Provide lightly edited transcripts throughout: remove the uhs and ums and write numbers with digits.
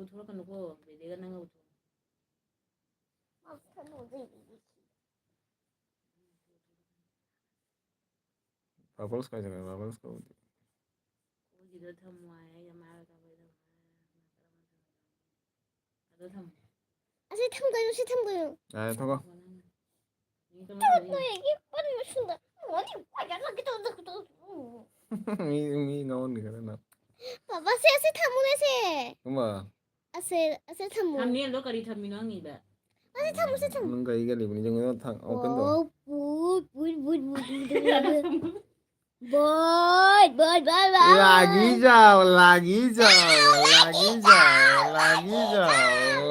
돌아가놓고 내가 나가고 bubbles का जगह bubbles का होती 거기도 탐와야 말하다 보이다 나도 탐 아세 탐가요 세 탐가요 아 थोड़ा 탐도 얘기 빨리 오신다 어디 과자 나기도 나기도 मी नॉन नहीं करना 봐봐 세 탐무네 엄마 세 탐무 탐니 로 거리 탐미노이다 아세 탐무 세 탐무 nung kay gali ni jong thang open to 뭘 lagi jauh lagi jauh lagi jauh lagi jauh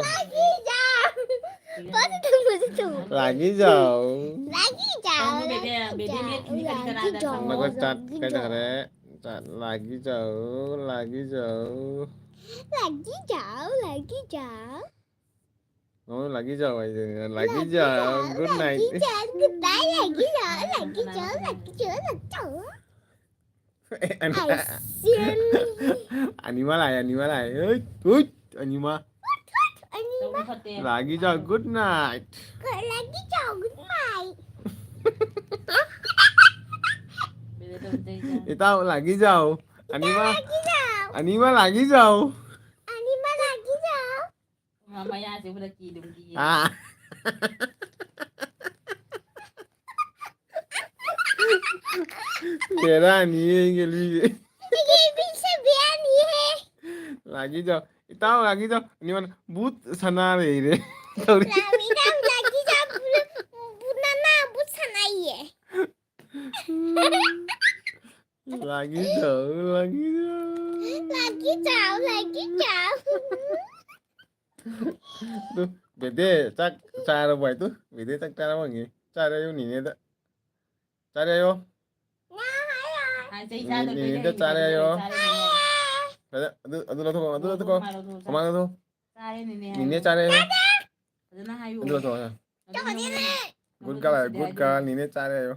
lagi jauh Naga cat cái thằng đấy cat lagi jauh lagi jauh oh lagi jauh aja lagi jauh good night animal lại ơi ui animal lagi jauh good night Itaw lagi jauh animal lagi jauh mamaya sih udah kidung dia ah Kira nih geli lagi jauh itaw lagi jauh ini mana but sana re lagi jauh tuh bede cak cara buat itu bede cak cara apa nih cara yo nih nih cara yo ini itu cara yo aduh tuh kemana tuh ini cara yo aduh tuh good girl ini cara yo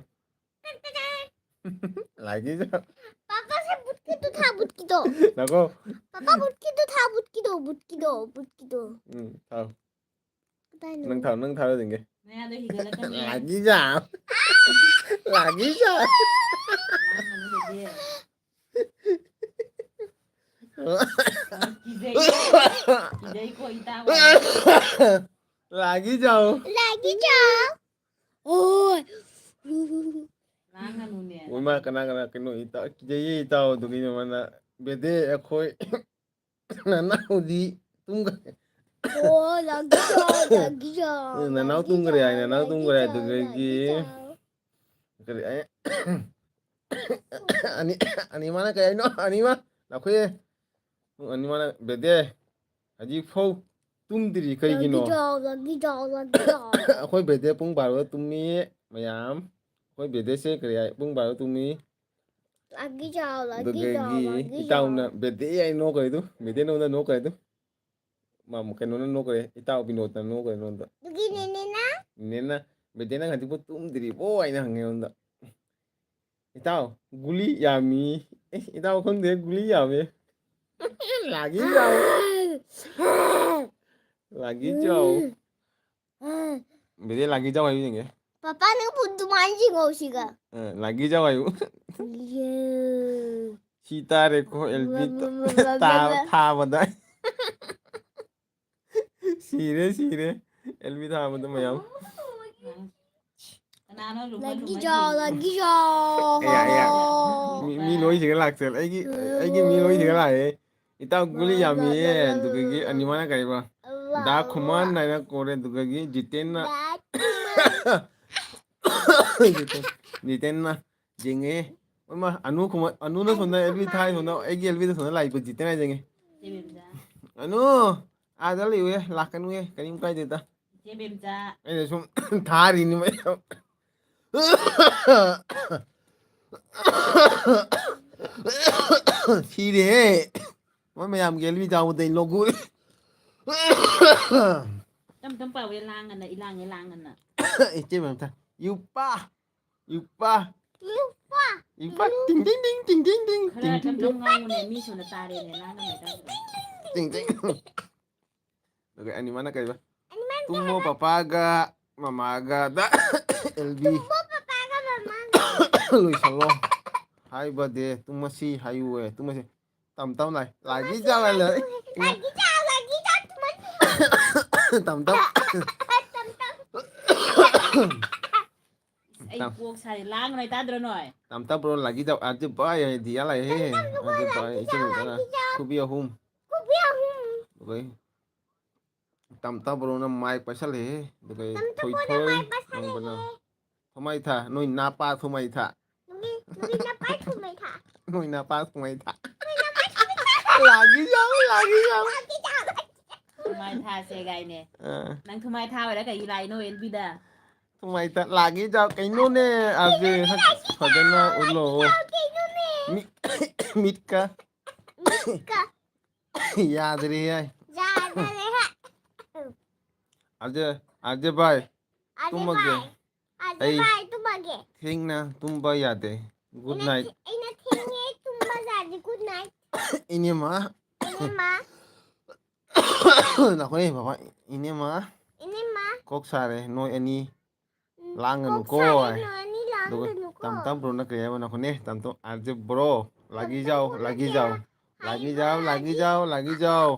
lagi jauh 나고 Papa 묻기도. tahu nâng thao được cái 내가 너 희가를 탐미 lagi jauh lagi jauh 기대 있고 있다 lagi jauh 랑한 눈에 ôi mà kena kenu ita jadi ita tuh gini mana bede aku na nau di tunggu na nau tunggu ya tuh gini kali ani mana kayak ini ani mah aku ya ani mana bede aji fau tum diri kayak gini aku bede pung baru tumi mayam aku bede sih kayak pung baru tumi itaw na bede ya no ko itu bede no na no ko itu mam ke no na no ko itaw binot na no ko no da nena bede na ngati po tum diri po ay na hangi onda itaw guli yami itaw kon de guli yami lagi jauh bede lagi jauh ayu nge Papa는 분도 만지고 오시가. lagi jauh ayu Sita reko elbit tha bada sire elbit tha bada mayam lagi jauh. mi loi sih lạc sel ai mi loi sih lại ita guli yami tu gi animana kai ba da khuman na na kore tu gi jiten na jiten na jenge ma anu khuman anu na sona elbit thai sona ai gi elbit sona lai ko jiten na jenge anu ada liu ye lakan ye kanim kai deta 제뱀자 ai sum thari ni mai Sire mayam gelbi jamu dei logo 땀 빠 왜 랑은 이랑은 Ece bang ta yupa ting 그래 땀 ngau ne mi sona tare ne 랑은 ting Oke, ani mana kaya ba? Tumo papaga, mamaga, da, LB. Papaga mama. Luis Allah. Hai ba de, tu masih hayu tu masih. Tam này, lagi jalan lại. Lagi teman. Tam. Ay buộc xài lang này ta đưa rồi. Tam bro lagi jauh aja bay dia lah he. Aja bay itu kan. Kubia hum. Oke. Tam bro na mai pasal he. Oke. Thôi. Yang benar. Thomai tha, noi napa thomai tha. Nugi napa thumai tha. Noi napa thomai tha. Lagi jauh. Thumai tha xe gai nè. Nang thumai tha vậy đó cái ilai no el bida. Thomai tha lagi jauh cái nô nè. Aja khadana ulo. Mitka. Ya dari hai. Aja bay. Tumage. Think na tumba yate. Good night. Ina thinge tumba jadi good night. Ini mah. Ini ma. Nako ni papa. Ini mah. Ini ma. Kok sare no any langan ko ay. Tam bro na kaya man ako ni. Tam to aja bro. Lagi jauh. Aji bolo. Lagi jauh.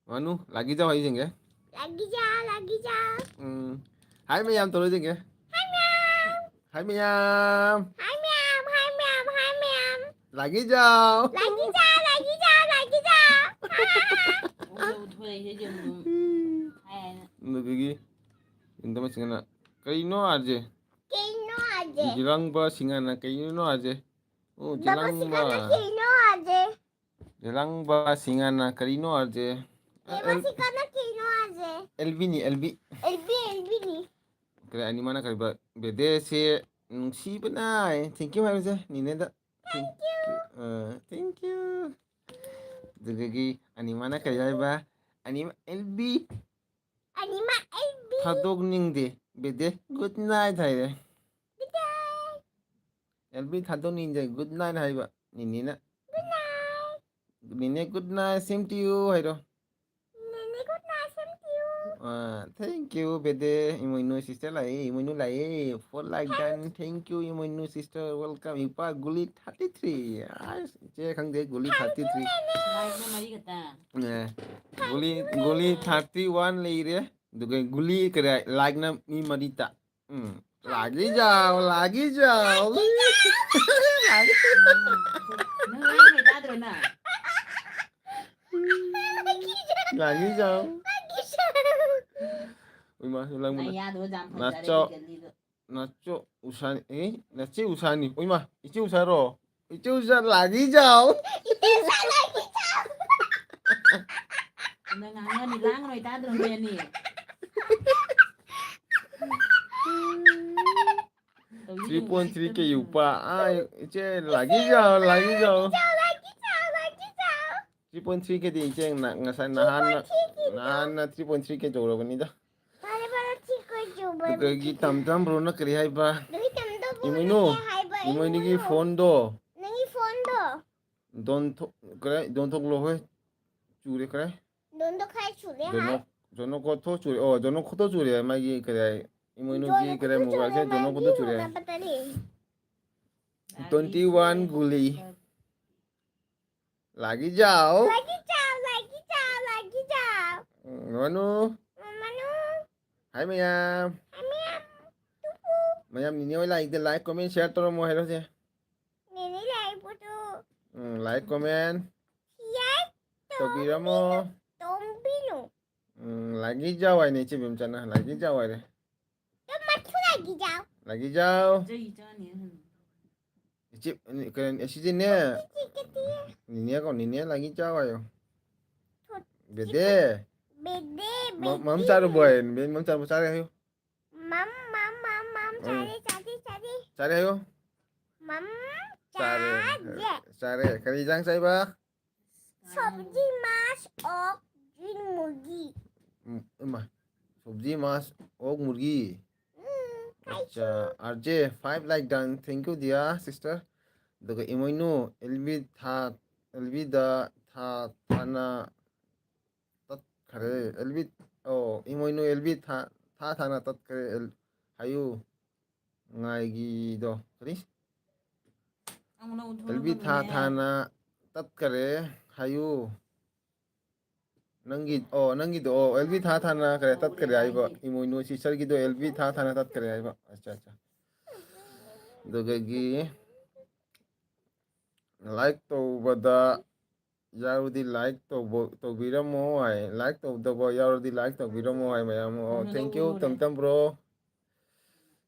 Manu, lagi jauh aja ya. Lagi jauh. Hai Miyam terus ya. Hai Miyam. Lagi jauh. Thôi thế dừng. Hay. Ndu gigi. Inta mas singana. Kaino aja. Kino aja. Jilang ba singana kaino aja. Oh, Dapat sikana kino aja. Jilang ba singana karino aja. Dapat sikana kino aja. LB ni. LB ni. Kaya ani mana kali ba bede se si benai. Thank you hai se. Ni neda. Thank you. Dugagi ani mana kali ba? Ani LB. Anima LB. Thadok ning de. Bede good night hai re. LB thadok ning de good night hai ba. Ni na. Good night. Nini good night, same to you, hai do. Nene good night, same to you. Thank you, bede. Imo inu sister lai, for like that. Thank you, imo inu sister. Welcome, ipa guli 33. Je khang de guli 33. Like na mari kata. Guli 31 lai re. Dugai guli kira like na mi marita. Lagi jauh. Nang lang này ta đưa nè. Lagi jauh. Uy ma, ulang mo. Ay ya đưa jam phải Nacho. ra đây. Nacho usani. Nachi usani. Uy ma, ichi usaro. Ichi usar lagi jauh. Nang nga ni lang này ta đưa nè nè. 3.3 ke yupa. Ichi lagi jauh. 3.3 ke di ichi ngasai nahan na 3.3 ke jauh bani da. Gagi tam bro na kari hai ba. Imo ini ki phone do. Don thok lo hai. Chure kare. Jono ko to chure. Jono ko to chure mai ki kare. Imo inu ki kare mobile se jono ko to chure. 21 guli. Lagi jauh. Manu. Hai Miyam. Miyam ni oi like comment share toro mo hello se. Like comment. Tobira mo. Lagi jauh ini cibim cana. Lagi jauh ini. Lagi jauh. Chơi cho nè. Cip keren sini ni kau ni lagi jauh ayo. Bede. Mam cari boy. Mam cari ayo. Mam Cari ayo. Mam Cari. Kari jang saya ba. Sabji mas og green murgi. Sobji mas og murgi. Acha, RJ, 5 like done. Thank you, dear sister. Duga imoino, LB da thana tat khare. LB, oh, imoino LB thana tat khare. Hayu, ngai gi do. Kani? Ang una uthon LB na thana tat khare. Hayu. Nangi do LB thana khare tat khare aiba. Imoino sister gi do LB thana tat khare aiba. Acha. Duga gi like tꯧꯕꯗ ꯌꯥꯎꯔꯗꯤ like ꯇꯧꯕꯤꯔꯝꯃꯣ ꯍꯥꯏ like ꯇꯧꯗꯕ ꯌꯥꯎꯔꯗꯤ like ꯇꯧꯕꯤꯔꯝꯃꯣ ꯍꯥꯏ ꯃꯌꯥꯝ thank you ꯇꯝꯇꯝ bro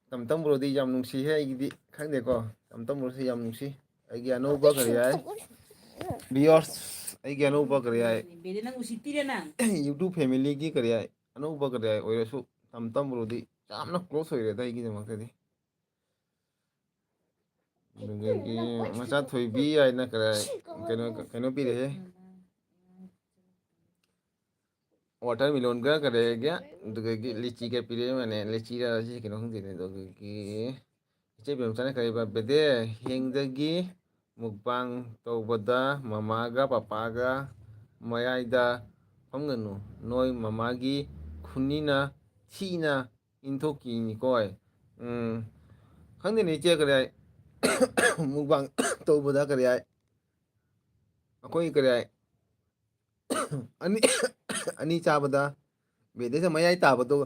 ꯇꯝꯇꯝ bro ꯗꯤ ꯌꯥꯝ ꯅꯨꯡꯁꯤꯍꯦ ꯑꯩꯒꯤꯗꯤ ꯈꯪꯗꯦꯀꯣ ꯇꯝꯇꯝ bro ꯁꯤ ꯌꯥꯝ ꯅꯨꯡꯁꯤ ꯑꯩꯒꯤ ꯑꯅꯧꯕ ꯀꯔꯤ ꯍꯥꯏ viewers ꯑꯩꯒꯤ ꯑꯅꯧꯕ ꯀꯔꯤ ꯍꯥꯏ bede nang usitire nang YouTube family ꯒꯤ ꯀꯔꯤ ꯍꯥꯏ ꯑꯅꯧꯕ ꯀꯔꯤ ꯍꯥꯏ ꯑꯣꯏꯔꯁꯨ ꯇꯝꯇꯝ bro ꯗꯤ ꯌꯥꯝꯅ close ꯑꯣꯏꯔꯦꯗ ꯑꯩꯒꯤꯗꯃꯛꯇꯗꯤ ꯑꯗꯨꯗꯒꯤ ꯃꯆꯥ ꯊꯣꯏꯕꯤ ꯍꯥꯏꯅ ꯀꯩꯅꯣ ꯄꯤꯔꯦꯍꯦ ꯋꯥꯇꯔꯃꯤꯂꯣꯟꯒ ꯀꯔꯦꯒ ꯑꯗꯨꯗꯒꯤ ꯂꯤꯆꯤꯒ ꯄꯤꯔꯦ ꯃꯥꯅꯦ ꯂꯤꯆꯤꯔ ꯁꯤ ꯀꯩꯅꯣ ꯈꯪꯗꯦꯅꯦ ꯑꯗꯨꯗꯒꯤ ꯏꯆꯦ ꯕꯦꯝꯆꯥꯅ ꯀꯔꯤꯕ ꯕꯦꯗꯦ ꯍꯌꯦꯡꯗꯒꯤ ꯃꯨꯛꯕꯥꯡ ꯇꯧꯕꯗ ꯃꯃꯥꯒ ꯄꯄꯥꯒ ꯃꯌꯥꯏꯗ ꯐꯝꯒꯅꯨ ꯅꯣꯏ ꯃꯃꯥꯒꯤ ꯈꯨꯅꯤꯅ ꯊꯤꯅ ꯏꯟꯊꯣꯛꯈꯤꯅꯤꯀꯣ ꯈꯪꯗꯦꯅꯦ ꯏꯆꯦ ꯀꯔꯤ ꯍꯥꯏ ꯃꯨꯛꯕꯥꯡ ꯇꯧꯕꯗ ꯀꯔꯤ ꯍꯥꯏ ꯑꯩꯈꯣꯏ ꯀꯔꯤ ꯍꯥꯏ ꯑꯅꯤ ꯆꯥꯕꯗ ꯕꯦꯗꯦꯁꯦ ꯃꯌꯥꯏ ꯇꯥꯕꯗꯣ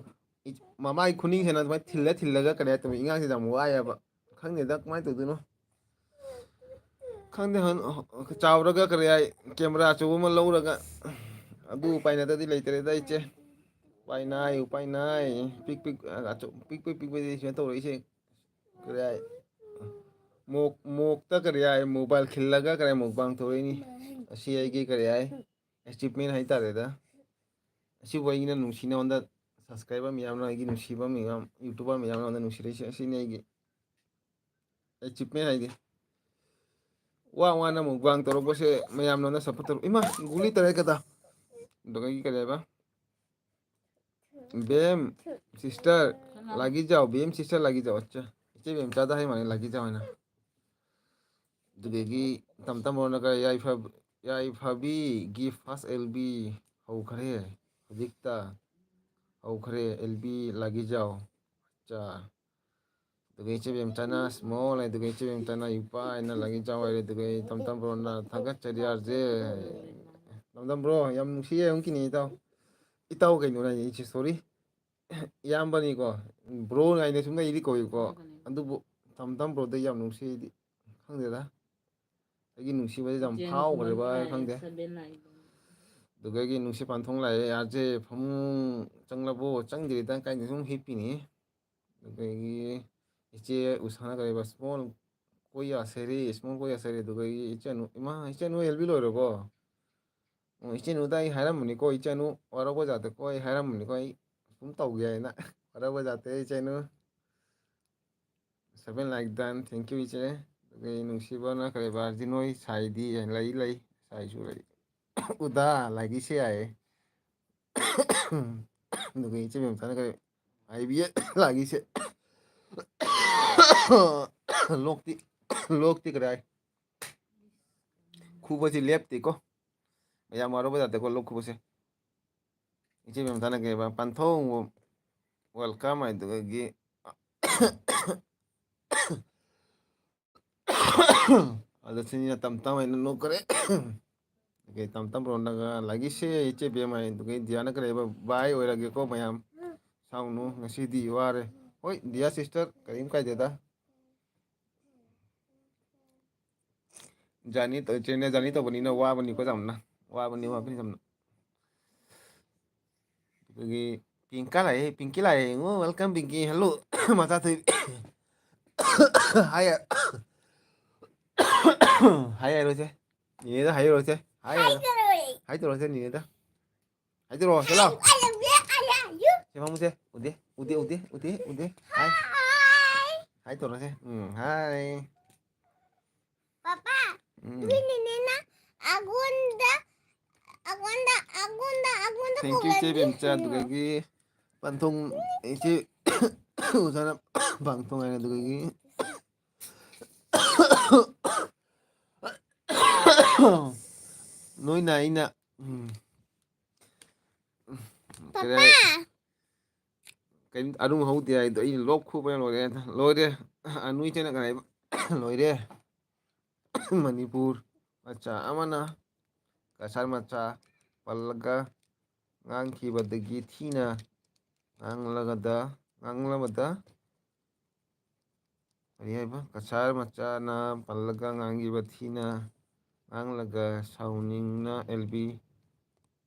ꯃꯃꯥꯒꯤ ꯈꯨꯅꯤꯡꯁꯤꯅ ꯑꯗꯨꯃꯥꯏꯅ ꯊꯤꯜꯂꯒ ꯀꯔꯤ ꯍꯥꯏꯇꯧꯕ ꯏꯉꯥꯡꯁꯤꯗ ꯌꯥꯝ ꯋꯥꯏꯑꯦꯕ ꯈꯪꯗꯦꯗ ꯀꯃꯥꯏꯅ ꯇꯧꯗꯣꯏꯅꯣ ꯈꯪꯗꯦ ꯆꯥꯎꯔꯒ ꯀꯔꯤ ꯍꯥꯏ ꯀꯦꯃꯦꯔꯥ ꯑꯆꯧꯕ ꯑꯃ ꯂꯧꯔꯒ ꯑꯗꯨ ꯎꯄꯥꯏꯅꯗꯗꯤ ꯂꯩꯇ꯭ꯔꯦꯗ ꯏꯆꯦ ꯎꯄꯥꯏ ꯅꯥꯏ ꯄꯤꯛꯄꯗꯤ ꯁꯨꯃꯥꯏꯅ ꯇꯧꯔꯛꯏꯁꯦ ꯀꯔꯤ ꯍꯥꯏ ꯃꯣꯛꯇ ꯀꯔꯤ ꯍꯥꯏ ꯃꯣꯕꯥꯏꯜ ꯈꯤꯜꯂꯒ ꯀꯔꯤ ꯃꯨꯛꯕꯥꯡ ꯇꯧꯔꯛꯏꯅꯤ ꯑꯁꯤ ꯑꯩꯒꯤ ꯀꯔꯤ ꯍꯥꯏ ꯑꯦꯆꯤꯞꯃꯦꯟ ꯍꯥꯏꯇꯥꯔꯦꯗ ꯑꯁꯤꯕꯨ ꯑꯩꯅ ꯅꯨꯡꯁꯤ ꯅꯉꯣꯟꯗ ꯁꯕꯁꯀ꯭ꯔꯥꯏꯕꯔ ꯃꯌꯥꯝꯅ ꯑꯩꯒꯤ ꯅꯨꯡꯁꯤꯕ ꯃꯌꯥꯝ ꯌꯨꯇꯨꯕꯔ ꯃꯌꯥꯝꯅ ꯑꯩꯉꯣꯟꯗ ꯅꯨꯡꯁꯤꯔꯛꯏꯁꯦ ꯑꯁꯤꯅꯤ ꯑꯩꯒꯤ ꯑꯦꯆꯤꯞꯃꯦꯟ ꯍꯥꯏꯗꯤ ꯋꯥꯅ ꯃꯨꯛꯕꯥꯡ ꯇꯧꯔꯛꯄꯁꯦ ꯃꯌꯥꯝꯅ ꯁꯞꯄꯣꯔꯠ ꯇꯧꯔꯛ ꯏꯃꯥ ꯒꯨꯂꯤ ꯇꯔꯦꯀꯗ ꯑꯗꯨꯒ ꯑꯩꯒꯤ ꯀꯔꯤ ꯍꯥꯏꯕ ꯕꯦꯝ ꯁꯤꯁꯇꯔ ꯂꯥꯒꯤꯖꯥꯎ ꯕꯦꯝ ꯁꯤꯁꯇꯔ ꯂꯥꯒꯤꯖꯥꯎ ꯑꯠꯆꯥ ꯏꯆꯦ ꯕꯦꯝꯆꯥꯗ ꯍꯥꯏ ꯃꯥꯅꯦ ꯂꯥꯒꯤꯖꯥꯎ ꯍꯥꯏꯅ ꯑꯗꯨꯗꯒꯤ ꯇꯝꯇꯝꯕꯔꯣꯅꯒ ꯌꯥꯏꯐꯕꯤꯒꯤ ꯐꯥꯔꯁ LB ꯍꯧꯈ꯭ꯔꯦ ꯍꯧꯖꯤꯛꯇ ꯍꯧꯈ꯭ꯔꯦ LB ꯂꯥꯒꯤꯖꯥꯎ ꯑꯠꯆꯥ ꯑꯗꯨꯒ ꯏꯆꯦ ꯕꯦꯝꯆꯥꯅ ꯁ꯭ꯃꯣꯜ ꯑꯗꯨꯒ ꯏꯆꯦ ꯕꯦꯝꯆꯥꯅ ꯌꯨꯄꯥ ꯍꯥꯏꯅ ꯂꯥꯒꯤꯖꯥꯎ ꯍꯥꯏꯔꯦ ꯑꯗꯨꯒ ꯇꯝꯇꯝꯕꯔꯣꯅ ꯊꯥꯒꯠꯆꯔꯤ RJ ꯇꯝꯇꯝ bro ꯌꯥꯝ ꯅꯨꯡꯁꯤꯌꯦ ꯑꯃꯨꯛꯀꯤꯅꯤ ꯏꯇꯥꯎ ꯀꯩꯅꯣꯅ ꯏꯆꯦ ꯁꯣꯔꯤ ꯏꯌꯥꯝꯕꯅꯤꯀꯣ ꯕ꯭ꯔꯣ ꯉꯥꯏꯅ ꯁꯨꯝ ꯑꯩꯗꯤ ꯀꯧꯏꯀꯣ ꯑꯗꯨꯕꯨ ꯇꯝꯇꯝ bro ꯌꯥꯝ ꯅꯨꯡꯁꯤ ꯑꯩꯗꯤ ꯈꯪꯗꯦꯗ ꯑꯩꯒꯤ ꯅꯨꯡꯁꯤꯕꯁꯦ ꯌꯥꯝ ꯐꯥꯎꯈ꯭ꯔꯦꯕ ꯈꯪꯗꯦ ꯑꯗꯨꯒ ꯑꯩꯒꯤ ꯅꯨꯡꯁꯤ ꯄꯥꯟꯊꯣꯡ ꯂꯥꯛꯑꯦ RJ ꯐꯃꯨꯡ ꯆꯪꯂꯕꯣ ꯆꯪꯗ꯭ꯔꯤꯗ ꯀꯥꯏꯗ ꯁꯨꯝ ꯍꯤꯞꯄꯤꯅꯤ ꯑꯗꯨꯗꯒꯤ ꯏꯆꯦ ꯎꯁꯥꯅ ꯀꯔꯤꯕ ꯁ꯭ꯃꯣꯜ ꯀꯣꯏꯌꯥ ꯁꯦꯔꯤ ꯑꯗꯨꯗꯒꯤ ꯏꯆꯦꯅꯨ LB ꯂꯣꯏꯔꯕꯣ ꯏꯆꯦꯅꯨꯗ ꯑꯩ ꯍꯥꯏꯔꯝꯕꯅꯤꯀꯣ ꯏꯆꯦꯅꯨ ꯋꯥꯔꯧꯕ ꯌꯥꯗꯦꯀꯣ ꯑꯩ ꯍꯥꯏꯔꯝꯕꯅꯤꯀꯣ ꯑꯩ ꯁꯨꯝ ꯇꯧꯒꯦ ꯍꯥꯏꯅ ꯋꯥꯔꯧꯕ ꯌꯥꯗꯦ ꯏꯆꯦꯅꯨ 7 like done thank you ꯏꯆꯦ ꯑꯗꯨꯒ ꯅꯨꯡꯁꯤꯕꯅ ꯀꯔꯤꯕ RJ ꯅꯣꯏ ꯁꯥꯏꯗꯤ ꯂꯩ ꯁꯥꯏꯁꯨ ꯂꯩ ꯎꯗꯥ ꯂꯥꯏꯒꯤꯁꯦ ꯌꯥꯏꯌꯦ ꯑꯗꯨꯒ ꯏꯆꯦ ꯕꯦꯝꯆꯥꯅ ꯀꯔꯤ ꯍꯥꯏꯕꯤꯌꯦ ꯂꯥꯒꯤꯁꯦ ꯂꯣꯛꯇꯤ ꯀꯔꯥꯏ ꯈꯨꯕꯁꯤ ꯂꯦꯞꯇꯦꯀꯣ ꯌꯥꯝ ꯋꯥꯔꯧꯕ ꯌꯥꯗꯦꯀꯣ ꯂꯣꯛ ꯈꯨꯕꯁꯦ ꯏꯆꯦ ꯕꯦꯝꯆꯥꯅ ꯀꯔꯤꯕ ꯄꯥꯟꯊꯣꯡ ꯋꯦꯜꯀꯝ ꯑꯗꯨꯗꯒꯤ ꯑꯗ ꯁꯤꯅ ꯇꯝꯇꯝ ꯍꯥꯏꯅ ꯅꯣꯛꯈꯔꯦ ꯑꯗꯨꯒ ꯇꯝꯇꯝ bro ꯂꯥꯒꯤꯁꯦ ꯏꯆꯦ ꯕꯦꯝ ꯍꯥꯏ ꯑꯗꯨꯒ ꯗꯤꯌꯥꯅ ꯀꯔꯤꯕ ꯕꯥꯏ ꯑꯣꯏꯔꯒꯦꯀꯣ ꯃꯌꯥꯝ ꯁꯥꯎꯅꯨ ꯉꯁꯤꯗꯤ ꯋꯥꯔꯦ ꯍꯣꯏ ꯗꯤꯌꯥ ꯁꯤꯁꯇꯔ ꯀꯔꯤꯝ ꯀꯥꯏꯗꯦꯗ ꯆꯦꯟꯅ ꯖꯔꯅꯤ ꯇꯧꯕꯅꯤꯅ ꯋꯥꯕꯅꯤꯀꯣ ꯌꯥꯝꯅ ꯋꯥꯕꯅꯤ ꯌꯥꯝꯅ ꯑꯗꯨꯗꯒꯤ ꯄꯤꯡꯀꯤ ꯂꯥꯛꯑꯦ ꯋꯦꯜꯀꯝ ꯄꯤꯡꯀꯤ ꯍꯜꯂꯣ ꯃꯆꯥ ꯊꯣꯏ ꯍꯥꯏ ꯍꯥꯏꯔꯣꯁꯦ ꯅꯦꯅꯦꯗ ꯍꯥꯏꯔꯨꯔꯁꯦ ꯍꯥꯏꯗꯣꯔꯁꯦ ꯅꯦꯅꯦꯗ ꯍꯥꯏꯗꯣꯔꯛꯑꯣ ꯆꯠꯂꯣ ꯁꯤ ꯐꯝꯃꯨꯁꯦ ꯎꯗꯦ ꯍꯥꯏꯗꯣꯔꯁꯦ ꯍꯥꯏ Papa, nina agunda ꯊꯦꯡꯀ꯭ꯌꯨ ꯏꯆꯦ ꯕꯦꯝꯆꯥ ꯑꯗꯨꯗꯒꯤ ꯄꯟꯊꯨꯡ ꯏꯆꯦ ꯎꯁꯥꯅ ꯄꯥꯡꯊꯣꯡꯉꯥꯏꯅ ꯑꯗꯨꯒꯤ ꯅꯣꯏꯅ ꯑꯩꯅ Papa. ꯀꯩꯝ ꯑꯔꯨꯝ ꯍꯧꯗꯦ ꯍꯥꯏꯗꯣ ꯑꯩꯅ ꯂꯣꯛ ꯈꯨꯕꯅ ꯂꯣꯏꯔꯦ ꯂꯣꯏꯔꯦ ꯑꯅꯨꯏ ꯇꯦꯅ ꯀꯥꯏꯕ ꯂꯣꯏꯔꯦ ꯃꯅꯤꯄꯨꯔ ꯃꯆꯥ ꯑꯃꯅ ꯀꯁꯥꯔ ꯃꯆꯥ ꯄꯜꯂꯒ ꯉꯥꯡꯈꯤꯕꯗꯒꯤ ꯊꯤꯅ ꯉꯥꯡꯂꯕꯗ ꯀꯔꯤ ꯍꯥꯏꯕ ꯀꯁꯥꯔ ꯃꯆꯥꯅ ꯄꯜꯂꯒ ꯉꯥꯡꯈꯤꯕ ꯊꯤꯅ ꯉꯥꯡꯂꯒ ꯁꯥꯎꯅꯤꯡꯅ ꯑꯦꯜꯕꯤ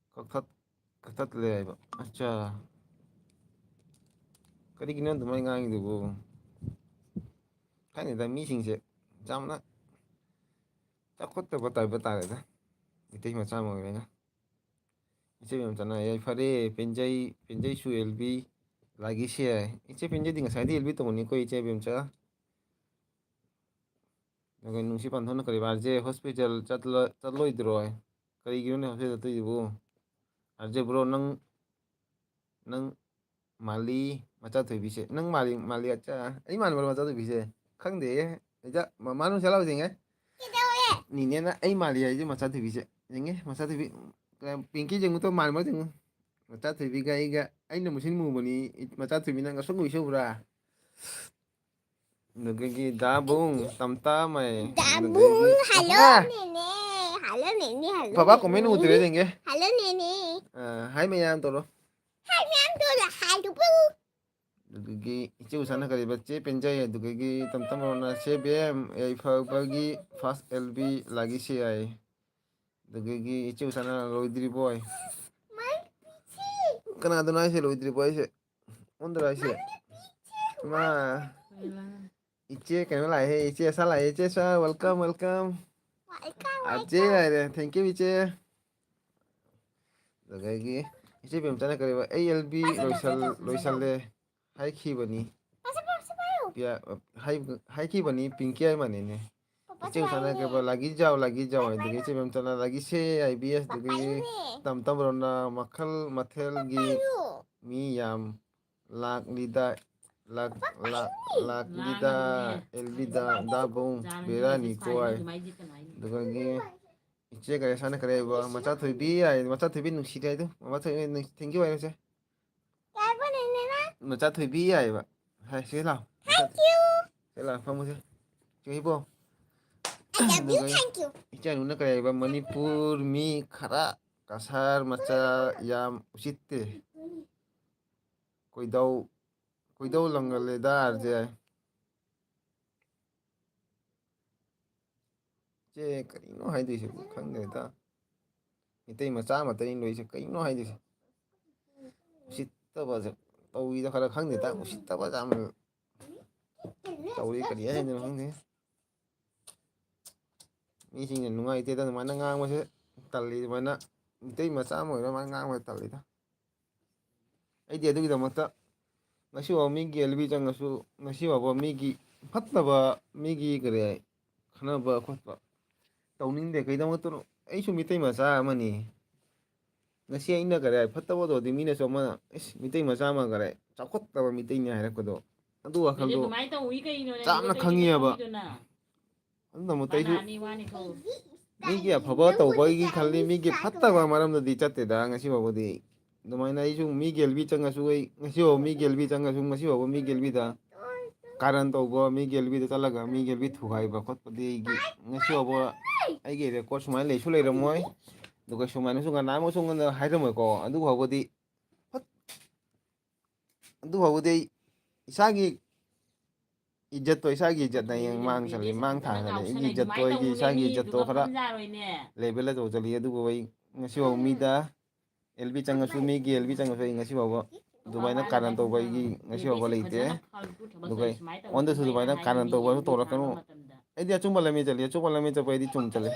ꯀꯛꯊꯠꯂꯦ ꯍꯥꯏꯕ ꯑꯠꯆꯥ ꯀꯔꯤꯒꯤꯅꯣ ꯑꯗꯨꯃꯥꯏꯅ ꯉꯥꯡꯉꯤꯗꯨꯕꯨ ꯈꯪꯗꯦꯗ ꯃꯤꯁꯤꯡꯁꯦ ꯌꯥꯝꯅ ꯆꯥꯎꯈꯠꯇꯕ ꯇꯥꯏꯕ ꯇꯥꯔꯦꯗ ꯃꯩꯇꯩ ꯃꯆꯥ ꯑꯃ ꯑꯣꯏꯔꯒ ꯏꯆꯦ ꯃꯦꯝꯆꯥꯅ ꯌꯥꯏꯐꯔꯦ ꯄꯦꯟꯖꯩꯁꯨ ꯑꯦꯜꯕꯤ ꯂꯥꯒꯤꯁꯦ ꯏꯆꯦ ꯄꯦꯟꯖꯩꯗꯤ ꯉꯁꯥꯏꯗꯤ ꯑꯦꯜꯕꯤ ꯇꯧꯕꯅꯤꯀꯣ ꯏꯆꯦ ꯃꯦꯝꯆꯥ ꯑꯗꯨꯒ ꯅꯨꯡꯁꯤ ꯄꯥꯟꯊꯣꯛꯅ ꯀꯔꯤ ꯑꯥꯔꯖꯦ ꯍꯣꯁꯄꯤꯇꯥꯜ ꯆꯠꯂꯣꯏꯗ꯭ꯔꯣ ꯀꯔꯤꯒꯤꯅꯣꯅꯦ ꯍꯣꯁꯄꯤꯇꯥꯜ ꯆꯠꯇꯣꯏꯗꯨꯕꯨ ꯑꯥꯔꯖꯦ ꯕ꯭ꯔꯣ ꯅꯪ ꯃꯥꯜꯂꯤ ꯃꯆꯥꯊꯣꯏꯕꯤꯁꯦ ꯅꯪ ꯃꯥꯜꯂꯤ ꯑꯠꯆꯥ ꯑꯩ ꯃꯥꯟꯕ꯭ꯔꯣ ꯃꯆꯥꯊꯣꯏꯕꯤꯁꯦ ꯈꯪꯗꯦ ꯑꯩꯗ ꯃꯃꯥꯅꯨ ꯆꯠꯂꯥꯎꯖꯤꯉꯦ ꯅꯤꯅꯦꯅ ꯑꯩ ꯃꯥꯜꯂꯤ ꯍꯥꯏꯁꯦ ꯃꯆꯥꯊꯣꯏꯕꯤꯁꯦ ꯌꯦꯡꯉꯦ ꯃꯆꯥꯊꯣꯏꯕꯤ ꯄꯤꯡꯀꯤ ꯌꯦꯡꯉꯨꯇꯣ ꯃꯥꯟꯕ ꯌꯦꯡꯉꯨ ꯃꯆꯥꯊꯣꯏꯕꯤꯒ ꯑꯩꯒ ꯑꯩꯅ ꯃꯨꯁꯤꯟ ꯃꯨꯕꯅꯤ ꯃꯆꯥꯊꯣꯏꯕꯤꯅ ꯉꯁꯪ ꯉꯨꯏꯁꯧꯕ꯭ꯔꯥ ꯑꯗꯨꯗꯒꯤ ꯗꯥꯕꯨꯡ ꯇꯝꯇꯥꯃꯩ ꯑꯗꯨꯗꯒꯤ Dabung, halo Nene. Halo Nene, halo ꯕꯕꯥ ꯀꯣꯃꯦꯟ Nene. ꯎꯗ꯭ꯔꯦ ꯌꯦꯡꯒꯦ Halo Nene. ꯍꯥꯏ ꯃꯌꯥꯝ ꯇꯧꯔꯣ Hai Nam tuh lah halo bu. ꯑꯗꯨꯗꯒꯤ ꯏꯆꯦ ꯎꯁꯥꯅ ꯀꯔꯤꯕ ꯆꯦ ꯄꯦꯟꯖꯩ ꯑꯗꯨꯗꯒꯤ ꯇꯝꯇꯝꯔꯣꯅ ꯆꯦ ꯕꯦꯝ ꯌꯥꯏꯐꯕꯒꯤ ꯐꯥꯔꯁ ꯑꯦꯜꯕꯤ ꯂꯥꯒꯤꯁꯤ ꯌꯥꯏ ꯑꯗꯨꯗꯒꯤ ꯏꯆꯦ ꯎꯁꯥꯅ ꯂꯣꯏꯗ꯭ꯔꯤꯕꯣꯏ Main pici. ꯀꯅꯥꯗꯅꯣ ꯍꯥꯏꯁꯦ ꯂꯣꯏꯗ꯭ꯔꯤꯕꯣ ꯍꯥꯏꯁꯦ ꯑꯣꯟꯗꯔ ꯍꯥꯏꯁꯦ ꯏꯃꯥ ꯏꯆꯦ ꯀꯩꯅꯣ ꯂꯥꯛꯑꯦ ꯏꯆꯦ ꯑꯁꯥ ꯂꯥꯛꯑꯦ ꯏꯆꯦ ꯑꯁꯥ ꯋꯦꯜꯀꯝ ꯋꯦꯜꯀꯝ Welcome, ꯑꯖꯦ welcome. ꯍꯥꯏꯔꯦ ꯊꯦꯡꯀ꯭ꯌꯨ ꯏꯆꯦ ꯑꯗꯨꯗꯒꯤ ꯏꯆꯦ ꯕꯦꯝꯆꯥꯅ ꯀꯔꯤꯕ ꯑꯩ ꯑꯦꯜꯕꯤ ꯂꯣꯏꯁꯜꯂꯦ ꯍꯥꯏꯈꯤꯕꯅꯤ Pasok ꯍꯥꯏꯈꯤꯕꯅꯤ ꯄꯤꯡꯀꯤ ꯍꯥꯏꯃꯅꯤꯅꯦ ꯏꯆꯦ ꯎꯁꯥꯅ ꯀꯔꯤꯕ ꯂꯥꯒꯤꯖꯥꯎ ꯑꯗꯨꯗꯒꯤ ꯏꯆꯦ ꯕꯦꯝꯆꯥꯅ ꯂꯥꯒꯤꯁꯦ ꯑꯥꯏ ꯕꯤ ꯑꯦꯁ ꯑꯗꯨꯗꯒꯤ ꯇꯝꯇꯝꯕꯔꯣꯅ ꯃꯈꯜ ꯃꯊꯦꯜꯒꯤ ꯃꯤ ꯌꯥꯝ ꯂꯥꯛꯂꯤꯗ ꯂꯥꯛꯂꯤꯗ ꯑꯦꯜꯕꯤꯗ ꯗꯥꯕꯨꯡ ꯕꯦꯔꯥꯅꯤꯀꯣ ꯍꯥꯏ ꯑꯗꯨꯗꯒꯤ ꯏꯆꯦ ꯀꯔꯤ ꯁꯥꯅ ꯀꯔꯤꯕ ꯃꯆꯥꯊꯣꯏꯕꯤ ꯍꯥꯏ ꯃꯆꯥꯊꯣꯏꯕꯤ ꯅꯨꯡꯁꯤꯔꯦ ꯍꯥꯏꯗꯣ ꯃꯆꯥꯊꯣꯏꯕꯤ ꯊꯦꯡꯀ꯭ꯌꯨ ꯍꯥꯏꯔꯁꯦ ꯃꯆꯥꯊꯣꯏꯕꯤ ꯍꯥꯏꯕ ꯍꯥꯏ ꯁꯤ ꯂꯥꯎ ꯁꯤ ꯂꯥꯎ ꯐꯝꯃꯨꯁꯦ ꯆꯨꯍꯤꯕꯣ ꯑꯗꯨꯒ ꯏꯆꯥꯅꯨꯅ ꯀꯔꯤ ꯍꯥꯏꯕ ꯃꯅꯤꯄꯨꯔ ꯃꯤ ꯈꯔ ꯀꯁꯥꯔ ꯃꯆꯥ ꯌꯥꯝ ꯎꯁꯤꯠꯇꯦ ꯀꯣꯏꯗꯧ ꯂꯪꯒꯜꯂꯦꯗ ꯑꯥꯔꯖꯦ ꯆꯦ ꯀꯔꯤꯅꯣ ꯍꯥꯏꯗꯣꯏꯁꯤꯕꯨ ꯈꯪꯗꯦꯗ ꯃꯤꯇꯩ ꯃꯆꯥ ꯑꯃꯠꯇꯅꯤ ꯂꯣꯏꯁꯦ ꯀꯔꯤꯅꯣ ꯍꯥꯏꯗꯣꯏꯁꯦ ꯎꯁꯤꯠꯇꯕꯁꯦ ꯇꯧꯋꯤꯗ ꯈꯔ ꯈꯪꯗꯦꯗ ꯎꯁꯤꯠꯇꯕ ꯌꯥꯝ ꯇꯧꯋꯤ ꯀꯔꯤ ꯍꯥꯏꯗꯣꯏꯅꯣ ꯈꯪꯗꯦ ꯃꯤꯁꯤꯡꯅ ꯅꯨꯡꯉꯥꯏꯇꯦꯗ ꯑꯗꯨꯃꯥꯏꯅ ꯉꯥꯡꯕꯁꯦ ꯇꯜꯂꯤ ꯑꯗꯨꯃꯥꯏꯅ ꯃꯤꯇꯩ ꯃꯆꯥ ꯑꯃ ꯑꯣꯏꯔꯒ ꯑꯗꯨꯃꯥꯏꯅ ꯉꯥꯡꯕꯁꯦ ꯇꯜꯂꯤꯗ ꯑꯩꯗꯤ ꯑꯗꯨꯒꯤꯗꯃꯛꯇ ꯉꯁꯤꯐꯥꯎ ꯃꯤꯒꯤ ꯑꯦꯜꯕꯤ ꯆꯪꯉꯁꯨ ꯉꯁꯤꯐꯥꯎꯕ ꯃꯤꯒꯤ ꯐꯠꯇꯕ ꯃꯤꯒꯤ ꯀꯔꯤ ꯈꯠꯅꯕ ꯈꯣꯠꯄ ꯇꯧꯅꯤꯡꯗꯦ ꯀꯩꯗꯧꯃꯛꯇꯅꯣ ꯑꯩꯁꯨ ꯃꯤꯇꯩ ꯃꯆꯥ ꯑꯃꯅꯤ ꯉꯁꯤ ꯑꯩꯅ ꯀꯔꯤ ꯐꯠꯇꯕꯗꯧꯗꯤ ꯃꯤꯅꯁꯨ ꯑꯃꯅ ꯏꯁ ꯃꯤꯇꯩ ꯃꯆꯥ ꯑꯃ ꯀꯔꯤ ꯆꯥꯎꯈꯠꯇꯕ ꯃꯤꯇꯩꯅꯤ ꯍꯥꯏꯔꯛꯄꯗꯣ ꯑꯗꯨ ꯃꯤꯗꯤ ꯋꯥꯈꯜꯗꯣ ꯑꯗꯨꯃꯥꯏꯅ ꯇꯧꯏ ꯀꯩꯅꯣꯅꯦ ꯑꯗꯨꯒ ꯆꯥꯝꯅ ꯀꯩꯒꯤꯅꯣ ꯈꯪꯉꯤꯑꯕ ꯇꯧꯔꯤꯗꯨꯅ ꯑꯗꯨꯅꯃꯛꯇ ꯑꯩꯁꯨ ꯇꯥꯅꯅꯤ ꯋꯥꯅꯤꯀꯣ ꯃꯤꯒꯤ ꯑꯐꯕ ꯇꯧꯕꯒꯤ ꯈꯜꯂꯤ ꯃꯤꯒꯤ ꯐꯠꯇꯕ ꯃꯔꯝꯗꯗꯤ ꯆꯠꯇꯦꯗ ꯉꯁꯤ ꯐꯥꯎꯕꯗꯤ ꯑꯗꯨꯃꯥꯏꯅ ꯑꯩꯁꯨ ꯃꯤꯒꯤ ꯑꯦꯜꯕꯤ ꯆꯪꯉꯁꯨ ꯑꯩ ꯉꯁꯤꯐꯥꯎꯕ ꯃꯤꯒꯤ ꯑꯦꯜꯕꯤ ꯆꯪꯉꯁꯨ ꯉꯁꯤꯐꯥꯎꯕ ꯃꯤꯒꯤ ꯑꯦꯜꯕꯤꯗ ꯀꯥꯔꯟ ꯇꯧꯕ ꯃꯤꯒꯤ ꯑꯦꯜꯕꯤꯗ ꯆꯠꯂꯒ ꯃꯤꯒꯤ ꯑꯦꯜꯕꯤ ꯊꯨꯒꯥꯏꯕ ꯈꯣꯠꯄꯗꯤ ꯑꯩꯒꯤ ꯉꯁꯤꯐꯥꯎꯕ ꯑꯩꯒꯤ ꯔꯦꯀꯣꯔꯠ ꯁꯨꯃꯥꯏꯅ ꯂꯩꯁꯨ ꯂꯩꯔꯝꯃꯣꯏ ꯑꯗꯨꯒ ꯁꯨꯃꯥꯏꯅꯁꯨ ꯀꯅꯥꯃꯁꯨ ꯑꯩꯉꯣꯟꯗ ꯍꯥꯏꯔꯝꯃꯣꯏꯀꯣ ꯑꯗꯨꯐꯥꯎꯕꯗꯤ ꯑꯗꯨꯐꯥꯎꯕꯗꯤ ꯑꯩ ꯏꯁꯥꯒꯤ ꯏꯖꯠꯇꯣ ꯏꯁꯥꯒꯤ ꯏꯖꯠꯅ ꯍꯌꯦꯡ ꯃꯥꯡ ꯆꯜꯂꯤ ꯃꯥꯡ ꯊꯥꯒꯅꯤ ꯑꯩꯒꯤ ꯏꯖꯠꯇꯣ ꯑꯩꯒꯤ ꯏꯁꯥꯒꯤ ꯏꯖꯠꯇꯣ ꯈꯔ ꯂꯦꯕꯦꯜꯗ ꯇꯧꯁꯤꯜꯂꯤ ꯑꯗꯨꯕꯨ ꯑꯩ ꯉꯁꯤꯐꯥꯎ ꯃꯤꯗ ꯑꯦꯜꯕꯤ ꯆꯪꯉꯁꯨ ꯃꯤꯒꯤ ꯑꯦꯜꯕꯤ ꯆꯪꯉꯁꯨ ꯑꯩ ꯉꯁꯤꯐꯥꯎꯕ ꯑꯗꯨꯃꯥꯏꯅ ꯀꯥꯔꯟ ꯇꯧꯕ ꯑꯩꯒꯤ ꯉꯁꯤꯐꯥꯎꯕ ꯂꯩꯇꯦ ꯑꯗꯨꯒ ꯑꯩꯉꯣꯟꯗꯁꯨ ꯑꯗꯨꯃꯥꯏꯅ ꯀꯥꯔꯟ ꯇꯧꯕꯁꯨ ꯇꯧꯔꯛꯀꯅꯨ ꯑꯩꯗꯤ ꯑꯆꯨꯝꯕ ꯂꯝꯕꯤ ꯆꯠꯂꯤ ꯑꯆꯨꯝꯕ ꯂꯝꯕꯤ ꯆꯠꯄ ꯑꯩꯗꯤ ꯆꯨꯝ ꯆꯠꯂꯤ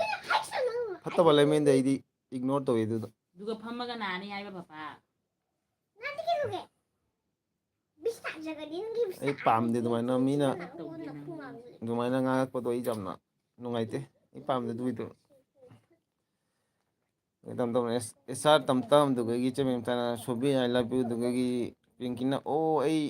ꯐꯠꯇꯕ ꯂꯝꯕꯦꯟꯗ ꯑꯩꯗꯤ ꯏꯒꯅꯣꯔ ꯇꯧꯏ ꯑꯗꯨꯗꯣ ꯑꯗꯨꯒ ꯐꯝꯃꯒ ꯅꯥꯅꯤ ꯍꯥꯏꯕ ꯄꯄꯥ ꯑꯩ ꯄꯥꯝꯗꯦ ꯑꯗꯨꯃꯥꯏꯅ ꯃꯤꯅ ꯑꯗꯨꯃꯥꯏꯅ ꯉꯥꯡꯉꯛꯄꯗꯣ ꯑꯩ ꯌꯥꯝꯅ ꯅꯨꯡꯉꯥꯏꯇꯦ ꯑꯩ ꯄꯥꯝꯗꯦ ꯑꯗꯨꯒꯤꯗꯣ ꯑꯦꯁ ꯑꯥꯔ ꯇꯝꯇꯝ ꯑꯗꯨꯗꯒꯤ ꯏꯆꯦ ꯃꯦꯝꯆꯥꯅ ꯁꯣꯕꯤ ꯑꯥꯏ ꯂꯚ ꯌꯨ ꯑꯗꯨꯗꯒꯤ ꯄꯤꯡꯀꯤꯅ ꯑꯣ ꯑꯩ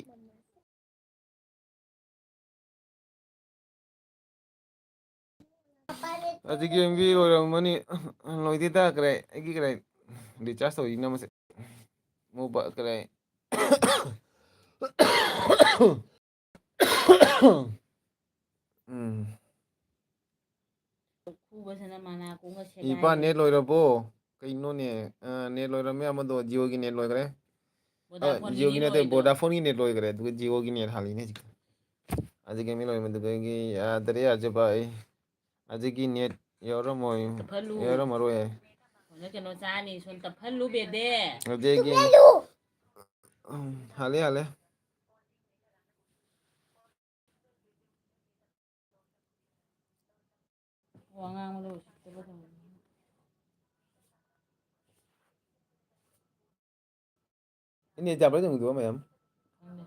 Hꯧꯖꯤꯛꯀꯤ MB ꯂꯣꯏꯔꯝꯃꯅꯤ ꯂꯣꯏꯗꯦꯗ ꯀꯔꯥꯏ ꯑꯩꯒꯤ ꯀꯔꯥꯏ ꯔꯤꯆꯥꯔꯖ ꯇꯧꯔꯤꯅ ꯃꯁꯦ ꯃꯣꯕꯥꯏꯜ ꯀꯔꯥꯏ ꯎꯝ ꯈꯨꯕꯁꯤꯅ ꯃꯅꯥꯀꯣꯡꯒ ꯏꯄꯥ ꯁꯦꯒꯥꯏꯔꯦ ꯅꯦꯠ ꯂꯣꯏꯔꯕꯣ ꯀꯩꯅꯣꯅꯦ ꯅꯦꯠ ꯂꯣꯏꯔꯝꯃꯦ ꯑꯃꯗꯣ ꯖꯤꯑꯣꯒꯤ ꯅꯦꯠ ꯂꯣꯏꯈ꯭ꯔꯦ ꯚꯣꯗꯥꯐꯣꯟꯒꯤꯗꯤ ꯖꯤꯑꯣꯒꯤ ꯅꯠꯇꯦ ꯂꯣꯏꯗ꯭ꯔꯣ ꯚꯣꯗꯥꯐꯣꯟꯒꯤ ꯅꯦꯠ ꯂꯣꯏꯈ꯭ꯔꯦ ꯑꯗꯨꯒ ꯖꯤꯑꯣꯒꯤ ꯅꯦꯠ ꯍꯥꯜꯂꯤꯅꯦ ꯍꯧꯖꯤꯛ ꯍꯧꯖꯤꯛ MB ꯂꯣꯏꯔꯝꯕꯗꯨꯗꯒꯤ ꯌꯥꯗ꯭ꯔꯦ ꯌꯥꯖꯕ ꯑꯩ ꯍꯧꯖꯤꯛꯀꯤ ꯅꯦꯠ ꯌꯥꯎꯔꯝꯃꯣꯏ ꯇꯞꯍꯜꯂꯨ ꯌꯥꯎꯔꯝꯃꯔꯣꯏ ꯍꯧꯖꯤꯛ ꯀꯩꯅꯣ ꯆꯥꯅꯤ ꯁꯨꯝ ꯇꯞꯍꯜꯂꯨ ꯕꯦꯗꯦ ꯑꯗꯨꯗꯒꯤ ꯍꯥꯜꯂꯦ ꯍꯥꯜꯂꯦ ꯋꯥ ꯉꯥꯡꯕꯗ ꯎꯁꯤꯠꯇꯕ ꯇꯧꯒꯅꯨ ꯅꯦꯠ ꯌꯥꯕ꯭ꯔꯥ ꯌꯦꯡꯉꯨꯗꯕ ꯃꯌꯥꯝ ꯈꯪꯗꯦ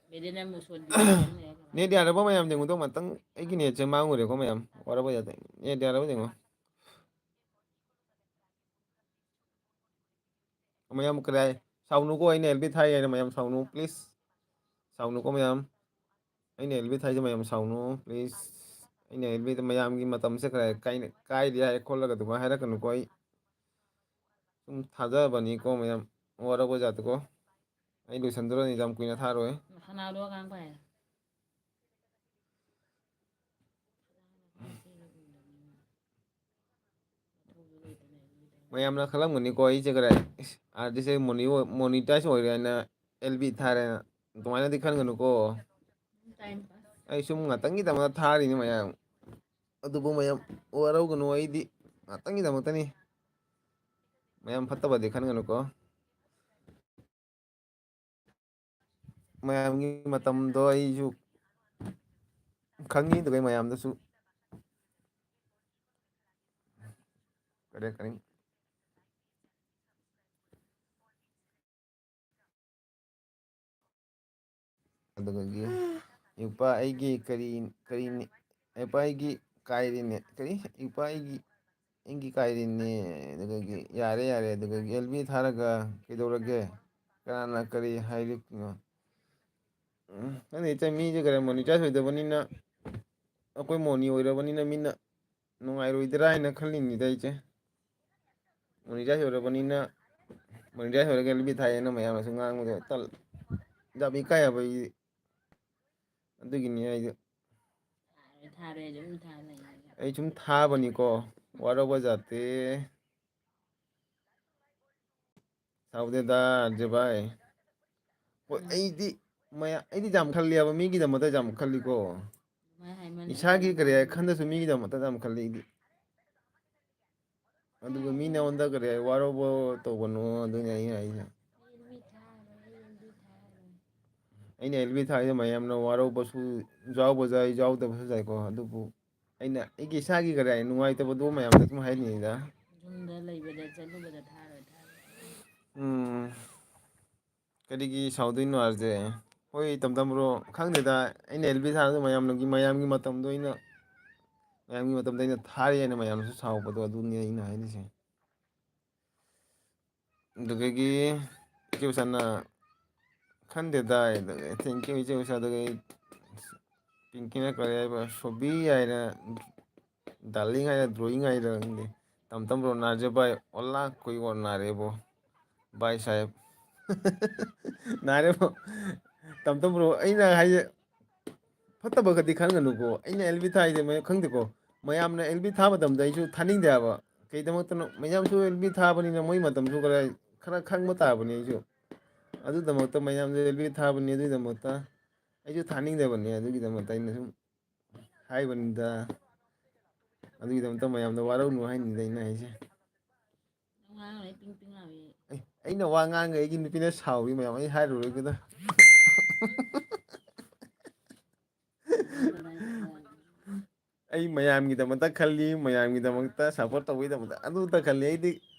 ꯕꯦꯗꯦ ꯅꯪꯕꯨ ꯁꯣꯟꯕꯤꯒꯦꯅ ꯂꯩꯔ ꯀꯃꯥꯏꯅ ꯅꯦꯠ ꯌꯥꯔꯕ ꯃꯌꯥꯝ ꯌꯦꯡꯉꯨꯗꯣ ꯉꯥꯛꯇꯪ ꯑꯩꯒꯤ ꯅꯦꯠꯁꯦ ꯃꯥꯡꯉꯨꯔꯦꯀꯣ ꯃꯌꯥꯝ ꯋꯥꯔꯕ ꯌꯥꯗꯦ ꯅꯦꯠ ꯌꯥꯔꯕ ꯌꯦꯡꯉꯣ ꯃꯌꯥꯝ ꯀꯔꯥꯏ ꯁꯥꯎꯅꯨꯀꯣ ꯑꯩꯅ LB ꯊꯥꯏ ꯍꯥꯏꯅ ꯃꯌꯥꯝ ꯁꯥꯎꯅꯨ ꯄ꯭ꯂꯤꯖ ꯁꯥꯎꯅꯨꯀꯣ ꯃꯌꯥꯝ ꯑꯩꯅ LB ꯊꯥꯏꯁꯦ ꯃꯌꯥꯝ ꯁꯥꯎꯅꯨ ꯄ꯭ꯂꯤꯖ ꯑꯩꯅ LBꯗ ꯃꯌꯥꯝꯒꯤ ꯃꯇꯝꯁꯦ ꯈꯔ ꯀꯥꯏꯔꯤ ꯍꯥꯏ ꯈꯣꯠꯂꯒ ꯑꯗꯨꯃꯥꯏꯅ ꯍꯥꯏꯔꯛꯀꯅꯨꯀꯣ ꯑꯩ ꯁꯨꯝ ꯊꯥꯖꯕꯅꯤꯀꯣ ꯃꯌꯥꯝ ꯋꯥꯔꯧꯕ ꯌꯥꯗꯦꯀꯣ ꯑꯩ ꯂꯣꯏꯁꯟꯗꯣꯔꯅꯤ ꯌꯥꯝ ꯀꯨꯏꯅ ꯊꯥꯔꯣꯏ ꯈꯅꯥꯎꯗꯣ ꯑꯉꯥꯡ ꯄꯥꯏ ꯃꯌꯥꯝꯅ ꯈꯜꯂꯝꯒꯅꯤꯀꯣ ꯑꯩꯁꯦ ꯀꯔꯥꯏ ꯑꯥꯔꯇꯤꯁꯁꯦ ꯃꯣꯅꯤꯇꯥꯏꯁ ꯑꯣꯏꯔꯦ ꯍꯥꯏꯅ LB ꯊꯥꯔꯦꯅ ꯑꯗꯨꯃꯥꯏꯅꯗꯤ ꯈꯟꯒꯅꯨꯀꯣ ꯇꯥꯏꯝ ꯄꯥꯁ ꯑꯩ ꯁꯨꯝ ꯉꯥꯛꯇꯪꯒꯤꯗꯃꯛꯇ ꯊꯥꯔꯤꯅꯤ ꯃꯌꯥꯝ ꯑꯗꯨꯕꯨ ꯃꯌꯥꯝ ꯋꯥꯔꯧꯒꯅꯨ ꯑꯩꯗꯤ ꯉꯥꯛꯇꯪꯒꯤꯗꯃꯛꯇꯅꯤ ꯃꯌꯥꯝ ꯐꯠꯇꯕꯗꯤ ꯈꯟꯒꯅꯨꯀꯣ ꯃꯌꯥꯝꯒꯤ ꯃꯇꯝꯗꯣ ꯑꯩꯁꯨ ꯈꯪꯉꯤ ꯑꯗꯨꯒ ꯃꯌꯥꯝꯗꯁꯨ ꯀꯔꯦ ꯀꯔꯤ ꯑꯗꯨꯗꯒꯤ ꯏꯄꯥ ꯑꯩꯒꯤ ꯀꯔꯤꯅꯤ ꯏꯄꯥ ꯑꯩꯒꯤ ꯀꯥꯏꯔꯤꯅꯦ ꯀꯔꯤ ꯏꯄꯥ ꯑꯩꯒꯤ ꯀꯥꯏꯔꯤꯅꯦ ꯑꯗꯨꯗꯒꯤ ꯌꯥꯔꯦ ꯌꯥꯔꯦ ꯑꯗꯨꯗꯒꯤ LB ꯊꯥꯔꯒ ꯀꯩꯗꯧꯔꯒꯦ ꯀꯅꯥꯅ ꯀꯔꯤ ꯍꯥꯏꯔꯤꯅꯣ ꯈꯪꯗꯦ ꯏꯆꯟ ꯃꯤꯁꯦ ꯈꯔ ꯃꯣꯅꯤꯇꯥꯏꯁ ꯑꯣꯏꯗꯕꯅꯤꯅ ꯑꯩꯈꯣꯏ ꯃꯣꯅꯤ ꯑꯣꯏꯔꯕꯅꯤꯅ ꯃꯤꯅ ꯅꯨꯡꯉꯥꯏꯔꯣꯏꯗ꯭ꯔꯥ ꯍꯥꯏꯅ ꯈꯜꯂꯤꯅꯤꯗ ꯑꯩꯁꯦ ꯃꯣꯅꯤꯇꯥꯏꯁ ꯑꯣꯏꯔꯕꯅꯤꯅ ꯃꯣꯅꯤꯇꯥꯏꯁ ꯑꯣꯏꯔꯒ LB ꯊꯥꯏꯑꯦꯅ ꯃꯌꯥꯝꯅꯁꯨ ꯉꯥꯡꯕꯗꯣ ꯌꯥꯝ ꯏꯀꯥꯏ ꯍꯥꯏꯕ ꯑꯩꯗꯤ ꯑꯗꯨꯒꯤꯅꯤ ꯑꯩꯗꯣ ꯊꯥꯔꯣꯏ ꯑꯗꯨꯝ ꯊꯥ ꯂꯩ ꯑꯩ ꯁꯨꯝ ꯊꯥꯕꯅꯤꯀꯣ ꯋꯥꯔꯧꯕ ꯖꯥꯠꯇꯦ ꯁꯥꯎꯗꯦꯗ ꯑꯖꯦ ꯚꯥꯏ ꯍꯣꯏ ꯑꯩꯗꯤ ꯌꯥꯝ ꯈꯜꯂꯦꯕ ꯃꯤꯒꯤꯗꯃꯛꯇ ꯌꯥꯝ ꯈꯜꯂꯤꯀꯣ ꯑꯗꯨꯃꯥꯏꯅ ꯍꯥꯏꯃꯟꯕ ꯏꯁꯥꯒꯤ ꯀꯔꯤ ꯍꯥꯏ ꯈꯟꯗꯁꯨ ꯃꯤꯒꯤꯗꯃꯛꯇ ꯌꯥꯝ ꯈꯜꯂꯤ ꯑꯩꯗꯤ ꯑꯗꯨꯒ ꯃꯤ ꯅꯉꯣꯟꯗ ꯀꯔꯤ ꯋꯥꯔꯧꯕ ꯇꯧꯒꯅꯨ ꯑꯗꯨꯅꯤ ꯑꯩꯅ ꯍꯥꯏꯁꯦ ꯑꯩꯅ LB ꯊꯥꯔꯤꯁꯦ ꯃꯌꯥꯝꯅ ꯋꯥꯔꯧꯕꯁꯨ ꯌꯥꯎꯕ ꯌꯥꯏ ꯌꯥꯎꯗꯕꯁꯨ ꯌꯥꯏꯀꯣ ꯑꯗꯨꯕꯨ ꯑꯩꯅ ꯑꯩꯒꯤ ꯏꯁꯥꯒꯤ ꯀꯔꯤ ꯅꯨꯡꯉꯥꯏꯇꯕꯗꯣ ꯃꯌꯥꯝꯗ ꯑꯗꯨꯝ ꯍꯥꯏꯅꯤꯡꯉꯤꯗ ꯌꯨꯝꯗ ꯂꯩꯕꯗ ꯆꯠꯂꯨꯕꯗ ꯊꯥꯔꯣꯏ ꯀꯔꯤꯒꯤ ꯁꯥꯎꯗꯣꯏꯅꯣ ꯑꯥꯔꯖꯦ ꯍꯣꯏ ꯇꯝꯕ꯭ꯔꯣ ꯈꯪꯗꯦꯗ ꯑꯩꯅ LB ꯊꯥꯔꯁꯨ ꯃꯌꯥꯝꯒꯤ ꯃꯇꯝꯗꯣ ꯃꯌꯥꯝꯒꯤ ꯃꯇꯝꯗ ꯑꯩꯅ ꯊꯥꯔꯤꯑꯦꯅ ꯃꯌꯥꯝꯅꯁꯨ ꯁꯥꯎꯕꯗꯣ ꯑꯗꯨꯅꯤ ꯑꯩꯅ ꯍꯥꯏꯔꯤꯁꯦ ꯑꯗꯨꯗꯒꯤ ꯏꯆꯦ ꯎꯁꯥꯅ ꯈꯟꯗꯦꯗ ꯊꯦꯡꯀ꯭ꯌꯨ ꯏꯆꯦ ꯎꯁꯥ ꯑꯗꯨꯒ ꯄꯤꯡꯀꯤꯅ ꯀꯔꯤ ꯍꯥꯏꯕ ꯁꯣꯕꯤ ꯍꯥꯏꯅ ꯗꯥꯔꯂꯤꯡ ꯍꯥꯏꯔ ꯗ꯭ꯔꯣꯌꯤꯡ ꯍꯥꯏꯔ ꯈꯪꯗꯦ ꯇꯝꯕ꯭ꯔꯣ ꯅꯥꯔꯖꯦ ꯚꯥꯏ ꯑꯣꯜꯂꯥ ꯀꯣꯏ ꯑꯣꯔ ꯅꯥꯔꯦꯕꯣ ꯚꯥꯏ ꯁꯥꯍꯦꯕ ꯅꯥꯔꯦꯕꯣ ꯇꯝꯕ꯭ꯔꯣ ꯑꯩꯅ ꯍꯥꯏꯁꯦ ꯐꯠꯇꯕꯒꯗꯤ ꯈꯟꯒꯅꯨꯀꯣ ꯑꯩꯅ LB ꯊꯥꯏꯁꯦ ꯈꯪꯗꯦꯀꯣ ꯃꯌꯥꯝꯅ LB ꯊꯥꯕ ꯃꯇꯝꯗ ꯑꯩꯁꯨ ꯊꯥꯅꯤꯡꯗꯦ ꯍꯥꯏꯕ ꯀꯩꯗꯃꯛꯇꯅꯣ ꯃꯌꯥꯝꯁꯨ LB ꯊꯥꯕꯅꯤꯅ ꯃꯣꯏ ꯃꯇꯝꯁꯨ ꯈꯔ ꯈꯪꯕ ꯇꯥꯕꯅꯤ ꯑꯩꯁꯨ ꯑꯗꯨꯒꯤꯗꯃꯛꯇ ꯃꯌꯥꯝꯁꯦ LB ꯊꯥꯕꯅꯤ ꯑꯗꯨꯒꯤꯗꯃꯛꯇ ꯑꯩꯁꯨ ꯊꯥꯅꯤꯡꯗꯕꯅꯤ ꯑꯗꯨꯒꯤꯗꯃꯛꯇ ꯑꯩꯅ ꯁꯨꯝ ꯍꯥꯏꯕꯅꯤꯗ ꯑꯗꯨꯒꯤꯗꯃꯛꯇ ꯃꯌꯥꯝꯗ ꯋꯥꯔꯧꯅꯨ ꯍꯥꯏꯅꯤꯗ ꯑꯩꯅ ꯍꯥꯏꯁꯦ ꯑꯩꯅ ꯋꯥ ꯉꯥꯡꯉꯦ ꯑꯩꯒꯤ ꯅꯨꯄꯤꯅ ꯁꯥꯎꯔꯤ ꯃꯌꯥꯝ ꯑꯩ ꯍꯥꯏꯔꯨꯔꯣꯏꯒꯦꯗ ꯑꯩ ꯃꯌꯥꯝꯒꯤꯗꯃꯛꯇ ꯈꯜꯂꯤ ꯃꯌꯥꯝꯒꯤꯗꯃꯛꯇ ꯁꯞꯄꯣꯔꯠ ꯇꯧꯕꯒꯤꯗꯃꯛꯇ ꯑꯗꯨꯇ ꯈꯜꯂꯤ ꯑꯩꯗꯤ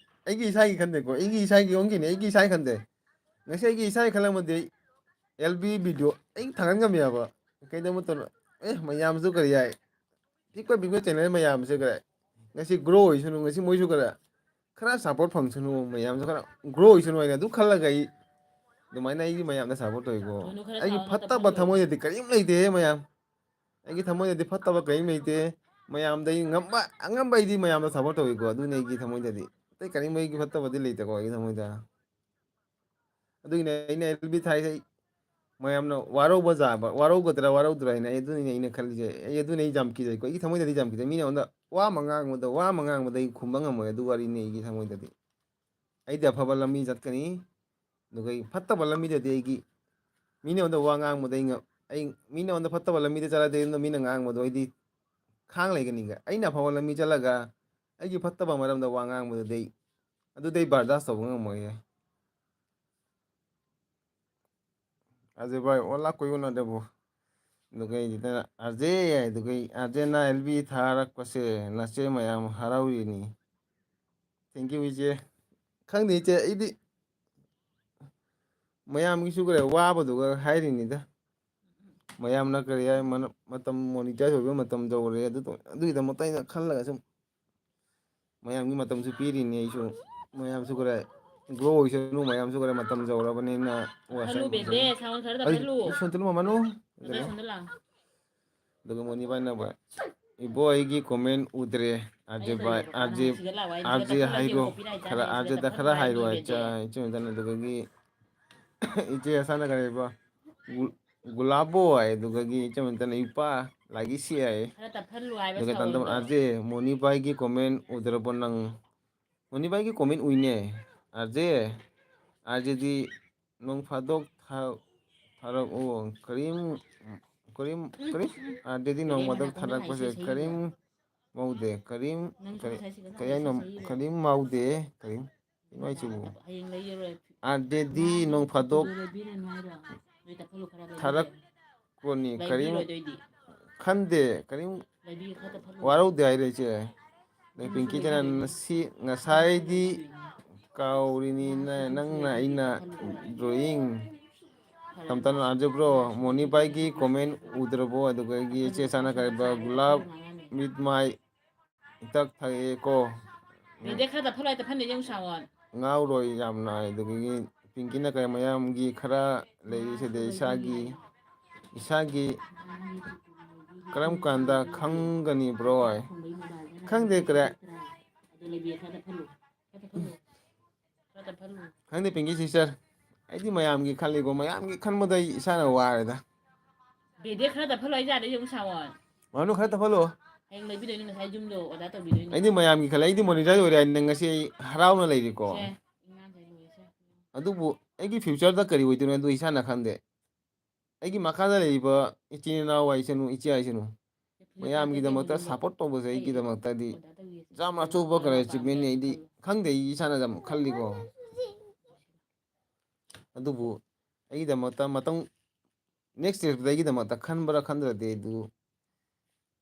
ꯑꯩꯒꯤ ꯏꯁꯥꯒꯤ ꯈꯟꯗꯦꯀꯣ ꯑꯩꯒꯤ ꯏꯁꯥꯒꯤ ꯑꯣꯟꯈꯤꯅꯦ ꯑꯩꯒꯤ ꯏꯁꯥꯒꯤ ꯈꯟꯗꯦ ꯉꯁꯤ ꯑꯩꯒꯤ ꯏꯁꯥꯒꯤ ꯈꯜꯂꯝꯃꯗꯤ LB ꯚꯤꯗꯤꯑꯣ ꯑꯩ ꯊꯥꯒꯠ ꯉꯝꯃꯦꯕ ꯀꯩꯗꯧꯃꯛꯇꯅꯣ ꯃꯌꯥꯝꯁꯨ ꯀꯔꯤ ꯍꯥꯏ ꯄꯤꯛꯄ ꯆꯦꯟꯅꯦꯜ ꯃꯌꯥꯝꯁꯦ ꯉꯁꯤ ꯒ꯭ꯔꯣ ꯑꯣꯏꯁꯅꯨ ꯉꯁꯤ ꯃꯣꯏꯁꯨ ꯈꯔ ꯁꯞꯄꯣꯔꯠ ꯐꯪꯁꯅꯨ ꯃꯌꯥꯝꯁꯨ ꯈꯔ ꯒ꯭ꯔꯣ ꯑꯣꯏꯁꯅꯨ ꯍꯥꯏꯅ ꯑꯗꯨ ꯈꯜꯂꯒ ꯑꯗꯨꯃꯥꯏꯅ ꯑꯩꯒꯤ ꯃꯌꯥꯝꯅ ꯁꯞꯄꯣꯔꯠ ꯇꯧꯋꯤꯀꯣ ꯊꯨꯅꯨ ꯈꯔ ꯑꯩꯒꯤ ꯁꯥꯎꯅ ꯐꯠꯇꯕ ꯇꯞꯍꯜꯂꯨ ꯊꯃꯣꯏꯗꯗꯤ ꯀꯔꯤꯝ ꯂꯩꯇꯦꯍꯦ ꯃꯌꯥꯝ ꯑꯩꯒꯤ ꯊꯃꯣꯏꯗꯗꯤ ꯐꯠꯇꯕ ꯀꯔꯤꯝ ꯂꯩꯇꯦ ꯃꯌꯥꯝꯗꯩ ꯑꯉꯝꯕ ꯑꯩꯗꯤ ꯃꯌꯥꯝꯗ ꯁꯞꯄꯣꯔꯠ ꯇꯧꯏꯀꯣ ꯑꯗꯨꯅꯤ ꯑꯩꯒꯤ ꯊꯃꯣꯏꯗꯗꯤ ꯑꯇꯩ ꯀꯔꯤꯝꯕ ꯑꯩꯒꯤ ꯐꯠꯇꯕꯗꯤ ꯂꯩꯇꯦꯀꯣ ꯑꯩꯒꯤ ꯊꯃꯣꯏꯗ ꯑꯗꯨꯒꯤꯅꯦ ꯑꯩꯅ LB ꯊꯥꯏꯁꯦ ꯃꯌꯥꯝꯅ ꯋꯥꯔꯧꯒꯗ꯭ꯔꯥ ꯋꯥꯔꯧꯗ꯭ꯔꯥ ꯍꯥꯏꯅ ꯑꯗꯨꯅꯤꯅꯦ ꯑꯩꯅ ꯈꯜꯂꯤꯁꯦ ꯑꯗꯨꯅꯤ ꯑꯩ ꯌꯥꯝ ꯀꯤꯖꯩꯀꯣ ꯑꯩꯒꯤ ꯊꯃꯣꯏꯗꯗꯤ ꯌꯥꯝ ꯀꯤꯖꯩ ꯃꯤꯅ ꯑꯩꯉꯣꯟꯗ ꯋꯥ ꯑꯃ ꯉꯥꯡꯕꯗ ꯑꯩ ꯈꯨꯝꯕ ꯉꯝꯃꯣꯏ ꯑꯗꯨ ꯋꯥꯔꯤꯅꯤ ꯑꯩꯒꯤ ꯊꯃꯣꯏꯗꯗꯤ ꯑꯩꯗꯤ ꯑꯐꯕ ꯂꯝꯕꯤ ꯆꯠꯀꯅꯤ ꯑꯗꯨꯒ ꯑꯩ ꯐꯠꯇꯕ ꯂꯝꯕꯤꯗꯗꯤ ꯑꯩꯒꯤ ꯃꯤꯅ ꯑꯩꯉꯣꯟꯗ ꯋꯥ ꯉꯥꯡꯕꯗ ꯑꯩ ꯃꯤꯅ ꯑꯩꯉꯣꯟꯗ ꯐꯠꯇꯕ ꯂꯝꯕꯤꯗ ꯆꯠꯂꯗꯤ ꯑꯩꯉꯣꯟꯗ ꯃꯤꯅ ꯉꯥꯡꯕꯗꯣ ꯑꯩꯗꯤ ꯈꯥꯡ ꯂꯩꯒꯅꯤꯒ ꯑꯩꯅ ꯑꯐꯕ ꯂꯝꯕꯤ ꯆꯠꯂꯒ ꯑꯩꯒꯤ ꯐꯠꯇꯕ ꯃꯔꯝꯗ ꯋꯥ ꯉꯥꯡꯕꯗꯨꯗꯤ ꯑꯗꯨꯗꯤ ꯑꯩ ꯕꯔꯗꯥꯁ ꯇꯧꯕ ꯉꯝꯃꯣꯏꯌꯦ ꯑꯖय ꯚꯥꯏ ꯑꯣꯂꯥ ꯀꯣꯏꯌꯣꯅꯗꯕꯨ ꯑꯗꯨꯒ ꯑꯩꯁꯤꯗ ꯑꯥꯔꯖꯦ ꯑꯗꯨꯒ ꯑꯥꯔꯖꯦꯅ LB ꯊꯥꯔꯛꯄꯁꯦ ꯅꯆꯦ ꯃꯌꯥꯝ ꯍꯔꯥꯎꯔꯤꯅꯤ ꯊꯦꯡꯀ꯭ꯌꯨ ꯏꯆꯦ ꯈꯪꯗꯦ ꯏꯆꯦ ꯑꯩꯗꯤ ꯃꯌꯥꯝꯒꯤꯁꯨ ꯈꯔ ꯋꯥꯕꯗꯨꯒ ꯍꯥꯏꯔꯤꯅꯤꯗ ꯃꯌꯥꯝꯅ ꯀꯔꯤ ꯍꯥꯏ ꯃꯇꯝ ꯃꯣꯅꯤꯇꯥꯏꯖ ꯑꯣꯏꯕ ꯃꯇꯝ ꯌꯧꯔꯦ ꯑꯗꯨꯒꯤꯗꯃꯛꯇ ꯑꯩꯅ ꯈꯜꯂꯒ ꯁꯨꯝ ꯃꯌꯥꯝꯒꯤ ꯃꯇꯝꯁꯨ ꯄꯤꯔꯤꯅꯤ ꯑꯩꯁꯨ ꯃꯌꯥꯝꯁꯨ ꯈꯔ ꯒ꯭ꯔꯣ ꯑꯣꯏꯁꯅꯨ ꯃꯌꯥꯝꯁꯨ ꯈꯔ ꯃꯇꯝ ꯌꯧꯔꯕꯅꯤꯅ ꯇꯞꯍꯜꯂꯨ ꯕꯦꯗꯦ ꯁꯥꯎꯟ ꯈꯔ ꯇꯞꯍꯜꯂꯨ ꯕꯦꯗꯥ ꯁꯣꯝꯗ ꯂꯥꯛꯑꯣ ꯑꯗꯨꯒ ꯃꯣꯅꯤꯕꯥꯏꯅꯕ ꯏꯕꯣ ꯑꯩꯒꯤ ꯀꯣꯃꯦꯟ ꯎꯗ꯭ꯔꯦ ꯑꯩꯅ ꯇꯧꯔꯤꯕꯀꯥꯟꯗ ꯁꯤꯗ ꯂꯥꯛꯑꯣ ꯑꯩꯅ ꯁꯤꯗ ꯑꯥꯔꯖꯦ ꯇꯞꯍꯜꯂꯗꯤ ꯍꯥꯏꯔꯣ ꯑꯃꯨꯛ ꯀꯣꯄꯤꯔꯥꯏꯠ ꯈꯔ ꯆꯥꯅꯤ ꯁꯤꯗ ꯑꯥꯔꯖꯦꯗ ꯇꯞꯍꯜꯂꯨ ꯈꯔ ꯍꯥꯏꯔꯣ ꯍꯥꯏꯕꯅꯤ ꯕꯦꯗꯦ ꯏꯆꯦꯃꯇꯅ ꯑꯗꯨꯗꯒꯤ ꯏꯆꯦ ꯑꯁꯥꯅ ꯀꯔꯤꯕ ꯒꯨꯂꯥꯕꯣ ꯍꯥꯏ ꯑꯗꯨꯒꯒꯤ ꯏꯆꯦꯃꯇꯅ ꯏꯄꯥ ꯂꯥꯏꯒꯤꯁꯤ ꯍꯥꯏ ꯈꯔ ꯇꯞꯍꯜꯂꯨ ꯍꯥꯏꯕ ꯑꯗꯨꯒ ꯇꯝꯇꯝ ꯁꯥꯎꯟꯗꯣ ꯑꯥꯔꯖꯦ ꯃꯣꯅꯤꯕꯥꯏꯒꯤ ꯀꯣꯃꯦꯟ ꯎꯗ꯭ꯔꯕꯣ ꯅꯪ ꯃꯣꯅꯤꯕꯥꯏꯒꯤ ꯀꯣꯃꯦꯟ ꯎꯏꯅꯦ ꯑꯥꯔꯖꯦꯗꯤ ꯅꯣꯡ ꯐꯥꯗꯣꯛ ꯊꯥꯔꯛꯎ ꯀꯔꯤ ꯑꯥꯔꯖꯦꯗꯤ ꯕꯦꯗꯦ ꯅꯣꯡꯃꯗꯛ ꯃꯅꯥꯀꯣꯡꯗ ꯂꯥꯛꯏꯁꯦ ꯊꯥꯔꯛꯄꯁꯦ ꯁꯩꯗꯣ ꯀꯔꯤꯝ ꯃꯧꯗꯦ ꯀꯔꯤꯝ ꯅꯪꯁꯨ ꯀꯔꯤ ꯉꯁꯥꯏ ꯁꯤꯗ ꯀꯔꯤ ꯂꯥꯛꯏꯁꯦ ꯍꯥꯏꯅꯣ ꯁꯩꯗꯣ ꯀꯔꯤꯝ ꯃꯥꯎꯗꯦ ꯀꯔꯤꯝ ꯍꯌꯦꯡ ꯂꯩꯔꯔꯣꯏ ꯑꯥꯔꯖꯦꯗꯤ ꯅꯣꯡ ꯐꯥꯗꯣꯛ ꯂꯩꯕꯤꯔꯅꯨ ꯍꯥꯏꯔꯣ ꯅꯣꯏ ꯇꯞꯍꯜꯂꯨ ꯈꯔ ꯂꯩꯕꯤꯒꯦ ꯊꯥꯔꯛꯄꯅꯤ ꯀꯔꯤꯝ ꯂꯩꯕꯤꯔꯣꯏꯗꯣꯏꯗꯤ ꯈꯟꯗꯦ ꯀꯔꯤꯝ ꯂꯩꯕꯤꯒꯦ ꯈꯔ ꯇꯞꯍꯜꯂꯨ ꯋꯥꯔꯧꯗꯦ ꯍꯥꯏꯔꯦ ꯏꯆꯦ ꯅꯪꯁꯨ ꯄꯤꯡꯀꯤꯆꯅ ꯂꯩꯕꯤꯔꯣꯏꯗꯣꯏꯅꯤ ꯅꯪꯁꯨ ꯉꯁꯥꯏꯗꯤ ꯂꯩꯕꯤꯗꯣꯏꯅꯤ ꯀꯥꯎꯔꯤꯅꯤꯅ ꯑꯗꯨꯁꯨ ꯅꯪꯅ ꯂꯩꯕꯤꯒꯦ ꯑꯩꯅ ꯇꯞꯍꯜꯂꯨ ꯈꯔ ꯗ꯭ꯔꯣꯌꯤꯡ ꯐꯔꯦ ꯇꯝꯇꯝꯅ ꯑꯥꯔꯖꯦ ꯏꯅꯥꯛꯁꯨ ꯃꯣꯅꯤꯕꯥꯏꯒꯤ ꯀꯣꯃꯦꯟ ꯎꯗ꯭ꯔꯕꯣ ꯑꯗꯨꯗꯒꯤ ꯇꯞꯍꯜꯂꯨ ꯏꯆꯦ ꯆꯥꯅ ꯇꯞꯍꯜꯂꯨ ꯀꯔꯤꯕ ꯒꯨꯂꯥꯞ ꯇꯞꯍꯜꯂꯨ ꯉꯥꯡꯉꯅꯤ ꯃꯤꯠ ꯃꯥꯏ ꯏꯇꯛ ꯊꯛꯑꯦꯀꯣ ꯕꯦꯗꯦ ꯈꯔ ꯇꯞꯍꯜꯂꯨ ꯑꯩ ꯇꯞꯍꯟꯗꯣꯏꯅꯦ ꯌꯦꯡꯉꯨ ꯁꯥꯎꯟ ꯉꯥꯎꯔꯣꯏ ꯌꯥꯝꯅ ꯑꯗꯨꯗꯒꯤ ꯄꯤꯡꯀꯤꯅ ꯀꯔꯤ ꯃꯌꯥꯝꯒꯤ ꯈꯔ ꯃꯥꯁꯨ ꯂꯩꯔꯤꯁꯤꯗꯤ ꯂꯩꯕꯤꯒꯦ ꯏꯁꯥꯒꯤ ꯅꯪꯒꯤ ꯇꯨꯄꯤ ꯀꯔꯝ ꯀꯥꯟꯗ ꯈꯪꯒꯅꯤ ꯕ꯭ꯔꯣ ꯆꯥꯛ ꯊꯣꯡꯕꯩ ꯃꯣꯕꯥꯏꯜꯗ ꯈꯪꯗꯦ ꯅꯥꯀꯣꯡꯗ ꯀꯔꯦ ꯊꯦꯠꯇ꯭ꯔꯥ ꯑꯗꯨ ꯂꯩꯕꯤꯒꯦ ꯈꯔ ꯇꯞꯍꯜꯂꯨ ꯈꯔ ꯇꯞꯍꯜꯂꯨ ꯈꯪꯗꯦ ꯄꯤꯡꯀꯤ ꯁꯤꯁꯇꯔ ꯑꯩꯗꯤ ꯃꯌꯥꯝꯒꯤ ꯈꯜꯂꯤꯀꯣ ꯃꯌꯥꯝꯒꯤ ꯈꯟꯕꯗ ꯑꯩ ꯏꯁꯥꯅ ꯋꯥꯔꯦꯗ ꯕꯦꯗꯦ ꯈꯔ ꯇꯞꯍꯜꯂꯣ ꯑꯩ ꯌꯥꯗꯦ ꯌꯦꯡꯉꯨ ꯁꯥꯎꯟ ꯃꯥꯅꯨ ꯈꯔ ꯇꯞꯍꯜꯂꯣ ꯍꯌꯦꯡ ꯂꯩꯕꯤꯗꯣꯏꯅꯤ ꯉꯁꯥꯏ ꯌꯨꯝꯗꯣ ꯑꯣꯔꯗꯔ ꯇꯧꯕꯤꯗꯣꯏꯅꯤ ꯑꯩꯗꯤ ꯃꯌꯥꯝꯒꯤ ꯈꯜꯂꯦ ꯑꯩꯗꯤ ꯃꯣꯅꯤꯇꯥꯏꯖ ꯑꯣꯏꯔꯦ ꯍꯥꯏꯅ ꯉꯁꯤ ꯑꯩ ꯍꯔꯥꯎꯅ ꯂꯩꯔꯤꯀꯣ ꯁꯦ ꯏꯉꯥꯡꯈꯩ ꯂꯣꯏꯔꯦꯁꯦ ꯑꯗꯨꯕꯨ ꯑꯩꯒꯤ ꯐ꯭ꯌꯨꯆꯔꯗ ꯀꯔꯤ ꯑꯣꯏꯗꯣꯏꯅꯣ ꯑꯗꯨ ꯏꯁꯥꯅ ꯈꯪꯗꯦ ꯑꯩꯒꯤ ꯃꯈꯥꯗ ꯂꯩꯔꯤꯕ ꯏꯆꯤꯟ ꯏꯅꯥꯎ ꯍꯥꯏꯁꯅꯨ ꯏꯆꯦ ꯍꯥꯏꯁꯅꯨ ꯐ꯭ꯂꯤꯞꯀꯥꯔꯠꯇꯒꯤ ꯃꯌꯥꯝꯒꯤꯗꯃꯛꯇ ꯑꯃꯨꯖꯟꯗꯣ ꯁꯞꯄꯣꯔꯠ ꯇꯧꯕꯁꯦ ꯑꯩ ꯑꯩꯒꯤꯗꯃꯛꯇꯗꯤ ꯑꯣꯔꯗꯔ ꯇꯧꯕꯤꯒꯦꯁꯦ ꯌꯥꯝ ꯁꯤꯗ ꯑꯆꯧꯕ ꯀꯔꯝꯕ ꯑꯦꯆꯤꯞꯃꯦꯟꯅꯤ ꯄꯥꯝꯒꯦ ꯑꯩꯗꯤ ꯈꯜꯂꯣ ꯈꯪꯗꯦ ꯑꯩ ꯏꯁꯥꯅ ꯌꯥꯝ ꯈꯜꯂꯤꯀꯣ ꯑꯗꯨꯕꯨ ꯑꯩꯒꯤꯗꯃꯛꯇ ꯅꯦꯛꯁ ꯏꯌꯥꯔꯗ ꯑꯩꯒꯤꯗꯃꯛꯇ ꯈꯟꯕ꯭ꯔꯥ ꯈꯟꯗ꯭ꯔꯗꯤ ꯑꯗꯨ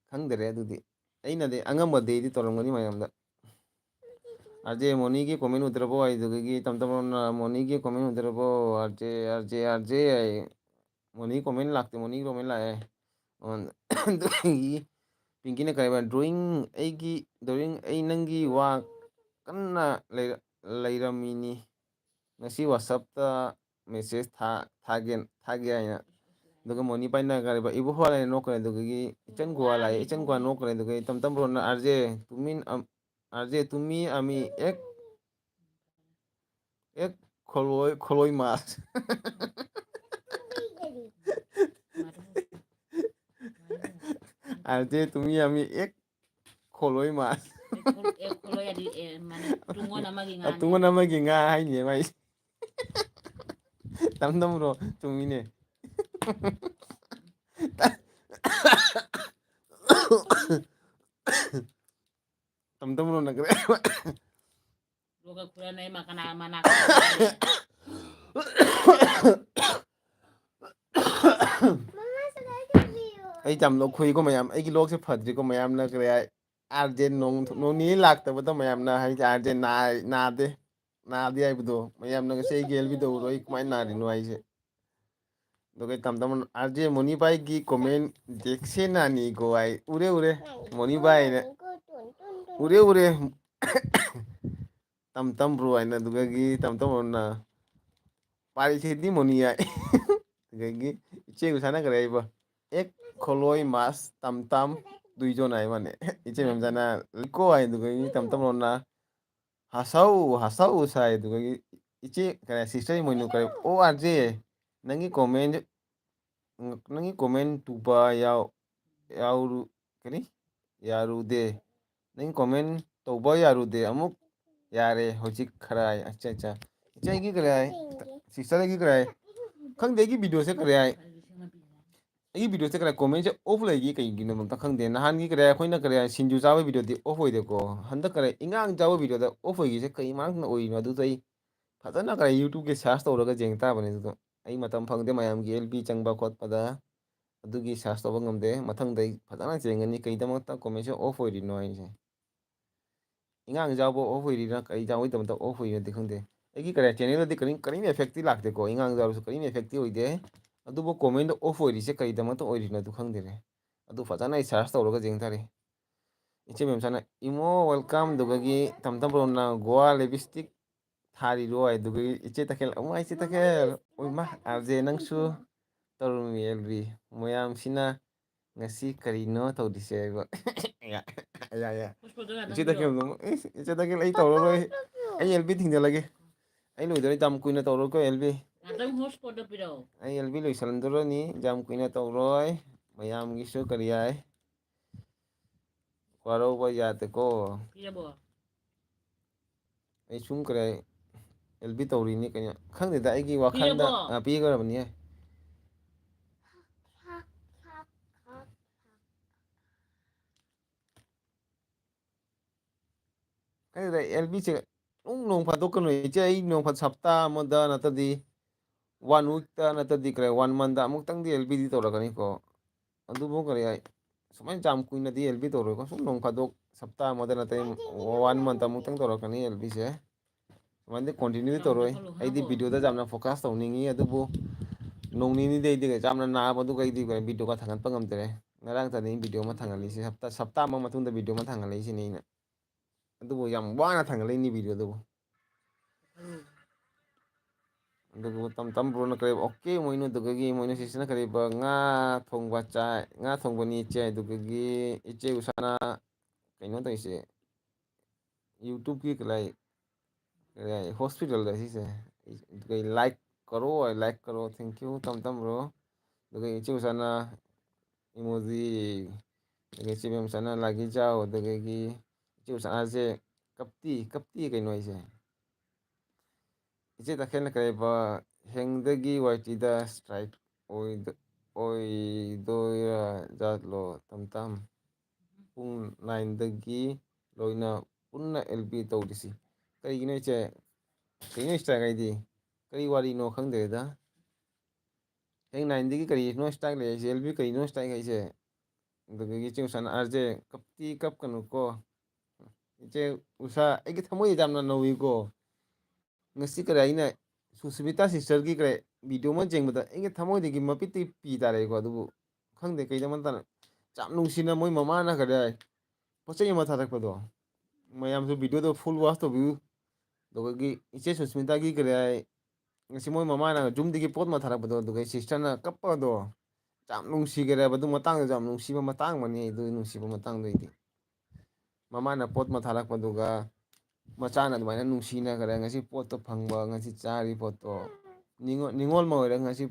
ꯈꯪꯗꯔꯦ ꯑꯗꯨꯗꯤ ꯑꯩꯅꯗꯤ ꯑꯉꯝꯕꯗꯤ ꯇꯧꯔꯝꯒꯅꯤ ꯃꯌꯥꯝꯗ ꯑꯥꯔꯖꯦ ꯃꯣꯅꯤꯒꯤ ꯀꯣꯃꯦꯟ ꯎꯗ꯭ꯔꯕꯣ ꯑꯗꯨꯗꯒꯤ ꯇꯝꯇꯝꯅ ꯃꯣꯅꯤꯒꯤ ꯀꯣꯃꯦꯟ ꯎꯗ꯭ꯔꯕꯣ ꯑꯥꯔꯖꯦ ꯃꯣꯅꯤ ꯀꯣꯃꯦꯟ ꯂꯥꯛꯇꯦ ꯃꯣꯅꯤ ꯀꯣꯃꯦꯟ ꯂꯥꯛꯑꯦ ꯑꯗꯨꯗꯒꯤ ꯄꯤꯡꯀꯤꯅ ꯀꯔꯤꯕ ꯗ꯭ꯔꯣꯌꯤꯡ ꯑꯩ ꯅꯪꯒꯤ ꯋꯥ ꯀꯟꯅ ꯂꯩꯔꯝꯃꯤꯅꯤ ꯉꯁꯤ ꯋꯥꯆꯞꯇ ꯃꯦꯁꯦꯖ ꯊꯥꯒꯦ ꯍꯥꯏꯅ ꯑꯗꯨꯒ ꯃꯣꯅꯤ ꯄꯥꯏꯅ ꯀꯔꯤꯕ ꯏꯕꯣꯍꯜ ꯍꯥꯏꯅ ꯅꯣꯛꯈ꯭ꯔꯦ ꯑꯗꯨꯗꯒꯤ ꯏꯆꯟ ꯒꯣꯋꯥ ꯂꯥꯛꯑꯦ ꯏꯆꯟ ꯒꯣꯋꯥ ꯅꯣꯛꯈ꯭ꯔꯦ ꯑꯗꯨꯒ ꯇꯝꯇꯝꯕ꯭ꯔꯣꯅ ꯑꯥꯔꯖꯦ ꯇꯨꯃꯤ ꯑꯃꯤ ꯑꯦꯛ ꯈꯣꯜꯂꯣꯏ ꯃꯥꯁ ꯑꯥꯔꯖꯦ ꯇꯨꯃꯤ ꯑꯃꯤ ꯑꯦꯛ ꯈꯣꯜꯂꯣꯏ ꯃꯥꯁ ꯈꯣꯠꯂꯣ ꯌꯥꯗꯤ ꯃꯥꯅꯦ ꯇꯨꯡꯉꯣꯟ ꯑꯃꯒꯤ ꯉꯥꯅꯦ ꯇꯨꯡꯑꯣꯟ ꯑꯃꯒꯤ ꯉꯥ ꯍꯥꯏꯅꯦ ꯃꯥꯏꯁꯦ ꯇꯝꯗꯝꯕ꯭ꯔꯣ ꯆꯨꯝꯃꯤꯅꯦ ꯇꯝꯗꯝꯔꯣꯅ ꯂꯣꯛꯒ ꯈꯨꯔꯅ ꯀꯅꯥ ꯃꯅꯥꯛꯇ ꯂꯩꯒꯦ ꯑꯩ ꯌꯥꯝ ꯂꯣꯛ ꯈꯨꯏꯀꯣ ꯃꯌꯥꯝ ꯑꯩꯒꯤ ꯂꯣꯛꯁꯦ ꯐꯗ꯭ꯔꯤꯀꯣ ꯃꯌꯥꯝꯅ ꯀꯔꯤ ꯍꯥꯏ ꯑꯥꯔꯖꯦ ꯅꯣꯡꯅꯤ ꯂꯥꯛꯇꯕꯗ ꯃꯌꯥꯝꯅ ꯍꯥꯏꯁꯦ ꯑꯥꯔꯖꯦ ꯅꯥꯗꯦ ꯍꯥꯏꯕꯗꯣ ꯃꯌꯥꯝꯅ ꯉꯁꯤ ꯑꯩ ꯌꯦꯜꯕꯤ ꯇꯧꯕꯗꯣ ꯑꯩ ꯀꯃꯥꯏꯅ ꯅꯥꯔꯤꯅꯣ ꯍꯥꯏꯁꯦ ꯑꯗꯨꯒ ꯑꯥꯔꯖꯦ ꯃꯣꯅꯤꯕꯥꯏꯒꯤ ꯀꯣꯃꯦꯟ ꯗꯦꯛꯁꯦ ꯅꯥꯅꯤꯀꯣ ꯍꯥꯏ ꯎꯔꯦ ꯃꯣꯅꯤꯕꯥꯏꯅ ꯎꯔꯦ ꯇꯝꯕ꯭ꯔꯣ ꯍꯥꯏꯅ ꯑꯗꯨꯗꯒꯤ ꯇꯝꯕ꯭ꯔꯣꯅ ꯄꯥꯔꯤꯁꯤꯗꯤ ꯃꯨꯅꯤ ꯍꯥꯏ ꯑꯗꯨꯗꯒꯤ ꯏꯆꯦꯒ ꯁꯥꯟꯅꯈ꯭ꯔꯦ ꯑꯩꯕꯣ ꯑꯦꯛ ꯈꯣꯂꯣꯏ ꯃꯥꯁ ꯇꯝ duijon ai mane iche mem sana liko ai du gi tam tam rona hasau sai du gi iche kare sister mo nu kare o arje nangi comment nangi comment tuba yauru kani yarude nangi comment tauba yarude amuk yare hojik kharai acha iche gi kare sister gi kare khang de gi video se kare ai 이 비디오 때 그래 코멘트 오프라이기 그이기는 뭐 딱한데 나한기 그래 코이나 그래 신주 자의 비디오디 오프이되고 한다 그래 인강 자의 비디오다 오프이기세 그이 만큼 오이마 두더이 파잖아 그래 유튜브에 서치 तौरगा जेंगता बने तो आई मतम फंगदे मयाम गी LB चंगबा खोतपदा अदुगी search तौबा ngamde mathangdai फजाना जेंगनी कईदमता comment of ओइरिनो आइसे इंगांग जाबो of ओइरिना कई जावई तमता of ओइरदि खंगदे एगी करे चैनल दि करिं करिं इफेक्टि लागते को इंगांग जाबो करिं इफेक्टि ओइदे अदुबो कमेंट ऑफ ओइरिसे कईदमता ओइरिनो दु खंगदेरे अदु फजाना सर्च तौरगा जेंगतारे इचे मेमसाना इमो वेलकम दुगगी तमतम रोना गोवा लिपस्टिक थारिरो ai दुगगी इचे तखेल अमा इचे तखेल ओइमा आजे नंगसु तरुमी LB मोयामसिना ngasi karino tawdise ba ya ya ichi ta kem no ichi ta kem ai tawro roi ai lb thingdalage ai loidori jam kuina tawro ko lb ai lb loisalandoro ni jam kuina tawroi mayam gisu kariyai kwaro ba yate ko ai sum kare lb tawri ni kanya khangde da ai gi wakhanda pi garabani khangde lb che nong phatok kan che ai nong phat sapta moda natadi 1 week ta natadi kare 1 month da amuk tang di lb di tawrakani ko adu bo kare ai sumai jam kuina di lb tawro ko sum nong phatok sapta moda natai 1 month amuk tang tawrakani lb se mande continue tawroi ai di video da jamna focus tawningi adu bo nongni ni dei di jamna na badu kai di video ka thangan pangam tere ngarang tani video ma thangali se sapta ma matunda video ma thangali se ni na adubo yam wana thangali ni video adubo adubo tam bro na kare okay moino dugagi moino sisna kare ba nga thongba cha nga thongba ni che dugagi iche usana kaino to ise youtube की hospital रही से कोई like करो thank you तम bro दगे इचे उसना emoji दगे इचे में उसना लगी जाओ दगे की इचे उसना से कप्ती कई नोइसे इचे तखेन करे बा हेंगदगी वाइटीदा स्ट्राइक ओई दो जातलो तम पुंग 9 दगी लोइना पुन्ना एलबी तौदिसी करिगिनो इचे करिनो स्ट्राइक आइदी करी वारी नो खंगदेदा हेंग 9 दगी करी नो स्ट्राइक ले इचे एलबी करी नो स्ट्राइक आइसे दगी इचे उसान आरजे कप्ती कप कनु को इचे उसा एगे थमोय जामना नोवी को ngasi kare aina susmita sister gi kare video ma jengba enge thamoi de gi mapiti pi tare ko du khangde kai da man tan cham nungsina moi mama na kare pochai ma tharak pado mayam su video do full watch to view do gi iche susmita gi kare ngasi moi mama na jum de gi pot ma tharak pado do gi sister na kappa do cham nungsi kare badu matang jam nungsi ba matang mani du nungsi ba matang do idi mama na pot ma tharak pado ga machana adumana nungsina kare ngasi pot to phangba ngasi chari pot to ningol ma oira ngasi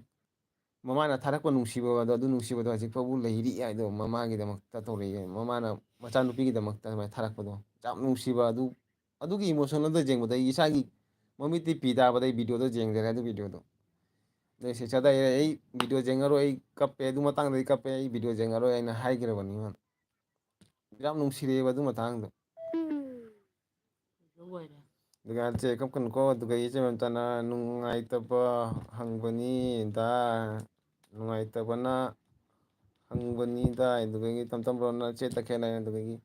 mama na tharakpa nungsiba do adu nungsiba do hajik pabu leiri ai do mama gi damak ta tore mama na macha nupi gi damak ta mai tharakpa do jam nungsiba adu gi emotion do jengba da isa gi mami ti pida ba dai video do jeng jere adu video do de se chada ei video jengaro ei kape du matang dai kape ei video jengaro ai na hai gira bani man jam nungsire ba du matang do duga che kap kan ko duga iche mam tana nungai taba hangbani da nungai taba na hangbani da duga gi tam tam ron che ta khena duga gi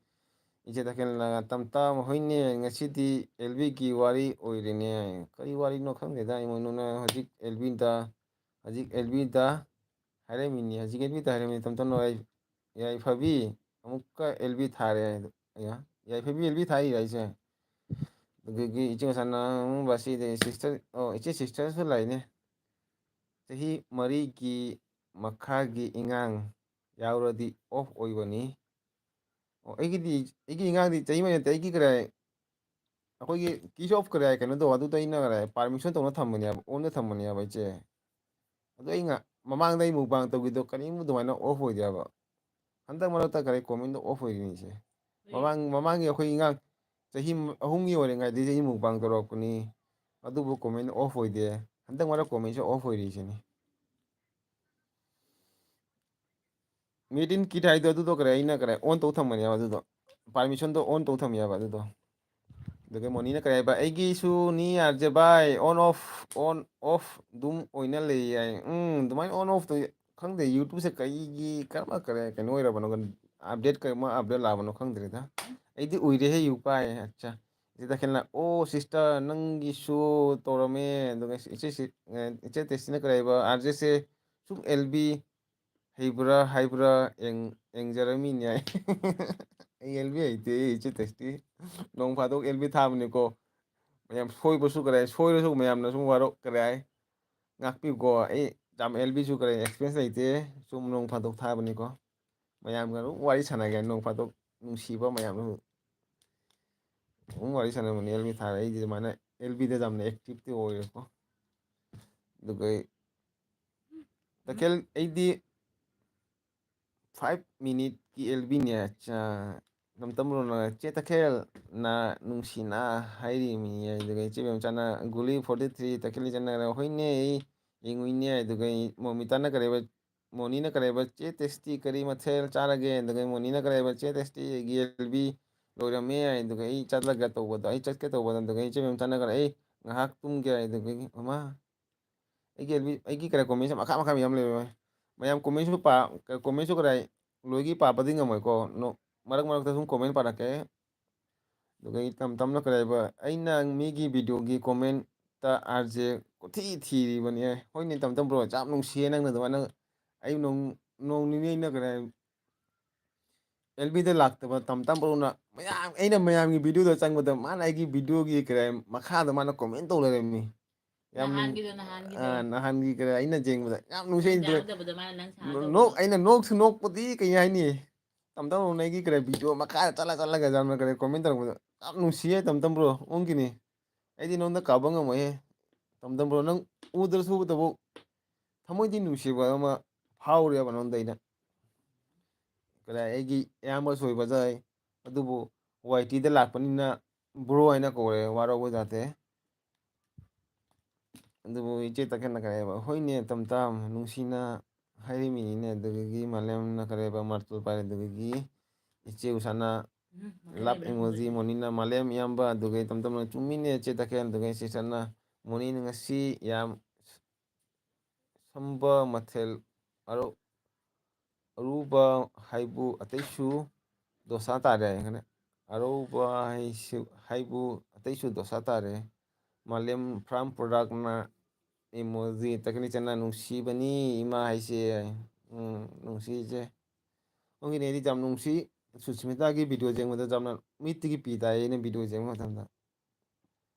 iche ta khena tam tam hoine ngasi di lb ki wari oirine kari wari no khang de da imo na hajik lb da hajik lb da hare mini hajik lb da hare mini tam tam no ai phabi amukka lb thare ya ya phabi lb thai raise 그게 이쪽에 사는 바시 데 시스터 이제 시스터스 라이네 저희 머리기 마카기 잉앙 야우러디 오프 오이버니 ꯑꯣ ꯑꯩꯒꯤ ꯑꯉꯥꯡꯗꯤ ꯆꯍꯤ ꯑꯃ ꯅꯠꯇꯦ ꯑꯩꯒꯤ ꯀꯔꯤ ꯑꯩꯈꯣꯏꯒꯤ ꯀꯤꯁ of ꯀꯔꯤ ꯀꯩꯅꯣꯗꯣ ꯑꯗꯨꯗ ꯑꯩꯅ ꯀꯔꯤ ꯄꯥꯔꯃꯤꯁꯟ ꯇꯧꯅ ꯊꯝꯕꯅꯦꯕ ꯑꯣꯟꯗ ꯊꯝꯕꯅꯦꯕ ꯏꯆꯦ ꯑꯗꯣ ꯑꯩꯅ ꯃꯃꯥꯡꯗ ꯑꯩ ꯃꯨꯛꯕꯥꯡ ꯇꯧꯈꯤꯗꯣ ꯀꯔꯤꯝ ꯑꯗꯨꯃꯥꯏꯅ ꯑꯣꯐ ꯑꯣꯏꯗꯦꯕ ꯍꯟꯗꯛ ꯃꯔꯛꯇ ꯀꯔꯤ ꯀꯣꯃꯦꯟꯗꯣ ꯑꯣꯐ ꯑꯣꯏꯔꯤꯅꯤꯁꯦ ꯃꯃꯥꯡꯒꯤ ꯑꯩꯈꯣꯏ ꯑꯉꯥꯡ ꯆꯍꯤ 3ꯒꯤ ꯑꯣꯏꯔꯤꯉꯩꯗꯗꯤ ꯆꯍꯤ ꯃꯨꯛꯕꯥꯡ ꯇꯧꯔꯛꯄꯅꯤ ꯑꯗꯨꯕꯨ ꯀꯣꯃꯦꯟ ꯑꯣꯐ ꯑꯣꯏꯗꯦ ꯍꯟꯗꯛ ꯃꯔꯛ ꯀꯣꯃꯦꯟꯁꯨ ꯑꯣꯐ ꯑꯣꯏꯔꯤꯁꯤꯅꯤ ꯃꯦꯗ ꯏꯟ ꯀꯤꯠ ꯍꯥꯏꯗꯣ ꯑꯗꯨꯗꯣ ꯀꯔꯤ ꯑꯩꯅ ꯀꯔꯤ ꯑꯣꯟ ꯇꯧ ꯊꯝꯕꯅꯦꯕ ꯑꯗꯨꯗꯣ ꯄꯥꯔꯃꯤꯁꯟꯗꯣ ꯑꯣꯟ ꯇꯧ ꯊꯝꯃꯦꯕ ꯑꯗꯨꯗꯣ ꯑꯗꯨꯒ ꯃꯣꯅꯤꯅ ꯀꯔꯤ ꯍꯥꯏꯕ ꯑꯩꯒꯤꯁꯨꯅꯤ ꯌꯥꯔꯖꯦ ꯚꯥꯏ ꯑꯣꯐ ꯑꯗꯨꯝ ꯑꯣꯏꯅ ꯂꯩ ꯌꯥꯏ ꯑꯗꯨꯃꯥꯏꯅ ꯑꯣꯟ ꯑꯣꯐꯇꯧ ꯈꯪꯗꯦ ꯌꯨꯇꯨꯕꯁꯦ ꯀꯩꯒꯤ ꯀꯔꯝꯕ ꯀꯩꯅꯣ ꯑꯣꯏꯔꯕꯅꯣ ꯑꯞꯗꯦꯠ ꯀꯔꯤꯒꯨꯝꯕ ꯑꯞꯗꯦꯠ ꯂꯥꯛꯑꯕꯅꯣ ꯈꯪꯗ꯭ꯔꯦꯗ ꯑꯩꯗꯤ ꯎꯏꯔꯦꯍꯦ ꯌꯨ ꯄꯥꯏ ꯑꯠꯆꯥ ꯏꯆꯦ ꯇꯈꯦꯜꯅ ꯑꯣ ꯁꯤꯁꯇꯔ ꯅꯪꯒꯤꯁꯨ ꯇꯧꯔꯝꯃꯦ ꯑꯗꯨꯒ ꯏꯆꯦ ꯇꯦꯁꯇꯤꯅ ꯀꯔꯤ ꯍꯥꯏꯕ ꯑꯥꯔꯖꯦꯁꯦ ꯁꯨꯝ ꯑꯦꯜ ꯕꯤ ꯍꯩꯕ꯭ꯔꯥ ꯍꯥꯏꯕ꯭ꯔꯥ ꯌꯦꯡꯖꯔꯝꯃꯤꯅꯦ ꯑꯩ ꯑꯦꯜꯕꯤ ꯍꯩꯇꯦ ꯏꯆꯦ ꯇꯦꯁꯇꯤ ꯅꯣꯡ ꯐꯥꯗꯣꯛ ꯑꯦꯜꯕꯤ ꯊꯥꯕꯅꯤꯀꯣ ꯃꯌꯥꯝ ꯁꯣꯏꯕꯁꯨ ꯀꯔꯦ ꯁꯣꯏꯔꯁꯨ ꯃꯌꯥꯝꯅ ꯁꯨꯝ ꯋꯥꯔꯧ ꯀꯔꯦ ꯍꯥꯏ ꯉꯥꯛꯄꯤꯌꯨꯀꯣ ꯑꯩ ꯌꯥꯝ ꯑꯦꯜꯕꯤꯁꯨ ꯀꯔꯤ ꯑꯦꯛꯁꯄꯤꯔꯦꯟꯁ ꯂꯩꯇꯦ ꯁꯨꯝ ꯅꯣꯡ ꯐꯥꯗꯣꯛ ꯊꯥꯕꯅꯤꯀꯣ ꯃꯌꯥꯝꯒ ꯑꯗꯨꯝ ꯋꯥꯔꯤ ꯁꯥꯟꯅꯒꯦ ꯅꯣꯡ ꯐꯥꯗꯣꯛ ꯅꯨꯡꯁꯤꯕ ꯃꯌꯥꯝꯗꯨ ꯋꯥꯔꯤ ꯁꯥꯟꯅꯕꯅꯤ ꯑꯦꯜꯕꯤ ꯊꯥꯔ ꯑꯩꯗꯤ ꯑꯗꯨꯃꯥꯏꯅ ꯑꯦꯜꯕꯤꯗ ꯌꯥꯝꯅ ꯑꯦꯛꯇꯤꯞꯇꯤ ꯑꯣꯏꯔꯦꯀꯣ ꯑꯗꯨꯒ ꯇꯈꯦꯜ ꯑꯩꯗꯤ 5 ꯃꯤꯅꯤꯠꯀꯤ ꯑꯦꯜꯕꯤꯅꯦ ꯇꯝꯇꯝꯕ꯭ꯔꯣꯅ ꯆꯦ ꯇꯈꯦꯜꯅ ꯅꯨꯡꯁꯤꯅ ꯍꯥꯏꯔꯤꯃꯤ ꯑꯗꯨꯒ ꯏꯆꯦ ꯃꯦꯝꯆꯥꯅ ꯒꯨꯂꯤ 43 ꯇꯈꯦꯜ ꯏꯆꯟꯅ ꯍꯣꯏꯅꯦ ꯌꯦꯡꯉꯨꯏꯅꯦ ꯑꯗꯨꯒ ꯃꯣꯃꯤꯇꯥꯅ ꯀꯔꯤꯕ ꯃꯣꯅꯤꯅ ꯀꯔꯤꯕ ꯆꯦ ꯇꯦꯁꯇꯤ ꯀꯔꯤ ꯃꯊꯦꯜ ꯆꯥꯔꯒꯦ ꯑꯗꯨꯒ ꯃꯣꯅꯤꯅ ꯀꯔꯤꯕ ꯆꯦ ꯇꯦꯁꯇꯤꯒꯤ ꯑꯦꯜꯕꯤ ꯂꯣꯏꯔꯝꯃꯦ ꯑꯗꯨꯒ ꯑꯩ ꯆꯠꯂꯒ ꯇꯧꯕꯗꯣ ꯑꯩ ꯆꯠꯀꯦ ꯇꯧꯕꯗ ꯑꯗꯨꯒ ꯏꯆꯦ ꯃꯦꯝꯆꯥꯅ ꯑꯩ ꯉꯥꯏꯍꯥꯛ ꯇꯨꯝꯒꯦ ꯑꯗꯨꯗꯒꯤ ꯃꯃꯥ ꯑꯩꯒꯤ ꯀꯔꯤ ꯀꯣꯃꯦꯟꯁꯦ ꯃꯈꯥ ꯃꯌꯥꯝ ꯂꯩꯔꯣꯏ ꯃꯌꯥꯝ ꯀꯣꯃꯦꯟꯁꯨ ꯀꯔꯥꯏ ꯂꯣꯏꯒꯤ ꯄꯥꯕꯗꯤ ꯉꯝꯃꯣꯏꯀꯣ ꯃꯔꯛ ꯃꯔꯛꯇ ꯁꯨꯝ ꯀꯣꯃꯦꯟ ꯄꯥꯔꯛꯀꯦ ꯑꯗꯨꯒ ꯑꯩ ꯇꯝ ꯇꯝꯅ ꯀꯔꯤꯕ ꯑꯩꯅ ꯃꯤꯒꯤ ꯚꯤꯗꯤꯑꯣꯒꯤ ꯀꯣꯃꯦꯟꯇ ꯑꯥꯔꯖꯦ ꯀꯣꯊꯤ ꯊꯤꯔꯤꯕꯅꯤ ꯍꯣꯏꯅꯦ ꯇꯝꯇꯝꯕ꯭ꯔꯣ ꯌꯥꯝ ꯅꯨꯡꯁꯤꯌꯦ ꯅꯪꯅ ꯑꯗꯨꯃꯥꯏꯅ ꯑꯩ ꯅꯣꯡ ꯅꯤꯅꯤ ꯑꯩꯅ ꯀꯔꯤ ꯑꯦꯜꯕꯤꯗ ꯂꯥꯛꯇꯕ ꯇꯝꯕ꯭ꯔꯣꯅ ꯃꯌꯥꯝ ꯑꯩꯅ ꯃꯌꯥꯝꯒꯤ ꯚꯤꯗꯤꯑꯣꯗ ꯆꯪꯕꯗ ꯃꯥꯅ ꯑꯩꯒꯤ ꯚꯤꯗꯤꯑꯣꯒꯤ ꯀꯔꯤ ꯃꯈꯥꯗ ꯃꯥꯅ ꯀꯣꯃꯦꯟ ꯇꯧ ꯂꯩꯔꯝꯃꯤ ꯌꯥꯝ ꯅꯍꯥꯟꯒꯤꯗꯣ ꯅꯍꯥꯟꯒꯤ ꯀꯔꯤ ꯑꯩꯅ ꯌꯦꯡꯕꯗ ꯌꯥꯝ ꯅꯪ ꯅꯨꯡꯁꯤꯗ꯭ꯔꯦ ꯆꯪꯉꯛꯇꯕꯗꯣ ꯃꯥꯅ ꯅꯪ ꯁꯥꯟꯅ ꯇꯧꯕꯗꯣ ꯑꯩꯅ ꯅꯣꯛꯁꯨ ꯅꯣꯛꯄꯗꯤ ꯀꯩ ꯍꯥꯏꯅꯤ ꯇꯝꯇꯝꯕ꯭ꯔꯣꯅ ꯑꯩꯒꯤ ꯀꯔꯤ ꯚꯤꯗꯤꯑꯣ ꯃꯈꯥꯗ ꯆꯠꯂꯒ ꯌꯥꯝꯅ ꯀꯔꯤ ꯀꯣꯃꯦꯟ ꯇꯧꯔꯛꯄꯗꯣ ꯌꯥꯝ ꯅꯨꯡꯁꯤꯌꯦ ꯇꯝꯇꯝꯕ꯭ꯔꯣ ꯑꯣꯟꯈꯤꯅꯤ ꯑꯩꯗꯤ ꯅꯉꯣꯟꯗ ꯀꯥꯎꯕ ꯉꯝꯃꯣꯏꯍꯦ ꯇꯝꯇꯝꯕ꯭ꯔꯣ ꯅꯪ ꯎꯗ꯭ꯔꯁꯨ ꯎꯗꯕ ꯊꯃꯣꯏꯗꯤ ꯅꯨꯡꯁꯤꯕ ꯑꯃ ꯐꯥꯎꯔꯦꯕ ꯅꯉꯣꯟꯗ ꯑꯩꯅ ꯀꯗꯥꯏ ꯑꯩꯒꯤ ꯏꯌꯥꯝꯕꯁꯨ ꯑꯣꯏꯕ ꯌꯥꯏ ꯑꯗꯨꯕꯨ ꯋꯥꯏ ꯇꯤꯗ ꯂꯥꯛꯄꯅꯤꯅ ꯕ꯭ꯔꯣ ꯍꯥꯏꯅ ꯀꯧꯔꯦ ꯋꯥꯔꯧꯕ ꯌꯥꯗꯦ ꯑꯗꯨꯕꯨ ꯏꯆꯦ ꯇꯈꯦꯜꯅ ꯀꯔꯤ ꯍꯥꯏꯕ ꯍꯣꯏꯅꯦ ꯇꯝꯇꯥꯝ ꯅꯨꯡꯁꯤꯅ ꯍꯥꯏꯔꯤꯃꯤꯅꯤꯅꯦ ꯑꯗꯨꯗꯒꯤ ꯃꯥꯂꯦꯝꯅ ꯀꯔꯤ ꯍꯥꯏꯕ ꯃꯥꯔꯇꯣꯜ ꯄꯥꯏꯔꯦ ꯑꯗꯨꯗꯒꯤ ꯏꯆꯦ ꯎꯁꯥꯅ ꯂꯞ ꯏꯃꯣꯖꯤ ꯃꯣꯅꯤꯅ ꯃꯥꯂꯦꯝ ꯏꯌꯥꯝꯕ ꯑꯗꯨꯒ ꯇꯝꯇꯝꯅ ꯆꯨꯝꯃꯤꯅꯦ ꯏꯆꯦ ꯇꯈꯦꯜ ꯑꯗꯨꯒ ꯏꯆꯦꯆꯟꯅ ꯃꯣꯅꯤꯅ ꯉꯁꯤ ꯌꯥꯝ ꯁꯝꯕ ꯃꯊꯦꯜ ꯑꯔꯨꯕ ꯍꯥꯏꯕꯨ ꯑꯇꯩꯁꯨ ꯗꯣꯁꯥ ꯇꯥꯔꯦ ꯑꯔꯧꯕ ꯍꯥꯏꯕꯨ ꯑꯇꯩꯁꯨ ꯗꯣꯁꯥ ꯇꯥꯔꯦ ꯃꯥꯂꯦꯝ ꯐꯥꯔꯝ ꯄ꯭ꯔꯗꯛꯅ ꯏꯃꯣꯖꯤ ꯇꯈꯦꯜ ꯏꯆꯟꯅ ꯅꯨꯡꯁꯤꯕꯅꯤ ꯏꯃꯥ ꯍꯥꯏꯁꯦ ꯅꯨꯡꯁꯤ ꯏꯆꯦ ꯑꯩꯒꯤꯅꯦ ꯑꯩꯗꯤ ꯌꯥꯝ ꯅꯨꯡꯁꯤ ꯁꯨꯁꯃꯤꯇꯥꯒꯤ ꯚꯤꯗꯤꯑꯣ ꯌꯦꯡꯕꯗ ꯌꯥꯝꯅ ꯃꯤꯠꯇꯒꯤ ꯄꯤ ꯇꯥꯏ ꯑꯩꯅ ꯚꯤꯗꯤꯑꯣ ꯌꯦꯡꯕ ꯃꯇꯝꯗ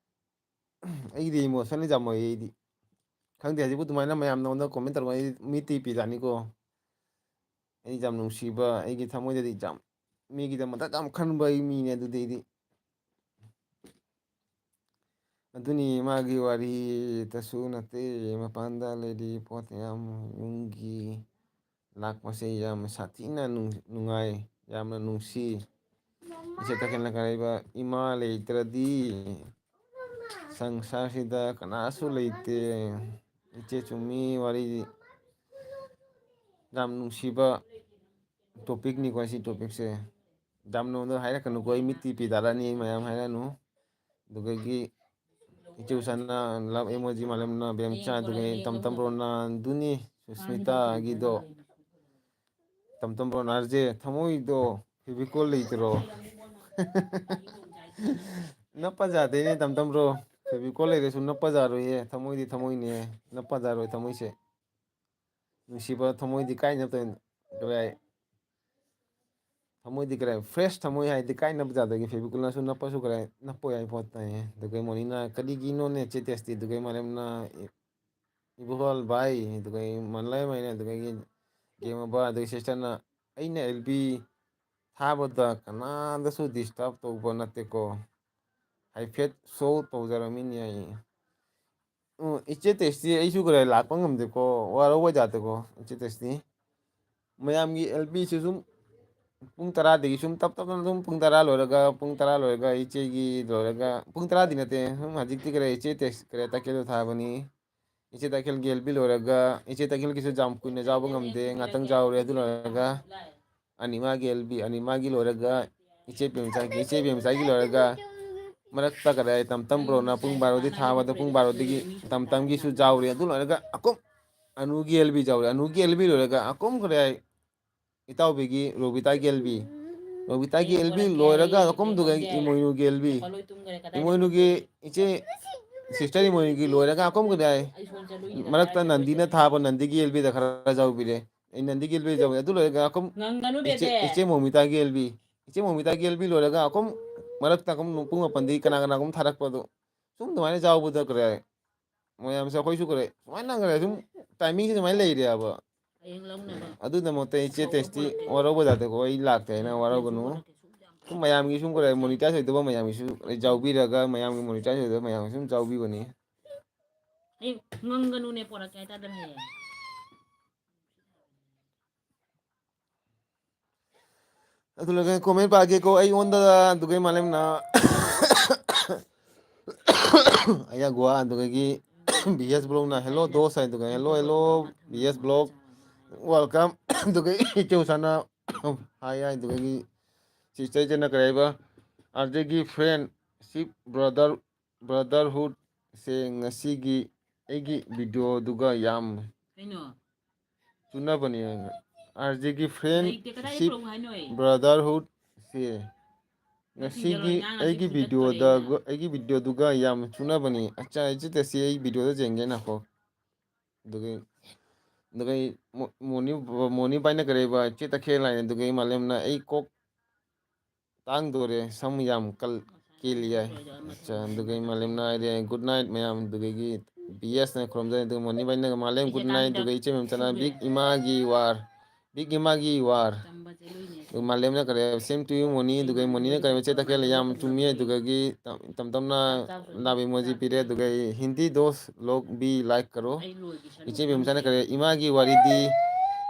ꯑꯩꯒꯤꯗꯤ ꯏꯃꯣꯁꯟꯅꯜꯂꯤ ꯌꯥꯝ ꯑꯣꯏꯌꯦ ꯑꯩꯗꯤ ꯈꯪꯗꯦ ꯍꯧꯖꯤꯛꯄꯨ ꯑꯗꯨꯃꯥꯏꯅ ꯃꯌꯥꯝ ꯅꯉꯣꯟꯗ ꯀꯣꯃꯦꯟ ꯇꯧꯔꯒ ꯑꯩ ꯃꯤꯠꯇꯒꯤ ꯄꯤ ꯇꯥꯅꯤꯀꯣ ꯑꯩ ꯌꯥꯝ ꯅꯨꯡꯁꯤꯕ ꯑꯩꯒꯤ ꯊꯃꯣꯏꯗꯗꯤ ꯌꯥꯝ ꯃꯤꯒꯤꯗꯃꯛꯇ ꯌꯥꯝ ꯈꯟꯕ ꯑꯩ ꯃꯤꯅꯦ ꯑꯗꯨꯗꯤ ꯑꯩꯗꯤ ꯑꯗꯨꯅꯤ ꯃꯥꯒꯤ ꯋꯥꯔꯤꯇꯁꯨ ꯅꯠꯇꯦ ꯃꯄꯥꯟꯗ ꯂꯩꯔꯤ ꯄꯣꯠ ꯌꯥꯝ ꯌꯨꯝꯒꯤ ꯂꯥꯛꯄꯁꯦ ꯌꯥꯝ ꯁꯥꯊꯤꯅ ꯅꯨꯡꯉꯥꯏ ꯌꯥꯝꯅ ꯅꯨꯡꯁꯤ ꯏꯆꯦ ꯇꯈꯦꯜꯅ ꯀꯔꯤ ꯍꯥꯏꯕ ꯏꯃꯥ ꯂꯩꯇ꯭ꯔꯗꯤ ꯁꯪꯁꯥꯔꯁꯤꯗ ꯀꯅꯥꯁꯨ ꯂꯩꯇꯦ ꯏꯆꯦ ꯆꯨꯝꯃꯤ ꯋꯥꯔꯤꯗꯤ ꯌꯥꯝ ꯅꯨꯡꯁꯤꯕ ꯇꯣꯄꯤꯛꯅꯤꯀꯣ ꯁꯤ ꯇꯣꯄꯤꯛꯁꯦ ꯌꯥꯝ ꯅꯉꯣꯟꯗ ꯍꯥꯏꯔꯛꯀꯅꯨꯀꯣ ꯑꯩ ꯃꯤꯠꯇꯤ ꯄꯤ ꯇꯥꯔꯛꯑꯅꯤ ꯃꯌꯥꯝ ꯍꯥꯏꯔꯛꯑꯅꯨ ꯑꯗꯨꯗꯒꯤ ꯏꯆꯦ ꯎꯁꯥꯅ ꯂꯞ ꯏꯃꯣꯖꯤ ꯃꯥꯂꯦꯝꯅ ꯕꯦꯝꯆꯥ ꯍꯌꯦꯡ ꯑꯗꯨꯒ ꯍꯌꯦꯡꯗꯣ ꯇꯝꯇꯝꯕ꯭ꯔꯣꯅ ꯑꯗꯨꯅꯤ ꯃꯥ ꯍꯤꯗꯥꯛ ꯁꯨꯁꯃꯤꯇꯥꯒꯤꯗꯣ ꯇꯝꯇꯝꯕ꯭ꯔꯣꯅ ꯑꯥꯔꯖꯦ ꯊꯃꯣꯏꯗꯣ ꯐꯦꯕꯤꯀꯣꯜ ꯂꯩꯇ꯭ꯔꯣ ꯅꯞꯄ ꯌꯥꯗꯦꯅꯦ ꯇꯝꯇꯝꯕ꯭ꯔꯣ ꯐꯦꯕꯤꯀꯣꯜ ꯂꯩꯔꯁꯨ ꯅꯞꯄ ꯌꯥꯔꯣꯏꯌꯦ ꯊꯃꯣꯏꯗꯤ ꯊꯃꯣꯏꯅꯦ ꯅꯞꯄ ꯌꯥꯔꯣꯏ ꯊꯃꯣꯏꯁꯦ ꯅꯨꯡꯁꯤꯕ ꯊꯃꯣꯏꯗꯤ ꯀꯥꯏ ꯅꯞꯇꯣꯏꯅꯣ ꯊꯃꯣꯏꯗꯤ ꯀꯔꯦ ꯐ꯭ꯔꯦꯁ ꯊꯝꯃꯣꯏ ꯍꯥꯏꯗꯤ ꯀꯥꯏ ꯅꯞꯄ ꯌꯥꯗꯒꯦ ꯐꯦꯕꯤꯀꯨꯜꯅꯁꯨ ꯅꯞꯄꯁꯨ ꯀꯔꯦ ꯅꯞꯄ ꯌꯥꯏ ꯄꯣꯠ ꯇꯥꯏꯌꯦ ꯑꯗꯨꯒ ꯃꯣꯅꯤꯅ ꯀꯔꯤꯒꯤꯅꯣꯅꯦ ꯆꯦ ꯇꯦꯁꯇꯤ ꯑꯗꯨꯒ ꯃꯔꯝꯅ ꯏꯕꯨꯡꯉꯣ ꯚꯥꯏ ꯑꯗꯨꯒ ꯃꯟꯂꯩ ꯑꯗꯨꯒ ꯒꯦꯝꯉꯥꯎꯕ ꯑꯗꯒꯤ ꯁꯤꯁꯇꯔꯅ ꯑꯩꯅ ꯑꯦꯜꯕꯤ ꯊꯥꯕꯗ ꯀꯅꯥꯗꯁꯨ ꯗꯤꯁꯇꯔꯕ ꯇꯧꯕ ꯅꯠꯇꯦꯀꯣ ꯍꯥꯏꯐꯦꯠ ꯁꯣ ꯇꯧꯖꯔꯝꯃꯤꯅꯤ ꯑꯩ ꯏꯆꯦ ꯇꯦꯛꯁꯇꯤ ꯑꯩꯁꯨ ꯈꯔ ꯂꯥꯛꯄ ꯉꯝꯗꯦꯀꯣ ꯋꯥꯔꯧꯕ ꯖꯥꯠꯇꯀꯣ ꯏꯆꯦ ꯇꯦꯛꯁꯇꯤ ꯃꯌꯥꯝꯒꯤ ꯑꯦꯜ ꯕꯤꯁꯨ ꯁꯨꯝ ꯄꯨꯡ 10ꯗꯒꯤ ꯁꯨꯝ ꯇꯞ ꯇꯞꯅ ꯑꯗꯨꯝ ꯄꯨꯡ 10 ꯂꯣꯏꯔꯒ ꯄꯨꯡ 10 ꯂꯣꯏꯔꯒ ꯏꯆꯦꯒꯤ ꯂꯣꯏꯔꯒ ꯄꯨꯡ 10ꯗꯤ ꯅꯠꯇꯦ ꯁꯨꯝ ꯍꯧꯖꯤꯛꯇꯤ ꯈꯔ ꯏꯆꯦ ꯇꯦꯛꯁ ꯈꯔ ꯇꯈꯦꯜꯗ ꯊꯥꯕꯅꯤ ꯏꯆꯦ ꯇꯈꯦꯜꯒꯤ ꯑꯦꯜ ꯕꯤ ꯂꯣꯏꯔꯒ ꯏꯆꯦ ꯇꯈꯦꯜꯒꯤꯁꯨ ꯌꯥꯝ ꯀꯨꯏꯅ ꯌꯥꯎꯕ ꯉꯝꯗꯦ ꯉꯥꯛꯇꯪ ꯌꯥꯎꯔꯦ ꯑꯗꯨ ꯂꯣꯏꯔꯒ ꯑꯅꯤꯃꯥꯒꯤ ꯑꯦꯜ ꯕꯤ ꯑꯅꯤꯃꯥꯒꯤ ꯂꯣꯏꯔꯒ ꯏꯆꯦ ꯄꯦꯝꯆꯥꯒꯤ ꯂꯣꯏꯔꯒ ꯃꯔꯛꯇ ꯀꯗꯥꯏ ꯇꯝꯇꯝ ꯕ꯭ꯔꯣꯅ ꯄꯨꯡ 12ꯗꯤ ꯊꯥꯕꯗ ꯄꯨꯡ 12ꯗꯒꯤ ꯇꯝꯇꯝꯒꯤꯁꯨ ꯌꯥꯎꯔꯤ ꯑꯗꯨ ꯂꯣꯏꯔꯒ ꯑꯀꯨꯝ ꯑꯅꯨꯒꯤ ꯑꯦꯜ ꯕꯤ ꯌꯥꯎꯔꯤ ꯑꯅꯨꯒꯤ ꯑꯦꯜ ꯕꯤ ꯂꯣꯏꯔꯒ ꯑꯀꯨꯝ ꯀꯗꯥꯏ ꯏꯇꯥꯎꯕꯤꯒꯤ ꯔꯣꯕꯤꯇꯥꯒꯤ ꯑꯦꯜ ꯕꯤ ꯔꯣꯕꯤꯇꯥꯒꯤ ꯍꯌꯦꯡ ꯑꯦꯜ ꯕꯤ ꯄꯣꯔꯛꯀꯦ ꯂꯣꯏꯔꯒ ꯑꯩ ꯑꯀꯨꯝꯗꯨꯒ ꯀꯩꯅꯣꯁꯦ ꯏꯃꯣꯏꯅꯨꯒꯤ ꯑꯦꯜ ꯕꯤ ꯆꯄꯜ ꯂꯣꯏ ꯇꯨꯝꯈ꯭ꯔꯦ ꯀꯗꯥꯏꯗ ꯏꯃꯣꯏꯅꯨꯒꯤ ꯊꯝꯃꯨꯒꯦ ꯏꯆꯦ ꯁꯤꯁꯇꯔ ꯏꯃꯣꯏꯅꯨꯒꯤ ꯂꯣꯏꯔꯒ ꯑꯀꯨꯝ ꯀꯗꯥꯏ ꯑꯩ ꯁꯣꯟ ꯆꯠꯂꯨꯏꯅꯤꯗ ꯃꯔꯛꯇ ꯀꯗꯥꯏ ꯆꯠꯂꯨꯏ ꯅꯟꯗꯤꯅ ꯊꯥꯕ ꯅꯟꯗꯤꯒꯤ ꯑꯦꯜ ꯕꯤꯗ ꯈꯔ ꯌꯥꯎꯕꯤꯔꯦ ꯑꯩ ꯅꯟꯗꯤꯒꯤ ꯑꯦꯜ ꯕꯤ ꯌꯥꯎꯋꯦ ꯑꯗꯨ ꯂꯣꯏꯔꯒ ꯑꯀꯨꯝ ꯉꯪꯒꯅꯨ ꯏꯆꯦ ꯕꯦꯕꯦ ꯏꯆꯦ ꯃꯣꯃꯤꯇꯥꯒꯤ ꯑꯦꯜ ꯕꯤ ꯏꯆꯦ ꯃꯣꯃꯤꯇꯥꯒꯤ ꯑꯦꯜ ꯕꯤ ꯂꯣꯏꯔꯒ ꯑꯀꯨꯝ ꯃꯔꯛꯇ ꯑꯀꯨꯝ ꯄꯨꯡ 8ꯗꯒꯤ ꯀꯅꯥ ꯀꯅꯥꯒꯨꯝ ꯊꯥꯔꯛꯄꯗꯣ ꯁꯨꯝ ꯑꯗꯨꯃꯥꯏꯅ ꯌꯥꯎꯕꯗ ꯀꯔꯦ ꯃꯌꯥꯝꯁꯦ ꯑꯩꯈꯣꯏꯁꯨ ꯀꯔꯦ ꯁꯨꯃꯥꯏꯅ ꯈꯔꯦ ꯁꯨꯝ ꯇꯥꯏꯃꯤꯡꯁꯦ ꯑꯗꯨꯃꯥꯏꯅ ꯂꯩꯔꯦꯕ ꯍꯌꯦꯡ ꯂꯧꯅꯕ ꯑꯗꯨꯒꯤꯗꯃꯛꯇ ꯏꯆꯦ ꯐꯧꯔ ꯇꯦꯛꯁꯇꯤ ꯄꯣꯔꯛꯀꯦ ꯋꯥꯔꯧꯕ ꯖꯥꯠꯇꯀꯣ ꯑꯩ ꯂꯥꯛꯇꯦ ꯍꯥꯏꯅ ꯄ꯭ꯂꯦꯠꯁꯨ ꯋꯥꯔꯧꯒꯅꯨ ꯄꯣꯔꯛꯀꯦ ꯌꯥꯝ ꯁꯨꯝ ꯆꯥꯎꯕ ꯃꯌꯥꯝꯒꯤ ꯁꯨꯝ ꯈꯔ ꯃꯣꯅꯤꯇꯥꯏꯁ ꯑꯣꯏꯗꯕ ꯃꯌꯥꯝꯒꯤꯁꯨ ꯌꯥꯎꯕꯤꯔꯒ ꯃꯌꯥꯝꯒꯤ ꯃꯣꯅꯤꯇꯥꯏꯁ ꯑꯣꯏꯗꯕ ꯃꯌꯥꯝꯒꯤ ꯁꯨꯝ ꯌꯥꯎꯕꯤꯕꯅꯤ ꯑꯩ ꯉꯪꯒꯅꯨꯅꯦ ꯄꯣꯔꯛꯀꯦ ꯍꯥꯏꯇꯥꯗꯅ ꯍꯌꯦꯡ ꯑꯗꯨ ꯂꯣꯏꯔꯒ ꯀꯣꯃꯦꯟ ꯄꯥꯒꯦꯀꯣ ꯑꯩꯉꯣꯟꯗ ꯑꯗꯨꯒꯩ ꯃꯥꯂꯦꯝꯅ ꯑꯩꯌꯥ ꯒꯨꯋꯥ ꯑꯗꯨꯗꯒꯤ ꯕꯤ ꯑꯦꯁ ꯕ꯭ꯂꯣꯛꯅ ꯍꯦꯜꯂꯣ ꯗꯣꯁ ꯍꯥꯏꯗꯨꯒ ꯑꯩ ꯍꯦꯜꯂꯣ ꯍꯦꯜꯂꯣ ꯄꯣꯔꯛꯄꯗꯣ ꯑꯃ ꯕꯤ ꯊꯝꯃꯝꯃꯣ ꯑꯦꯁ ꯑꯃ ꯕ꯭ꯂꯣꯛ ꯆꯥꯔꯣ ꯋꯦꯜꯀꯝ ꯑꯗꯨꯒ ꯏꯆꯦ ꯎꯁꯥꯅ ꯍꯥꯏ ꯑꯗꯨꯗꯒꯤ ꯁꯤꯁꯇꯔꯖꯅ ꯀꯔꯤ ꯍꯥꯏꯕ ꯑꯗꯒꯤ ꯐ꯭ꯔꯦꯟ ꯁꯤꯞ ꯕ꯭ꯔꯗꯔꯍꯨꯠ ꯁꯦ ꯉꯁꯤꯒꯤ ꯑꯩꯒꯤ ꯚꯤꯗꯤꯑꯣꯗꯨꯒ ꯌꯥꯝ ꯀꯩꯅꯣ ꯆꯨꯅꯕꯅꯤ ꯑꯥꯔꯖꯦꯒꯤ ꯂꯩꯇꯦ ꯀꯗꯥꯏꯗꯩ ꯐ꯭ꯔꯦꯟꯁꯤꯞ ꯄꯨꯔꯛꯎ ꯍꯥꯏꯅꯣ ꯑꯩ ꯕ꯭ꯔꯗꯔꯍꯨꯠ ꯁꯦ ꯅꯪ ꯊꯤꯡꯖꯜꯂꯣ ꯉꯁꯤꯒꯤ ꯏꯉꯥꯡ ꯉꯁꯤ ꯑꯩꯒꯤ ꯐꯨꯗꯠꯇꯣꯔꯦ ꯚꯤꯗꯤꯑꯣꯗ ꯑꯩꯅ ꯑꯩꯒꯤ ꯚꯤꯗꯤꯑꯣꯗꯨꯒ ꯌꯥꯝ ꯆꯨꯅꯕꯅꯤ ꯑꯠꯆꯥ ꯏꯖꯤꯠꯇꯁꯤ ꯑꯩ ꯚꯤꯗꯤꯑꯣꯗ ꯌꯦꯡꯒꯦꯅꯀꯣ ꯑꯗꯨꯒꯤ ꯑꯗꯨꯒ ꯃꯣꯅꯤ ꯕꯥꯏꯅ ꯀꯔꯤꯕ ꯏꯆꯦ ꯇꯈꯦꯜ ꯍꯥꯏꯅ ꯑꯗꯨꯒ ꯃꯥꯂꯦꯝꯅ ꯑꯩ ꯀꯣꯛ ꯇꯥꯡꯗꯣꯔꯦ ꯁꯝ ꯌꯥꯝ ꯀꯦꯜꯂꯤ ꯌꯥꯏ ꯄꯣꯔꯛꯑꯦꯗꯣ ꯑꯃ ꯑꯠꯆꯥ ꯊꯝꯃꯝꯃꯣ ꯑꯗꯨꯒ ꯑꯃ ꯆꯥꯔꯣ ꯃꯥꯂꯦꯝꯅ ꯍꯥꯏꯔꯦ ꯒꯨꯗ ꯅꯥꯏꯠ ꯃꯌꯥꯝ ꯑꯗꯨꯗꯒꯤ ꯕꯤ ꯑꯦꯁꯅ ꯈꯨꯔꯨꯝꯖꯩ ꯑꯗꯨꯒ ꯃꯣꯅꯤꯕꯥꯏꯅꯒ ꯃꯥꯂꯦꯝ ꯑꯩꯁꯦ ꯒꯨꯗ ꯅꯥꯏꯠ ꯀꯥꯡꯍꯤꯗꯥꯛ ꯑꯗꯨꯒ ꯏꯆꯦ ꯃꯦꯝꯆꯅ ꯁꯨꯈ꯭ꯔꯦ ꯕꯤꯛ ꯏꯃꯥꯒꯤ ꯋꯥꯔ ꯕꯤꯛ ꯏꯃꯥꯒꯤ ꯋꯥꯔ ꯇꯝꯕ ꯆꯠꯂꯨꯏꯅꯦ ꯑꯗꯨꯒ ꯑꯁꯤꯗ ꯃꯥꯂꯦꯝꯅ ꯀꯔꯤ ꯁꯦꯝ ꯇꯨ ꯌꯨ ꯃꯣꯅꯤ ꯑꯩ ꯑꯗꯨꯒ ꯃꯣꯅꯤꯅ ꯉꯥꯡꯕꯗꯗꯤ ꯀꯔꯤ ꯃꯆꯦ ꯐꯠꯇꯕ ꯇꯈꯦꯜ ꯉꯥꯡꯕ ꯌꯥꯝ ꯆꯨꯝꯃꯤ ꯃꯇꯝꯗꯗꯤ ꯑꯗꯨꯒꯒꯤ ꯇꯝ ꯇꯝꯅ ꯆꯥꯛ ꯆꯥꯕꯁꯨ ꯑꯗꯨꯝ ꯅꯥꯕꯤ ꯃꯣꯖꯤ ꯆꯥꯛ ꯄꯤꯔꯦ ꯄꯤꯖꯩ ꯑꯗꯨꯒ Hindi dose log be like ꯀꯔꯣ ꯑꯩ ꯂꯣꯏꯈꯤꯁꯅꯨ ꯏꯆꯦ ꯕꯦꯝꯆꯥꯅ ꯉꯝꯗ꯭ꯔꯦ ꯀꯔꯤ ꯏꯃꯥꯒꯤ ꯋꯥꯔꯤꯗꯤ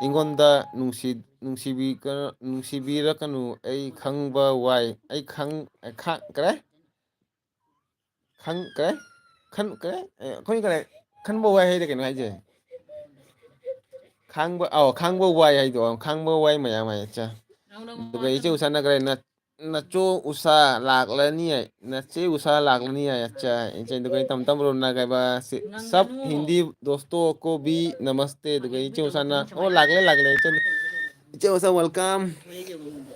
ꯑꯩꯉꯣꯟꯗ ꯅꯨꯡꯁꯤꯕꯤꯔꯛꯀꯅꯨ ꯑꯩ ꯈꯪꯕ ꯋꯥꯏ ꯑꯩ ꯀꯔꯦ ꯀꯔꯦ ꯑꯩꯈꯣꯏ ꯀꯔꯦ ꯈꯟꯕ ꯋꯥꯏ ꯍꯥꯏꯗꯤ ꯀꯩꯅꯣ ꯍꯥꯏꯁꯦ ꯈꯥꯡꯕ ꯋꯥꯏ ꯍꯥꯏꯗꯣ ꯈꯥꯡꯕ ꯋꯥꯏ ꯃꯌꯥꯝ ꯍꯥꯏ ꯑꯠꯆꯥ ꯑꯗꯨꯒ ꯏꯆꯦ ꯎꯁꯥꯅ ꯀꯔꯤ ꯅꯆꯣ ꯎꯁꯥ ꯂꯥꯛꯂꯅꯤ ꯅꯆꯦ ꯎꯁꯥ ꯂꯥꯛꯂꯅꯤ ꯑꯠꯆꯥ ꯏꯆꯦ ꯑꯗꯨꯒ ꯇꯝ ꯇꯝꯔꯣꯅ ꯀꯩꯕ ꯁꯞ ꯉꯪꯒꯅꯨ ꯍꯤꯟꯗꯤ ꯗꯣꯁꯇꯣ ꯀꯣ ꯕꯤ ꯅꯃꯁꯇꯦ ꯑꯗꯨꯒ ꯑꯦꯜ ꯕꯤ ꯏꯆꯦ ꯎꯁꯥꯅ ꯂꯧꯔꯛꯀꯅꯤ ꯑꯣ ꯁꯨꯃꯥꯏꯅ ꯂꯥꯛꯂꯦ ꯏꯆꯦ ꯎꯁꯥ ꯋꯦꯜꯀꯝ ꯍꯣꯔꯦꯟ ꯌꯦꯡꯉꯨ ꯃꯨꯟꯕ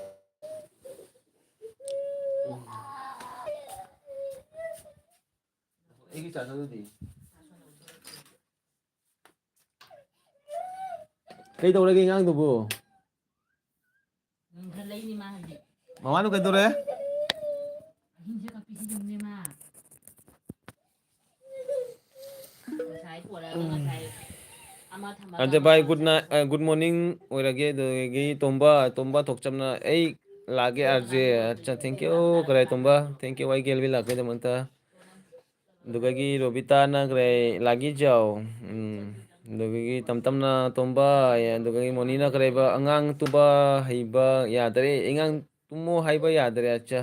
ꯑꯩꯒꯤ ꯆꯥꯅꯔꯨꯗꯤ ꯀꯩꯗꯧꯔꯒꯦ ꯑꯉꯥꯡꯗꯨꯕꯨ ꯉꯪꯈꯠꯂꯛꯏꯅꯤ ꯃꯥ ꯍꯧꯖꯤꯛ ꯃꯃꯥꯗꯨ ꯀꯩꯗꯧꯔꯦ ꯑꯍꯤꯡꯁꯦ ꯀꯛꯄꯤꯁꯤꯅꯅꯦ ꯃꯥ ꯉꯁꯥꯏ ꯄꯣꯔꯛꯑꯒ ꯉꯁꯥꯏ ꯑꯃ ꯊꯝꯃꯒ ꯑꯗ ꯑꯃ ꯚꯥꯏ ꯇꯧꯔ ꯆꯠꯈ꯭ꯔꯦ ꯒꯨꯗ ꯃꯣꯔꯅꯤꯡ ꯑꯣꯏꯔꯒꯦ ꯑꯗꯨꯗꯒꯤ ꯇꯣꯝꯕ ꯊꯣꯛꯆꯝꯅ ꯑꯩ ꯂꯥꯛꯒꯦ ꯑꯥꯔꯖꯦ ꯑꯠꯆꯥ ꯊꯦꯡꯀ꯭ꯌꯨ ꯀꯔꯥꯏ ꯇꯣꯝꯕ ꯊꯦꯡꯀ꯭ꯌꯨ ꯑꯩ ꯒꯦꯜꯕꯤ ꯂꯥꯛꯄꯩꯗꯃꯛꯇ ꯑꯗꯨꯗꯒꯤ ꯔꯣꯕꯤꯇꯥꯅ ꯀꯔꯥꯏ ꯂꯥꯒꯤꯖꯥꯎ ꯑꯗꯨꯗꯒꯤ ꯇꯝ ꯇꯝꯅ ꯇꯣꯝꯕ ꯑꯗꯨꯗꯒꯤ ꯃꯣꯅꯤꯅ ꯀꯔꯤꯕ ꯑꯉꯥꯡ ꯇꯨꯕ ꯍꯩꯕ ꯌꯥꯗꯔꯦ ꯑꯉꯥꯡ ꯇꯨꯝꯃꯣ ꯍꯥꯏꯕ ꯌꯥꯗꯔꯦ ꯑꯠꯆꯥ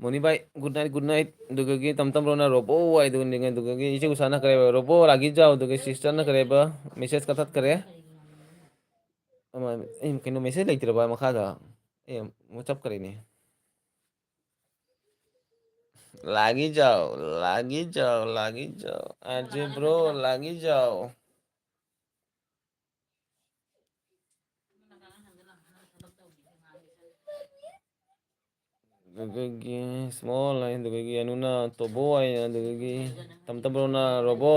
ꯃꯣꯅꯤꯕꯥꯏ ꯒꯨꯗ ꯅꯥꯏꯠ ꯑꯗꯨꯗꯒꯤ ꯇꯝ ꯇꯝꯔꯣꯅ ꯔꯣꯕꯣ ꯍꯥꯏꯗꯨꯒ ꯑꯗꯨꯗꯒꯤ ꯏꯆꯦ ꯎꯁꯥꯅ ꯀꯔꯤꯕ ꯔꯣꯕꯣ ꯔꯥꯒꯤꯖꯥꯎ ꯑꯗꯨꯒ ꯁꯤꯁꯇꯔꯅ ꯀꯔꯤꯕ ꯃꯦꯁꯦꯁ ꯀꯛꯊꯠꯈ꯭ꯔꯦ ꯀꯩꯅꯣ ꯃꯦꯁꯦꯖ ꯂꯩꯇ꯭ꯔꯕ ꯃꯈꯥꯗ ꯆꯞꯈ꯭ꯔꯦꯅꯦ ꯂꯥꯒꯤꯖꯥꯎ ꯑꯥꯔꯖꯦ ꯕ꯭ꯔꯣ ꯂꯥꯒꯤꯖꯥꯎ ꯑꯗꯨꯗꯒꯤ ꯏꯁꯃꯣꯜ ꯑꯗꯨꯗꯒꯤ ꯑꯅꯨꯅ ꯇꯣꯕꯣꯏ ꯑꯗꯨꯗꯒꯤ ꯇꯝ ꯇꯝꯕ꯭ꯔꯣꯅ ꯔꯣꯕꯣ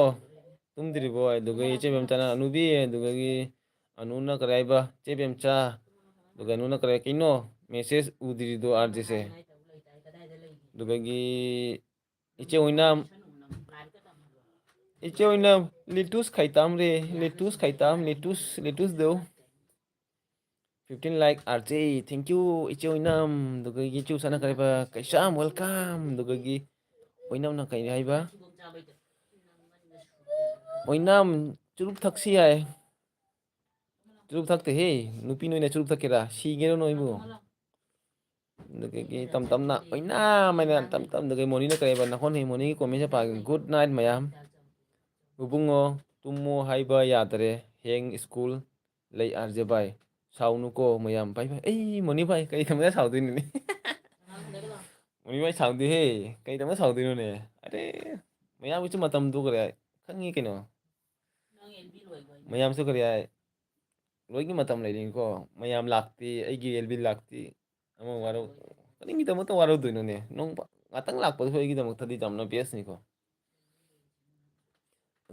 ꯇꯨꯝꯗ꯭ꯔꯤꯕꯣ ꯑꯗꯨꯒ ꯏꯆꯦ ꯕꯦꯝꯆꯥꯅ ꯑꯅꯨꯕꯤ ꯑꯗꯨꯗꯒꯤ ꯑꯅꯨꯅ ꯀꯔꯤ ꯍꯥꯏꯕ ꯏꯆꯦ ꯕꯦꯝꯆꯥ ꯑꯗꯨꯒ ꯑꯅꯨꯅ ꯀꯔꯤ ꯀꯩꯅꯣ ꯃꯦꯁꯦꯁ ꯎꯗ꯭ꯔꯤꯗꯣ ꯑꯥꯔꯖꯦꯁꯦ ꯑꯗꯨꯗꯒꯤ ꯏꯆꯦ ꯑꯣꯏꯅꯥꯝ ꯏꯆꯦ ꯑꯣꯏꯅꯥꯝ ꯂꯤꯇꯨꯁ ꯈꯩꯇꯥꯝ ꯔꯦ ꯂꯤꯇꯨꯁ ꯈꯩꯇꯥꯝ ꯂꯤꯇꯨꯁ ꯗꯧ 15 like RJ, thank you ichi oinam dugagi chu sana kariba kaisam welcome dugagi oinam na kai haiba oinam churup thaksi ai churup thakte he nupi noina churup thakera sigero noibu dugagi tam tam na oinam maina tam tam dugagi moni na kariba nakon he moni ki comment pa good night mayam ubungo tumo haiba yadre heng school lay RJ bai saunu ko mayam bai bai ei moni bai kai thamda saudu ni moni bai saudu he kai thamda saudu ne are mayam ichu matam du kare khangi kino mayam su kare loigi matam lein ko mayam lakti aigi elbi lakti ama waro kani mi tamo to waro du ne nong ngatang lakpa so aigi tamo thadi jamna bes ni ko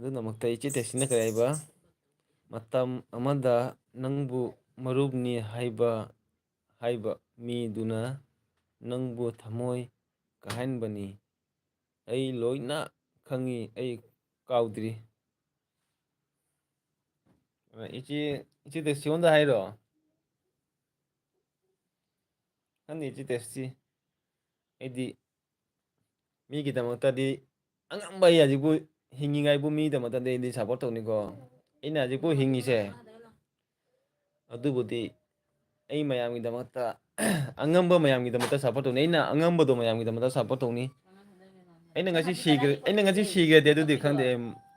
adu namak tai chi tesina kare ba matam amada nangbu marubni haiba mi duna nangbu thamoi kahanbani ai loina khangi ai kaudri ichi te sionda hairo hani ichi testi edi mi kita motadi angamba ya jibu hingi ngai bu mi da mata de di support toni ko ina jibu hingi se adubudi ai mayam gi da mata angamba mayam gi da mata support toni ina angamba do mayam gi da mata support toni aina ngasi sigre de adudi khande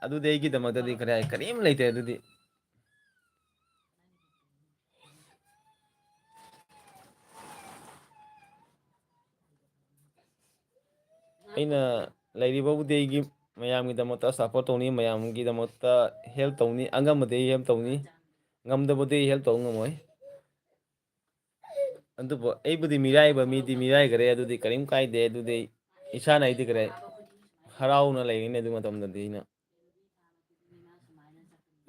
adudi ai gi da mata di kare karim leite adudi aina lairibabudi aigi mayamgidamata support tawni mayamgidamata help tawni angamade help tawni ngamdabade help taw ngamoi adubo aibudi miraiba midi miraigare adudi karim kaide adudi isana aidi kare harauna laigani adu matamdadi ina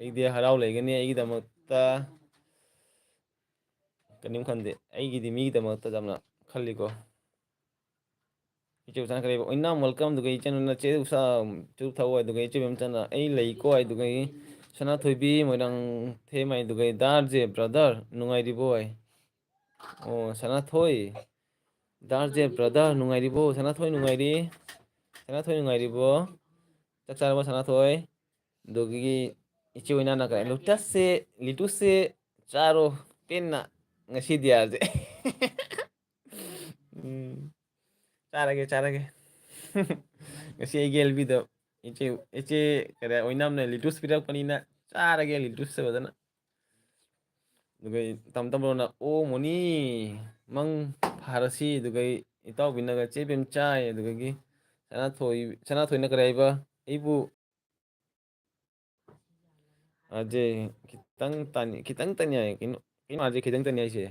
aidi harau laigani aigidamata kanim khande aigidi migidamata jamna khalliko ichu sana kare oinam welcome dugai channel che usa chu thaw dugai che bem chana ai lei ko ai dugai sana thoibi moirang the mai dugai dar je brother nungai ri boy o sana thoi dar je brother nungai ri bo sana thoi nungai ri bo chak char ba sana thoi dugi ichu oina na kare lituse charo penna ngasi dia je charage ngasi ai gel bido ichi kada oinam na litus pirak panina charage litus se badana dugai tam tam na o moni mang pharasi dugai itaw binaga chebem chai dugai sana thoi na karaiba ibu aje kitang tani ai kino aje kitang tani ai se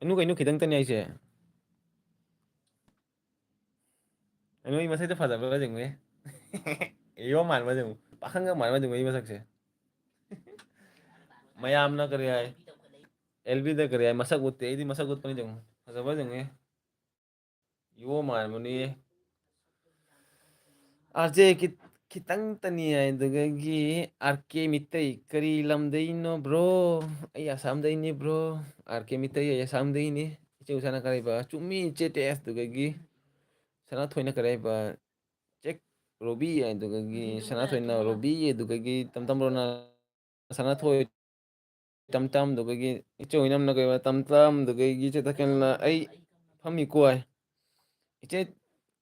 inu kitang tani ai se anu i masai ta fajabra jengwe iyo manma jeng pakhanga manma jeng i masakse mayam na kare ai LB da kare ai masak utte idi masak ut pani jeng fajabra jengwe iyo manma ni arje kitang tani ai dugagi RK mitai kari lamdai no bro ai asam dai ni bro RK mitai ai asam dai ni che usana kare ba chumi che tes dugagi sana thoina kare ba cek Robi ya dugagi sana thoina Robi dugagi tam tam rona sana thoi tam tam dugagi iche oinam na kare ba tam tam dugagi che taken na ai phami ko ai iche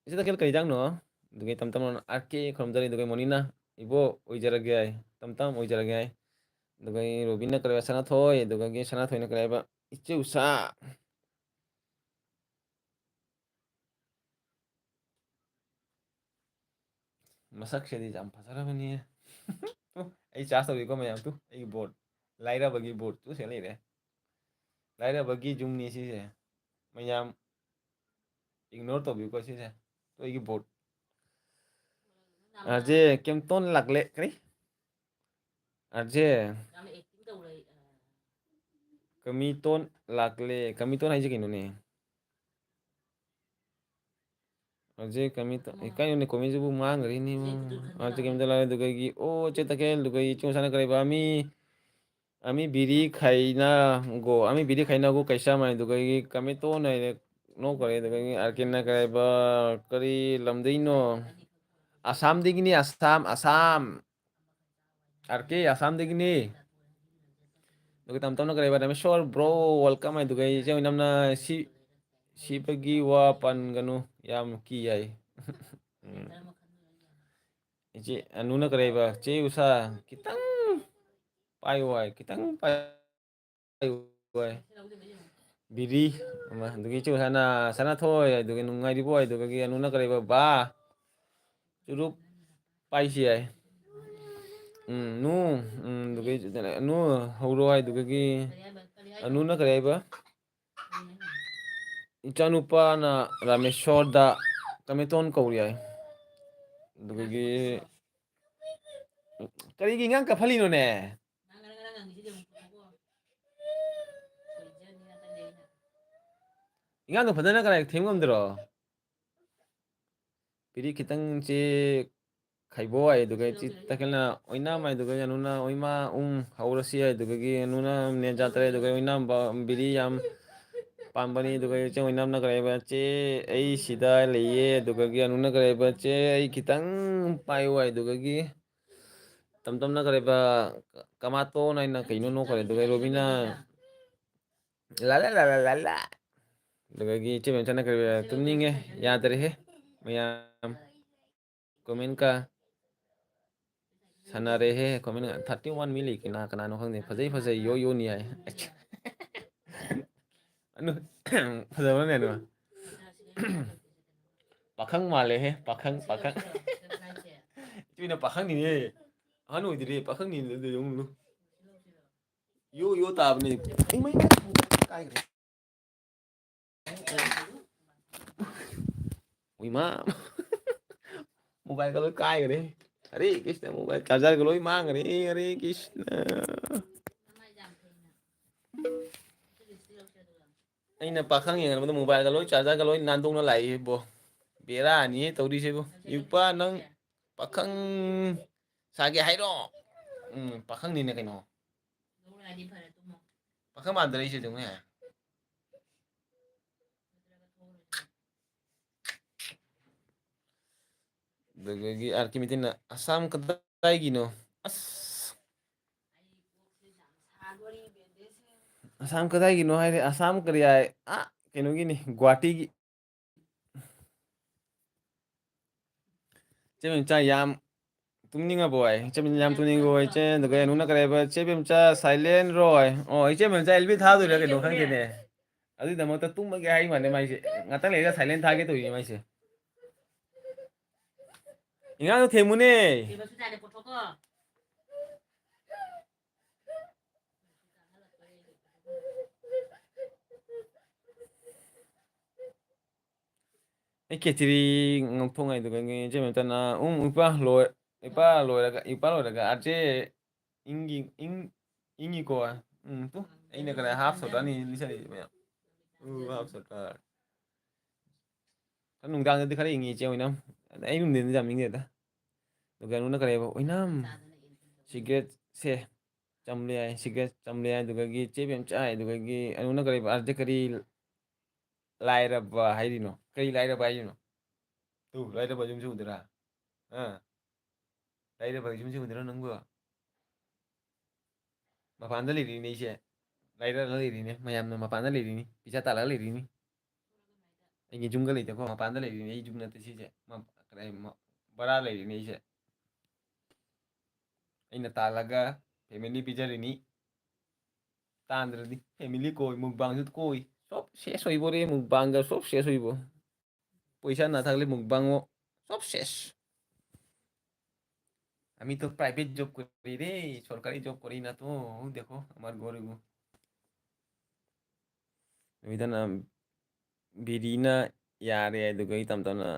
taken kai jang no dugai tam tam rona RK khomdari dugai monina ibo oijara ge ai tam tam oijara ge ai dugai Robi na kare ba sana thoi dugagi sana thoina kare ba iche usa masak shedi jam fazarabani tu ai chas tawi ko mayam tu ai board laira bagi board tu se leire laira bagi jumni si se mayam ignore to bi ko si se to ai board aje kem ton lagle kri aje kami ton hai je kinu ne aje kami to ikan ne komi jubu mang ri ni mo aje kem dala dugai gi o che takel dugai chu sana kare ba mi Ami biri khaina go kaisa mai dugai kami to nai no kare dugai arkena kare ba kari lamdai no Assam digini Assam arke Assam digini dugai tam tam na kare ba Rameshwar bro welcome ai dugai je namna si pagi wa pan ganu yam ki ai Ichi anuna kare ba che usa kitang pai wai kitang pai wai biri ama dugi chu sana thôi dugi nungai di boy dugi anuna kare ba churup pai si ai nu dugi nu hauro ai dugi anuna kare ba ichanupa na Rameshwar da kameton kauri ai dugi karigi ngang ka phalino ne ingang ka phadana kara them ngamdro piri kitang che khaibo ai dugai chi takelna oina mai dugai anuna oima haurasi ai dugai anuna ne jatre dugai oina biri yam pambani dugai che oina na kare ba che ai sida leye dugai anuna kare ba che ai kitang pai wai dugai tam tam na kare ba kamato na ina kaino no kare dugai robina la dugai che ben chana kare tumninge yadre he mayam komen ka sanare he komen 31 mili kina kana no khang ne phajai yo ni ai anu phajaba ne no pakhang male he pakhang chuna pakhang ni ne anu idire pakhang ni de yong lu yo tab ni ai mai kai gre ui ma mobile ka loi kai gre अरे Krishna mobile charger का लोई मांग रहे अरे Krishna अꯩꯅ पाखang yengan mobile ka loi charger ka loi nandong na lai bo bera ni tawri se bo yupa nang pakhang sage hairo pakhang ni ne kaino pakhang ma dare se dong ne dagagi arkimitin asam kadai gino as asam kadai gino hai asam kriya a kaino gini guwahati gi chemen cha yam tumninga boy chemen yam tumninga boy che daga nuna kare ba chebem cha silent roy oh chemen cha lb tha du ra ke no khang ne adu da mo ta tum ma ge hai mane mai se ngata le ga silent tha ke to yi mai se inga no themune ai ke tiri ngok thong ai daga nge chemen ta na ipa lo daga aje ingi ko tu ai ne kare half so ni lisa ni me half so ta nung dang de khare ingi che oinam ai nung de jam ingi da daga nuna kare ba oinam cigarette se chamle ai cigarette chamle ai daga gi chebem chai daga gi anuna kare ba arje kari laira ba hairino kari laira ba hairino tu laira ba jum su dira laira ba jum su dira nangbo mapanda liri ni se laira la liri ni mayam na mapanda liri ni bisa tala liri ni ingi jum ga liri ko mapanda liri ni jum na te se ma kare bara liri ni se aina talaga family picture ini tandradi family koi mukbang jut koi sob শেষ হইব রে mukbang ga sob শেষ হইব পয়সা না থাকলে mukbang ও সব শেষ আমি তো প্রাইভেট জব করি রে সরকারি জব করি না তো দেখো আমার গরিব বিধান বিরিনা यारे दुगई तम तमना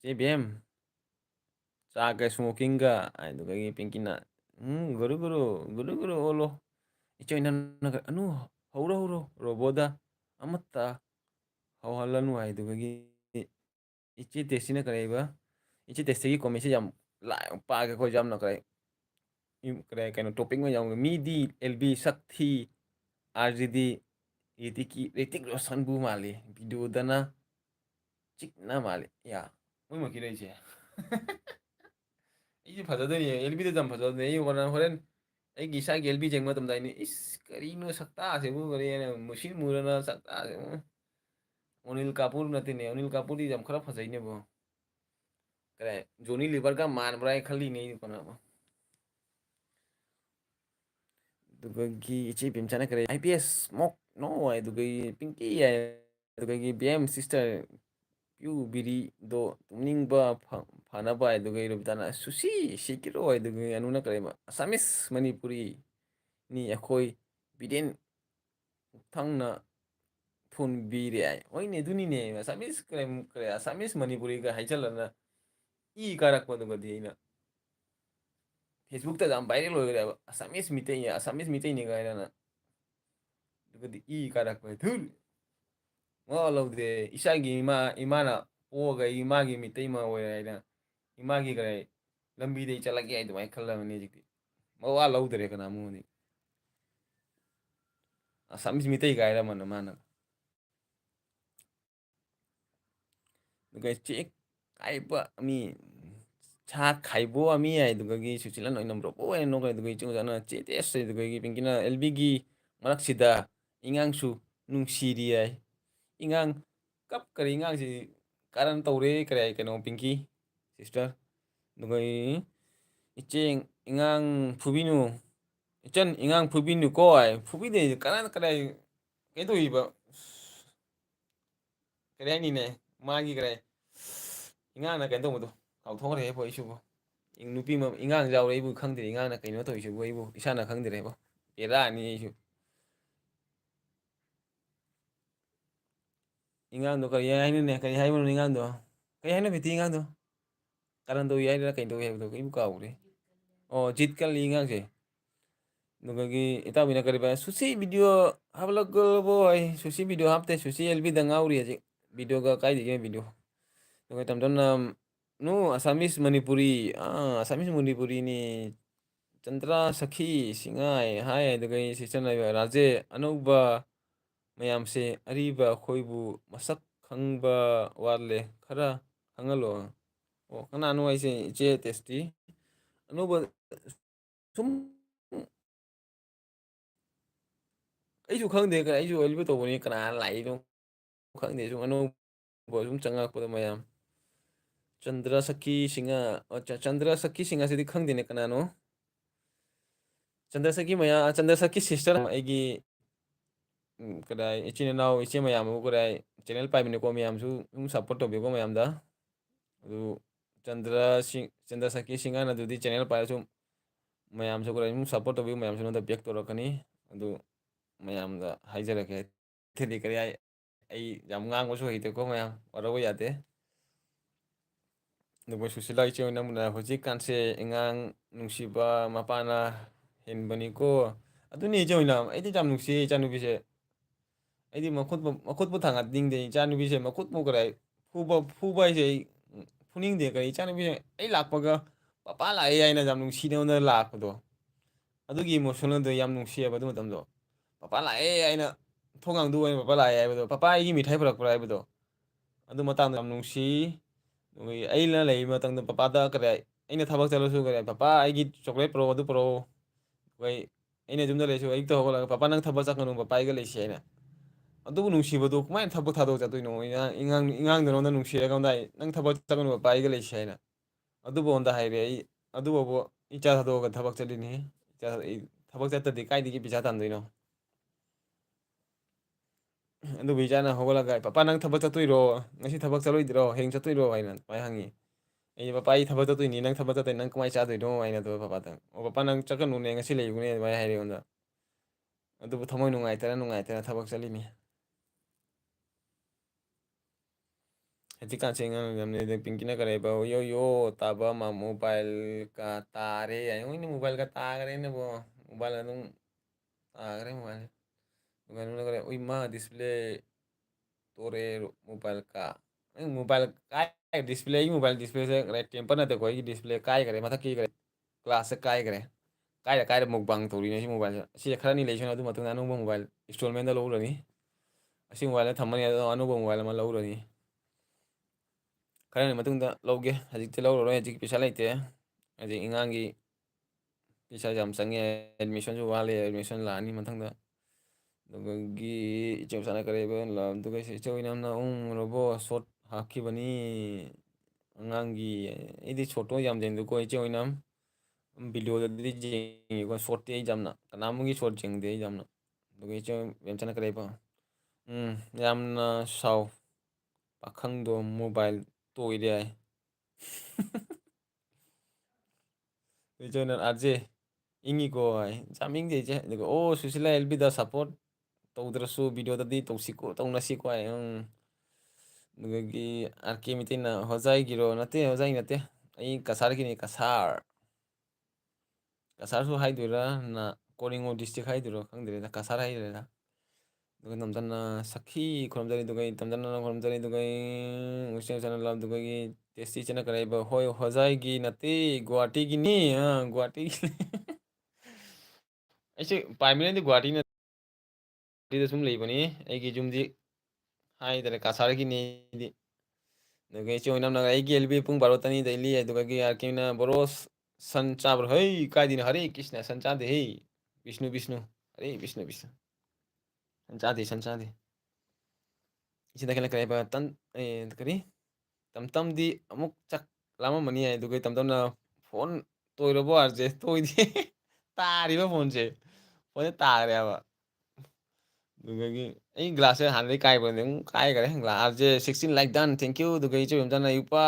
che bem sa ka smoking ga ai dugai pinkina guru olo icho ina anu hauro roboda amatta hawhalanu ai dugai ichi tesina kareba ichi testi ko message jam la pa ga ko jam na kai kare kano topic ma yaung midi LB Sakthi RGD Ritik Roshan bu mali video dana cikna mali ya moi ma kire je 이 파자더니 LB도 잠 파자더니 이 원한 호렌 애기 샤기 LB 쟁마 좀 다니 이스 करीनो सकता से वो करे machine मुरना सकता से अनिल कपूर नतिने अनिल कपूर ही जम खरा फसाइने बो करे जोनी लीवर का मान बराय खली नहीं कोना दुगगी इची पिमचाना करे IPS मok no ay dugay pinky ay dugay BM sister yu biri do tumning ba phana ba ay dugay rubtana susi shikiro ay dugay anuna kare ma asamis manipuri ni akhoi biden thangna phun biri ay oi ne duni ne asamis kare asamis manipuri ka haichalana i karak pa dugadi na Facebook ta jam viral ho gaya asamis mitei ne ga na dugadi i karak pa thul ngo laude isagi imana poga imagi mitei ma oira imagi kare lambi dei chalagi ai dumai khallamani jikti mawa laudre kana mu ni asamis mitei ga ira mana mana dugai chek kai ba mi cha khaibo ami ai dugagi suchila noi namro bo ai no ga dugai chu jana che te se dugagi pingkina LB gi marak sida ingang su nung siri ai ingang kap kari ingang si karan tawre kare kano pinky sister nugai icheng ingang phubinu ichan ingang phubinu ko ai phubide karan kare kedo iba kare ni ne magi kare ingang na kendo mudo kau thong re bo isu bo ing nupi ma ingang jaw re bu khang de ingang na kaino to isu bo ibu isana khang de re bo era ni isu ingang do kari ai ne kari hai mo ingang do kari hai no biti ingang do karan do yai ra kain do he do ibu ka ure oh jit kal ingang se nugi ita bina kari ba susi video hablog boy susi video hapte susi LB dangauri aje video ga kai de video nugi tam don nu asamis manipuri ni Chandra Sakhi Singai hai dugai si chanai raje anuba mayam se ariba khoibu masak khangba warle khara hangalo o kana anu ai se je testi anuba sum aisu khangde ka aisu elbu to ni kana lai no khangde sum anu bo sum changa ko mayam Chandra Sakhi Singa Chandra Sakhi Singa se di khangde ne kana no Chandra Sakhi maya Chandra Sakhi sister aigi kadai ichine naw ichi mayam ko kadai channel pai bine ko mayam su support to be ko mayam da adu Chandra Sakhi Singa na du di channel pai su mayam su kadai support to be mayam su no da pek to rakani adu mayam da haijara ke thedi kari ai jam ngang ko su hite ko mayam warawo yate nubo susila ichi na muna hoji kanse ingang nungsiba mapana henbani ko aduni ichi na ai di jam nungsi chanu bise aidi makut bu thangat ding de chanu bi se makut bu krai phu ba se phuning de krai chanu bi ai lakpa ga papa la ai na jam nung si ne na lak do adugi emotional do yam nung si ba du matam do papa la ai na thongang du ai papa la ai ba do papa ai gi mithai prak prai ba do adu matam jam nung si ai la lai matang do papa da krai ai na thabak chalo su krai papa ai gi chocolate pro du pro gai ai na jum da le su ai to hola papa nang thabak chakanu papa ai ga le si ai na ꯑꯗꯨꯕꯨ ꯅꯨꯡꯁꯤꯕꯗꯣ ꯀꯃꯥꯏꯅ ꯊꯕꯛ ꯊꯥꯗꯣꯛ ꯆꯠꯇꯣꯏꯅꯣ ꯏꯉꯥꯡꯗ ꯅꯉꯣꯟꯗ ꯅꯨꯡꯁꯤꯔꯀꯥꯟꯗ ꯅꯪ ꯊꯕꯛ ꯆꯠꯀꯅꯨ ꯄꯥꯏꯒ ꯂꯩꯁꯤ ꯍꯥꯏꯅ ꯑꯗꯨꯕꯨ ꯑꯩꯉꯣꯟꯗ ꯍꯥꯏꯔꯦ ꯑꯩ ꯑꯗꯨꯕꯨ ꯏꯆꯥ ꯊꯥꯗꯣꯛꯑꯒ ꯊꯕꯛ ꯆꯠꯂꯤꯅꯤ ꯊꯕꯛ ꯆꯠꯇ꯭ꯔꯗꯤ ꯀꯥꯏꯗꯒꯤ ꯄꯩꯁꯥ ꯇꯥꯟꯗꯣꯏꯅꯣ ꯑꯗꯨꯕꯨ ꯏꯆꯥꯅ ꯍꯧꯒꯠꯂꯒ ꯄꯄꯥ ꯅꯪ ꯊꯕꯛ ꯆꯠꯇꯣꯏꯔꯣ ꯉꯁꯤ ꯊꯕꯛ ꯆꯠꯂꯣꯏꯗ꯭ꯔꯣ ꯍꯌꯦꯡ ꯆꯠꯇꯣꯏꯔꯣ ꯍꯥꯏꯅ ꯑꯗꯨꯃꯥꯏꯅ ꯍꯪꯉꯤ ꯑꯩ ꯄꯄꯥ ꯑꯩ ꯊꯕꯛ ꯆꯠꯇꯣꯏꯅꯤ ꯅꯪ ꯊꯕꯛ ꯆꯠꯇꯣꯏ ꯅꯪ ꯀꯃꯥꯏꯅ ꯆꯥꯗꯣꯏꯅꯣ ꯍꯥꯏꯅ ꯑꯗꯨꯒ ꯄꯄꯥꯗ ꯑꯣ ꯄꯄꯥ ꯅꯪ ꯆꯠꯀꯅꯨꯅꯦ ꯉꯁꯤ ꯂꯩꯌꯨꯅꯦ ꯑꯗꯨꯃꯥꯏꯅ ꯍꯥꯏꯔꯦ ꯑꯩꯉꯣꯟꯗ ꯑꯗꯨꯕꯨ ꯊꯃꯣꯏ ꯅꯨꯡꯉꯥꯏꯇꯅ ꯊꯕꯛ ꯆꯠꯂꯤꯅꯤ hati kan sengan gamne de pinkina kare ba yo yo taba ma mobile ka tare ay ini mobile ka tare ne bo mobile anung tare mobile ngan nu kare ui ma display tore mobile ka mobile kai display mobile display se kare temper na te koi display kai kare mata ki kare class se kai kare ꯀꯥꯏꯗ mukbang ꯇꯧꯔꯤꯅꯦ ꯁꯤ ꯃꯣꯕꯥꯏꯜꯁꯦ ꯑꯁꯤꯁꯦ ꯈꯔꯅꯤ ꯂꯩꯁꯅꯨ ꯑꯗꯨ ꯃꯇꯨꯡꯗ ꯑꯅꯧꯕ mobile instalment ꯂꯧꯔꯅꯤ ꯑꯁꯤ ꯃꯣꯕꯥꯏꯜꯗ ꯊꯝꯃꯅꯤ ꯑꯗꯣ ꯑꯅꯧꯕ ꯃꯣꯕꯥꯏꯜ ꯑꯃ ꯂꯧꯔꯅꯤ ꯈꯔꯅꯤ ꯃꯇꯨꯡꯗ ꯂꯧꯒꯦ ꯍꯧꯖꯤꯛꯇꯤ ꯂꯧꯔꯔꯣꯏ ꯍꯧꯖꯤꯛ ꯄꯩꯁꯥ ꯂꯩꯇꯦ ꯍꯧꯖꯤꯛ ꯑꯉꯥꯡꯒꯤ ꯄꯩꯁꯥ ꯌꯥꯝ ꯆꯪꯉꯦ ꯑꯦꯗꯃꯤꯁꯟꯁꯨ ꯋꯥꯠꯂꯦ ꯑꯦꯗꯃꯤꯁꯟ ꯂꯥꯛꯑꯅꯤ ꯃꯊꯪꯗ ꯑꯗꯨꯒꯤ ꯏꯆꯦ ꯃꯆꯥꯅ ꯀꯔꯤꯕ ꯑꯗꯨꯒ ꯏꯆꯧ ꯏꯅꯥꯝꯅ ꯎꯪꯉꯨꯔꯕꯣ ꯁꯣꯠ ꯍꯥꯞꯈꯤꯕꯅꯤ ꯑꯉꯥꯡꯒꯤ ꯑꯩꯗꯤ ꯁꯣꯠꯇꯣ ꯌꯥꯝ ꯌꯦꯡꯗꯦꯀꯣ ꯏꯆꯦ ꯑꯣꯏꯅꯝ ꯚꯤꯗꯤꯑꯣꯗꯗꯤ ꯌꯦꯡꯉꯤꯀꯣ ꯁꯣꯠꯇꯤ ꯑꯩ ꯌꯥꯝꯅ ꯀꯅꯥꯃꯨꯛꯒꯤ ꯁꯣꯠ ꯌꯦꯡꯗꯦ ꯑꯩ ꯌꯥꯝꯅ ꯑꯗꯨꯒ ꯏꯆꯦ ꯃꯆꯥꯅ ꯀꯔꯤꯕ ꯌꯥꯝꯅ ꯁꯥꯎ ꯄꯥꯈꯪꯗꯣ ꯃꯣꯕꯥꯏꯜ ꯇꯣꯏꯔꯦ ꯍꯥꯏ ꯏꯆꯦꯅ ꯑꯥꯔꯖꯦ ꯏꯪꯉꯤꯀꯣ ꯍꯥꯏ ꯌꯥꯝ ꯏꯪꯗꯦ ꯏꯆꯦ ꯑꯗꯨꯒ ꯑꯣ ꯁꯨꯁꯤꯂꯥ ꯑꯦꯜꯕꯤꯗ ꯁꯞꯄꯣꯔꯠ ꯇꯧꯗ꯭ꯔꯁꯨ ꯚꯤꯗꯤꯑꯣꯗꯗꯤ ꯇꯧꯁꯤꯀꯣ ꯇꯧꯅꯁꯤꯀꯣ ꯍꯥꯏ ꯑꯗꯨꯗꯒꯤ ꯑꯥꯔ ꯀꯦ ꯃꯤꯇꯩꯅ ꯍꯣꯖꯥꯏꯒꯤꯔꯣ ꯅꯠꯇꯦ ꯍꯣꯖꯥꯏ ꯅꯠꯇꯦ ꯑꯩ ꯀꯁꯥꯔꯒꯤꯅꯤ ꯀꯁꯥꯔꯁꯨ ꯍꯥꯏꯗꯣꯏꯔꯥ ꯀꯣꯔꯤꯉꯣ ꯗꯤꯁꯇ꯭ꯔꯤꯛ ꯍꯥꯏꯗꯣꯏꯔꯣ ꯈꯪꯗ꯭ꯔꯦꯗ ꯀꯁꯥꯔ ꯍꯥꯏꯗꯣꯏꯔꯥ ꯑꯗꯨꯒ ꯅꯝꯊꯅ ꯁꯈꯤ ꯈꯨꯔꯨꯝꯖꯔꯤ ꯑꯗꯨꯒ ꯇꯝꯖꯅ ꯈꯨꯔꯨꯝꯖꯔꯤ ꯑꯗꯨꯒ ꯑꯗꯨꯒꯒꯤ ꯇꯦꯁꯇꯤ ꯆꯠꯅꯈ꯭ꯔꯕ ꯍꯣꯏ ꯍꯣꯖꯥꯏꯒꯤ ꯅꯠꯇꯦ ꯒꯨꯍꯥꯇꯤꯒꯤꯅꯤ ꯒꯨꯍꯥꯇꯤꯒꯤ ꯑꯩꯁꯦ ꯄꯥꯏꯃꯤꯅꯗꯤ ꯒꯨꯍꯥꯇꯤꯅ ꯁꯤꯗ ꯁꯨꯝ ꯂꯩꯕꯅꯤ ꯑꯩꯒꯤ ꯌꯨꯝꯗꯤ ꯍꯥꯏꯇꯥꯔꯦ ꯀꯁꯥꯔꯒꯤꯅꯤꯗꯤ ꯑꯗꯨꯒ ꯏꯆꯦ ꯑꯣꯏꯅꯝꯅ ꯑꯩꯒꯤ ꯑꯦꯜꯕꯤ ꯄꯨꯡ ꯕꯥꯔꯣ ꯇꯅꯤꯗ ꯏꯜꯂꯤ ꯑꯗꯨꯒ ꯑꯥꯔꯀꯦꯅ ꯕꯣꯔꯣꯁ ꯁꯟ ꯆꯥꯕ꯭ꯔꯣ ꯍꯩ ꯀꯥꯏꯗꯅꯣ ꯍꯔꯦ ꯀ꯭ꯔꯤꯁꯅ ꯁꯟ ꯆꯥꯗꯦ ꯍꯩ ꯕꯤष्ꯅꯨ ꯕꯤష్ꯅꯨ ꯍꯔꯦ ꯕꯤష్ꯅꯨ ꯕꯤష్ꯅꯨ ꯁꯟ ꯆꯥꯗꯦ ꯏꯆꯦ ꯇꯈꯦꯜꯅ ꯀꯔꯤ ꯍꯥꯏꯕ ꯀꯔꯤ ꯇꯝꯇꯝꯗꯤ ꯑꯃꯨꯛ ꯆꯥꯛ ꯂꯥꯝꯃꯝꯃꯅꯤ ꯍꯥꯏ ꯑꯗꯨꯒ ꯇꯝꯇꯝꯅ ꯐꯣꯟ ꯇꯣꯏꯔꯕꯣ ꯍꯥꯏꯔꯁꯦ ꯇꯣꯏꯗꯦ ꯇꯥꯔꯤꯕ ꯐꯣꯟꯁꯦ ꯐꯣꯟꯁꯦ ꯇꯥꯈ꯭ꯔꯦꯕ ꯑꯗꯨꯗꯒꯤ ꯑꯩ ꯒ꯭ꯂꯥꯁꯁꯦ ꯍꯥꯟꯅꯗꯒꯤ ꯀꯥꯏꯕꯅꯦ ꯑꯗꯨꯝ ꯀꯥꯏꯈꯔꯦ ꯒ꯭ꯂꯥꯁꯁꯦ 16 ꯂꯥꯏꯛ ꯗꯟ ꯊꯦꯡꯀ꯭ꯌꯨ ꯑꯗꯨꯒ ꯏꯆꯦ ꯃꯆꯥꯅ ꯌꯨꯄꯥ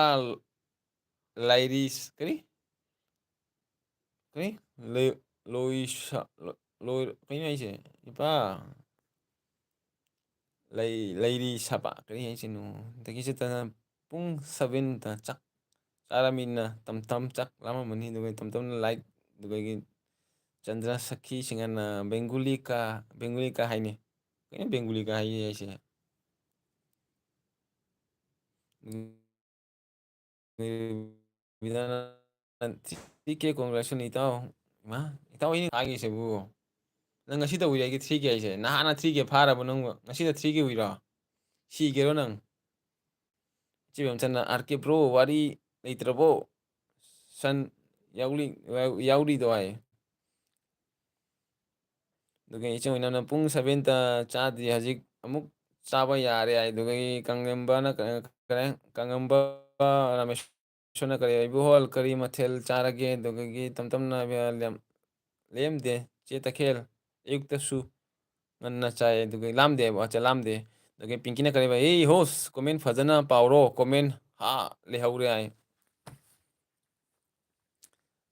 ꯂꯥꯏꯔꯤꯁ ꯀꯔꯤ ꯂꯣꯏꯁ ꯀꯩꯅꯣ ꯍꯥꯏꯁꯦ ꯏꯄꯥ ꯂꯩꯔꯤ ꯁꯥꯕ ꯀꯔꯤ ꯍꯥꯏꯁꯤꯅꯣ ꯑꯗꯒꯤ ꯆꯤꯠꯇꯅ ꯄꯨꯡ 7ꯗ ꯆꯥꯛ ꯆꯥꯔꯃꯤꯅ ꯇꯝ ꯆꯥꯛ ꯂꯥꯝꯃꯝꯃꯅꯤ ꯑꯗꯨꯒ ꯇꯝꯅ ꯂꯥꯏꯛ ꯑꯗꯨꯗꯒꯤ ꯆꯟꯗ꯭ꯔ ꯁꯈꯤ ꯁꯤꯡꯒꯅ ꯕꯦꯡꯒꯨꯂꯤꯀꯥ ꯍꯥꯏꯅꯤ ꯀꯩꯅꯣ ꯕꯦꯡꯒꯨꯂꯤꯒ ꯍꯥꯏꯌꯦ ꯍꯥꯏꯁꯦ ꯀꯦ ꯀꯣꯡꯒ꯭ꯔꯦꯁꯟ ꯏꯇꯥꯎ ꯏꯃꯥ ꯏꯇꯥꯎ ꯑꯩꯅ ꯍꯥꯏꯒꯤꯁꯤꯕꯨ ꯅꯪ ꯉꯁꯤ ꯇꯧꯏ ꯑꯩꯒꯤ 3K ꯍꯥꯏꯁꯦ ꯅꯍꯥꯟꯅ 3K ꯐꯥꯔꯕ ꯅꯪ ꯉꯁꯤꯗ 3K ꯎꯏꯔꯣ ꯁꯤꯒꯦꯔꯣ ꯅꯪ ꯏꯆꯦꯕꯦꯝꯆꯟꯅ ꯑꯥꯔ ꯀꯦ ꯕ꯭ꯔꯣ ꯋꯥꯔꯤ ꯂꯩꯇ꯭ꯔꯕꯣ ꯁꯟ ꯌꯥꯎꯔꯤꯗꯣ ꯍꯥꯏ ꯑꯗꯨꯒ ꯏꯆꯦ ꯑꯣꯏꯅꯝꯅ ꯄꯨꯡ 7ꯗ ꯆꯥꯗ꯭ꯔꯤ ꯍꯧꯖꯤꯛ ꯑꯃꯨꯛ ꯆꯥꯕ ꯌꯥꯔꯦ ꯍꯥꯏ ꯑꯗꯨꯗꯒꯤ ꯀꯪꯂꯦꯝꯕꯅ ꯀꯪꯉꯝꯕ ꯔꯥꯃꯦꯁꯣꯔꯅ ꯀꯔꯤ ꯏꯕꯨꯡꯉꯣ ꯀꯔꯤ ꯃꯊꯦꯜ ꯆꯥꯔꯒꯦ ꯑꯗꯨꯗꯒꯤ ꯇꯝꯇꯝꯅ ꯂꯦꯝꯗꯦ ꯆꯦ ꯇꯈꯦꯜ ꯑꯌꯨꯛꯇꯁꯨ ꯉꯟꯅ ꯆꯥꯏ ꯑꯗꯨꯒ ꯂꯥꯝꯗꯦꯕ ꯂꯥꯝꯗꯦ ꯑꯗꯒꯤ ꯄꯤꯡꯀꯤꯅ ꯀꯔꯤꯕ ꯍꯣꯁ ꯀꯣꯃꯦꯟ ꯐꯖꯅ ꯄꯥꯎꯔꯣ ꯀꯣꯃꯦꯟ ꯂꯩꯍꯧꯔꯦ ꯍꯥꯏ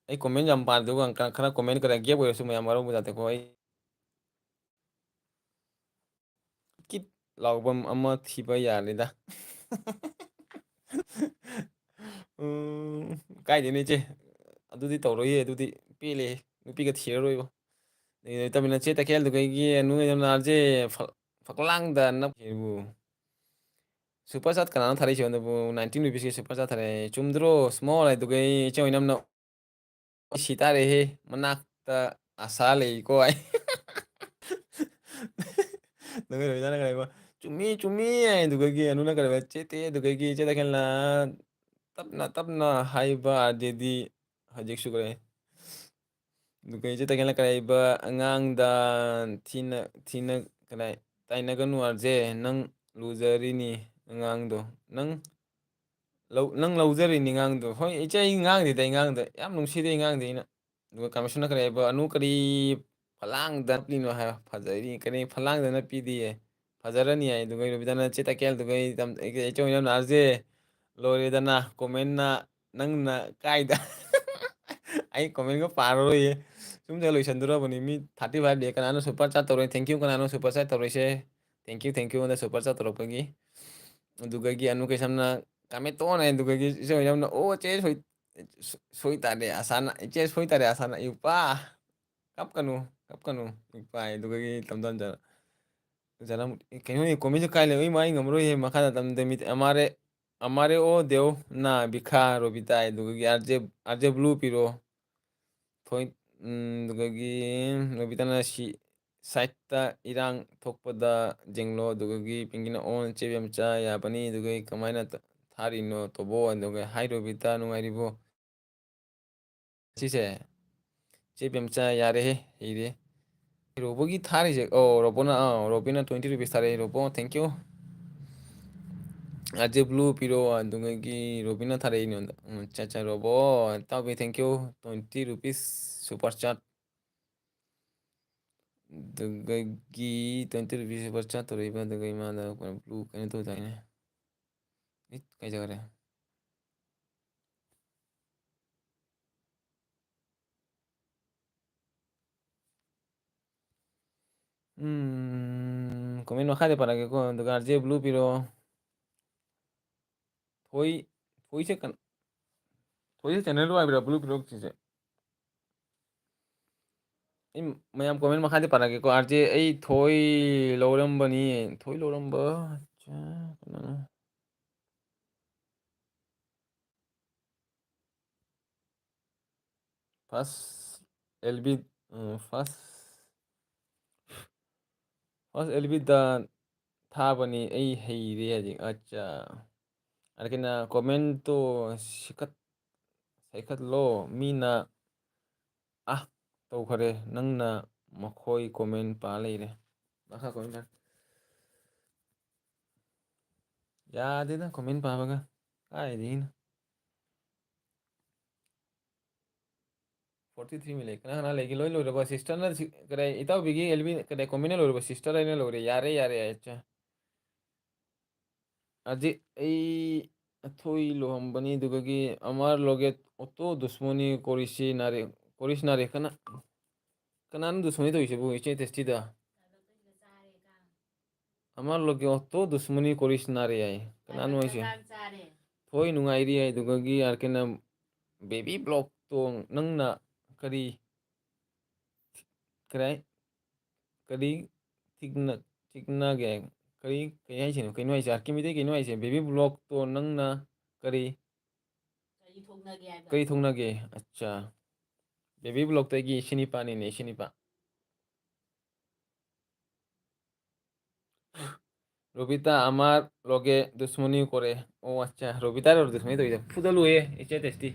ꯑꯩ ꯀꯣꯃꯦꯟ ꯌꯥꯝ ꯄꯥꯗꯦ ꯑꯗꯨꯒ ꯈꯔ ꯀꯣꯃꯦꯟ ꯒꯦꯞ ꯑꯣꯏꯔꯁꯨ ꯃꯌꯥꯝ ꯋꯥꯔꯧꯕ ꯌꯥꯗꯦꯀꯣ ꯑꯩ ꯀꯤꯠ ꯂꯥꯎꯕꯝ ꯑꯃ ꯊꯤꯕ ꯌꯥꯔꯦꯗ ꯀꯥꯏꯗꯩꯅꯣ ꯏꯆꯦ ꯑꯗꯨꯗꯤ ꯇꯧꯔꯣꯏꯌꯦ ꯑꯗꯨꯗꯤ ꯄꯦꯜꯂꯦ ꯅꯨꯄꯤꯒ ꯊꯤꯔꯔꯣꯏꯕꯣ ꯇꯃꯤꯜꯅ ꯆꯦ ꯇꯈꯦꯜꯗꯨꯒꯒꯤ ꯅꯥꯔꯁꯦ ꯐꯛꯂꯥꯡꯗ ꯅꯞꯕꯨ ꯁꯨꯄꯔ ꯆꯥꯠ ꯀꯅꯥꯅꯣ ꯊꯥꯔꯛꯏꯁꯦ ꯑꯗꯨꯕꯨ 19 ꯔꯨꯄꯤꯁꯀꯤ ꯁꯨꯄꯔ ꯆꯥꯠ ꯊꯥꯔꯛꯑꯦ ꯆꯨꯝꯗ꯭ꯔꯣ ꯏꯁꯃꯣꯜ ꯑꯗꯨꯒꯩ ꯏꯆꯦ ꯑꯣꯏꯅꯝꯅ ꯁꯤ ꯇꯥꯔꯦꯍꯦ ꯃꯅꯥꯛꯇ ꯑꯁꯥ ꯂꯩꯀꯣ ꯑꯩ ꯆꯨꯝꯃꯤ ꯆꯨꯝꯃꯤ ꯑꯗꯨꯒꯒꯤ ꯑꯅꯨꯅ ꯀꯔꯤꯕ ꯆꯦꯠꯇꯦ ꯑꯗꯨꯒꯒꯤ ꯏꯆꯦ ꯇꯈꯦꯜꯅ ꯇꯞꯅ ꯇꯞꯅ ꯍꯥꯏꯕ ꯑꯗꯨꯗꯤ ꯍꯧꯖꯤꯛꯁꯨ ꯀꯔꯦ ꯑꯗꯨꯒ ꯏꯆꯦ ꯇꯈꯦꯜꯅ ꯀꯔꯤꯕ ꯑꯉꯥꯡꯗ ꯊꯤꯅ ꯀꯗꯥꯏ ꯇꯥꯏꯅꯒꯅꯨ ꯑꯥꯔꯖꯦ ꯅꯪ ꯂꯨꯖꯔꯤꯅꯤ ꯑꯉꯥꯡꯗꯣ ꯅꯪ ꯂꯧꯖꯔꯤꯅꯤ ꯑꯉꯥꯡꯗꯣ ꯍꯣꯏ ꯏꯆꯦ ꯑꯩ ꯉꯥꯡꯗꯦꯗ ꯑꯩ ꯉꯥꯡꯗ ꯌꯥꯝ ꯅꯨꯡꯁꯤꯗꯦ ꯑꯩ ꯉꯥꯡꯗꯦ ꯑꯩꯅ ꯑꯗꯨꯒ ꯀꯃꯤꯁꯟꯅ ꯀꯔꯤ ꯍꯥꯏꯕ ꯑꯅꯨ ꯀꯔꯤ ꯐꯂꯥꯡꯗ ꯅꯞꯂꯤꯅꯣ ꯍꯥꯏꯕ ꯐꯖꯔꯤ ꯀꯔꯤ ꯐꯂꯥꯡꯗ ꯅꯞꯄꯤꯗꯤꯌꯦ ꯐꯖꯔꯅꯤ ꯍꯥꯏ ꯑꯗꯨꯒ ꯔꯨꯕꯤꯗꯥꯅ ꯆꯦ ꯇꯀꯦꯜꯗꯨꯒ ꯏꯆꯦ ꯑꯣꯏꯅꯝꯅ ꯑꯥꯔꯖꯦ ꯂꯣꯏꯔꯦꯗꯅ ꯀꯣꯃꯦꯟꯅ ꯅꯪꯅ ꯀꯥꯏꯗ ꯑꯩ ꯀꯣꯃꯦꯟꯒ ꯄꯥꯔꯔꯣꯏꯌꯦ ꯁꯨꯝꯗ ꯂꯣꯏꯁꯤꯟꯗꯣꯔꯕꯅꯤ ꯃꯤ 35 ꯂꯩ ꯀꯅꯥꯅꯣ ꯁꯨꯄꯔ ꯆꯥꯠ ꯇꯧꯔꯛꯏ ꯊꯦꯡꯀ꯭ꯌꯨ ꯀꯅꯥꯅꯣ ꯁꯨꯄꯔ ꯆꯥꯠ ꯇꯧꯔꯛꯏꯁꯦ ꯊꯦꯡꯀ꯭ꯌꯨ ꯑꯩꯉꯣꯟꯗ ꯁꯨꯄꯔ ꯆꯥꯠ ꯇꯧꯔꯛꯄꯒꯤ ꯑꯗꯨꯒꯒꯤ ꯑꯅꯨ ꯀꯩꯁꯝꯅ ꯀꯥꯃꯦꯠꯇꯣꯟ ꯑꯗꯨꯒꯒꯤ ꯏꯆꯦ ꯑꯣꯏꯅꯝꯅ ꯑꯣ ꯆꯦ ꯁꯣꯏꯇꯥꯔꯦ ꯑꯁꯥꯅ ꯏꯆꯦ ꯁꯣꯏꯇꯥꯔꯦ ꯑꯁꯥꯅ ꯏꯄꯥ ꯀꯞꯀꯅꯨ ꯏꯄꯥ ꯑꯗꯨꯒꯒꯤ ꯇꯝꯗꯝꯖꯅ ꯀꯩꯅꯣꯅꯦ ꯀꯣꯃꯦꯟꯁꯨ ꯀꯥꯏ ꯂꯩ ꯑꯩ ꯉꯝꯃꯔꯣꯏꯍꯦ ꯃꯈꯥꯗ ꯑꯃꯥꯔꯦ ꯑꯣ ꯗꯦꯎ ꯅ ꯕꯤꯈꯥ ꯔꯣꯕꯤꯇꯥꯏ ꯑꯗꯨꯒꯒꯤ ꯑꯥꯔꯖꯦ ꯕ꯭ꯂꯨ ꯄꯤꯔꯣ ꯑꯗꯨꯒꯒꯤ ꯅꯣꯕꯤꯇꯥꯅ ꯁꯥꯏꯠꯇ ꯏꯔꯥꯡ ꯊꯣꯛꯄꯗ ꯖꯦꯡꯂꯣ ꯑꯗꯨꯒꯒꯤ ꯄꯤꯡꯒꯤꯅ ꯑꯣꯟ ꯆꯦꯕꯦꯝꯆꯥ ꯌꯥꯕꯅꯤ ꯑꯗꯨꯒ ꯀꯃꯥꯏꯅ ꯊꯥꯔꯤꯅꯣ ꯇꯣꯕꯣ ꯑꯗꯨꯒ ꯍꯥꯏ ꯔꯣꯕꯤꯇꯥ ꯅꯨꯡꯉꯥꯏꯔꯤꯕꯣ ꯁꯤꯁꯦ ꯆꯦꯕꯦꯝꯆꯥ ꯌꯥꯔꯦꯍꯦ ꯍꯩꯔꯦ ꯔꯣꯕꯣꯒꯤ ꯊꯥꯔꯤꯁꯦ ꯔꯣꯕꯣꯅ ꯔꯣꯕꯤꯅ 20 ꯔꯨꯄꯤꯁ ꯊꯥꯔꯛꯑꯦ ꯔꯣꯕꯣ ꯊꯦꯡꯀ꯭ꯌꯨ ꯑꯖꯦ ꯕ꯭ꯂꯨ ꯄꯤꯔꯛꯑꯣ ꯑꯗꯨꯒꯒꯤ ꯔꯣꯕꯤꯅ ꯊꯥꯔꯛꯏꯅꯦ ꯆꯥ ꯔꯣꯕꯣ ꯇꯥꯎꯕꯤ ꯊꯦꯡꯀ꯭ꯌꯨ 20 ꯔꯨꯄꯤꯁ ꯁꯨꯄꯔ ꯆꯥꯠ ꯑꯗꯨꯒꯒꯤ 20 ꯔꯨꯄꯤꯁ ꯁꯨꯄꯔ ꯆꯥꯠ ꯇꯧꯔꯛꯏꯕ ꯑꯗꯨꯒ ꯏꯃꯥꯗ ꯕ꯭ꯂꯨ ꯀꯩꯅꯣ ꯇꯧꯗꯥꯏꯅꯦ ꯀꯩ ꯖꯒꯥꯔꯦ ꯀꯣꯃꯦꯟ ꯃꯈꯥꯗ ꯄꯥꯔꯛꯑꯒꯦꯀꯣ ꯑꯗꯨꯒ ꯑꯥꯔꯖꯦ ꯕ꯭ꯂꯨ ꯄꯤꯔꯛꯑꯣ ꯊꯣꯏꯁꯦ ꯆꯦꯅꯦꯜꯗꯣ ꯍꯥꯏꯕꯤꯔꯛ ꯕ꯭ꯂꯨ ꯄꯤꯔꯛꯇ꯭ꯔꯤꯁꯦ ꯑꯩ ꯃꯌꯥꯝ ꯀꯣꯃꯦꯟ ꯃꯈꯥꯗꯤ ꯄꯥꯔꯛꯒꯦꯀꯣ ꯑꯥꯔꯖꯦ ꯑꯩ ꯊꯣꯏ ꯂꯧꯔꯝꯕꯅꯤ ꯊꯣꯏ ꯂꯧꯔꯝꯕ ꯀꯅꯥꯅꯣ ꯐꯥꯔꯁ ꯑꯦꯜꯕꯤ ꯐꯥꯔꯁ ꯑꯦꯜꯕꯤꯗ ꯊꯥꯕꯅꯤ ꯑꯩ ꯍꯩꯔꯦ ꯍꯧꯖꯤꯛ ꯑꯠꯆꯥ ꯑꯗꯨꯅ ꯀꯣꯃꯦꯟꯇꯣ ꯁꯩꯈꯠꯂꯣ ꯃꯤꯅ ꯇꯧꯈꯔꯦ ꯅꯪꯅ ꯃꯈꯣꯏ ꯀꯣꯃꯦꯟ ꯄꯥ ꯂꯩꯔꯦ ꯃꯈꯥ ꯀꯣꯃꯦꯟ ꯌꯥꯗꯦꯗ ꯀꯣꯃꯦꯟ ꯄꯥꯕꯒ ꯀꯥꯏꯗꯒꯤꯅꯣ 43 ꯃꯤ ꯂꯩ ꯀꯅꯥ ꯀꯅꯥ ꯂꯩꯒꯦ ꯂꯣꯏ ꯂꯣꯏꯔꯕ ꯁꯤꯁꯇꯔꯅ ꯀꯗꯥꯏ ꯏꯇꯥꯎꯕꯤꯒꯤ ꯑꯦꯜꯕꯤ ꯀꯗꯥꯏ ꯀꯣꯃꯦꯟꯅ ꯂꯣꯏꯔꯕ ꯁꯤꯁꯇꯔ ꯑꯩꯅ ꯂꯣꯏꯔꯦ ꯌꯥꯔꯦ ꯑꯠꯆꯥ ꯍꯧꯖꯤꯛ ꯑꯩ ꯑꯊꯣꯏ ꯂꯨꯍꯣꯡꯕꯅꯤ ꯑꯗꯨꯒꯒꯤ ꯑꯃꯔ ꯂꯣꯒꯦꯠ ꯑꯣꯇꯣ ꯗꯨꯁꯃꯣꯅꯤ ꯀꯣꯔꯤꯁ ꯅꯥꯔꯦ ꯀꯅꯥꯅꯣ ꯗꯨꯁꯃꯣꯅꯤ ꯇꯧꯔꯤꯁꯤꯕꯨ ꯏꯆꯦ ꯇꯦꯁꯇꯤꯗ ꯑꯃꯔ ꯂꯣꯒꯦꯠ ꯑꯣꯇꯣ ꯗꯨꯁꯃꯣꯅꯤ ꯀꯣꯔꯤꯁ ꯅꯥꯔꯦ ꯌꯥꯏ ꯀꯅꯥꯅꯣ ꯍꯥꯏꯁꯦ ꯊꯣꯏ ꯅꯨꯡꯉꯥꯏꯔꯤ ꯌꯥꯏ ꯑꯗꯨꯒꯒꯤ ꯑꯥꯔꯀꯦꯅ ꯕꯦꯕꯤ ꯕ꯭ꯂꯣꯛꯇꯣ ꯅꯪꯅ ꯀꯔꯤ ꯀꯔꯤ ꯊꯤꯛꯅꯒꯦ ꯀꯩ ꯍꯥꯏꯁꯤꯅꯣ ꯀꯩꯅꯣ ꯍꯥꯏꯁꯦ ꯑꯥꯔꯀꯤꯃꯤꯗꯩ ꯀꯩꯅꯣ ꯍꯥꯏꯁꯦ ꯕꯦꯕꯤ ꯕ꯭ꯂꯣꯛꯇꯣ ꯅꯪꯅ ꯀꯔꯤ ꯊꯣꯛꯅꯒꯦ ꯑꯠꯆꯥ ꯕꯦꯕꯤ ꯕ꯭ꯂꯣꯛꯇꯒꯤ ꯏꯁꯤꯡꯅꯤꯄꯥꯅꯤꯅꯦ ꯏꯁꯤꯡꯅꯤꯄꯥ ꯔꯣꯕꯤꯇꯥ ꯑꯃꯔ ꯂꯣꯒꯦ ꯗꯨꯁꯃꯅꯤ ꯀꯣꯔꯦ ꯑꯣ আচ্ছা রবিতার দুশ্মনী তৈরি ফুদলু ইচ্ছে টেস্টি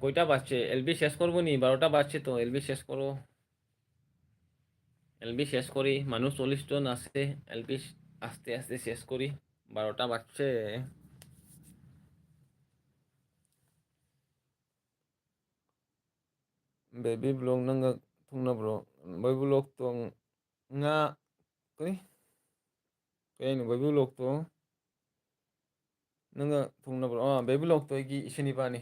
কয়টা বাজছে এলবি শেষ করবো নি 12টা বাজছে তো এলবি শেষ করো এলবি শেষ করি মানুষ 40 জন আছে এলবি আস্তে আস্তে শেষ করি 12টা বাজছে বেবি ব্লগ নঙ্গা থুংনাব্রো বেবি ব্লগ তো nga kani kayno bebi blog to nanga thungnabro bebi blog to gi isinipani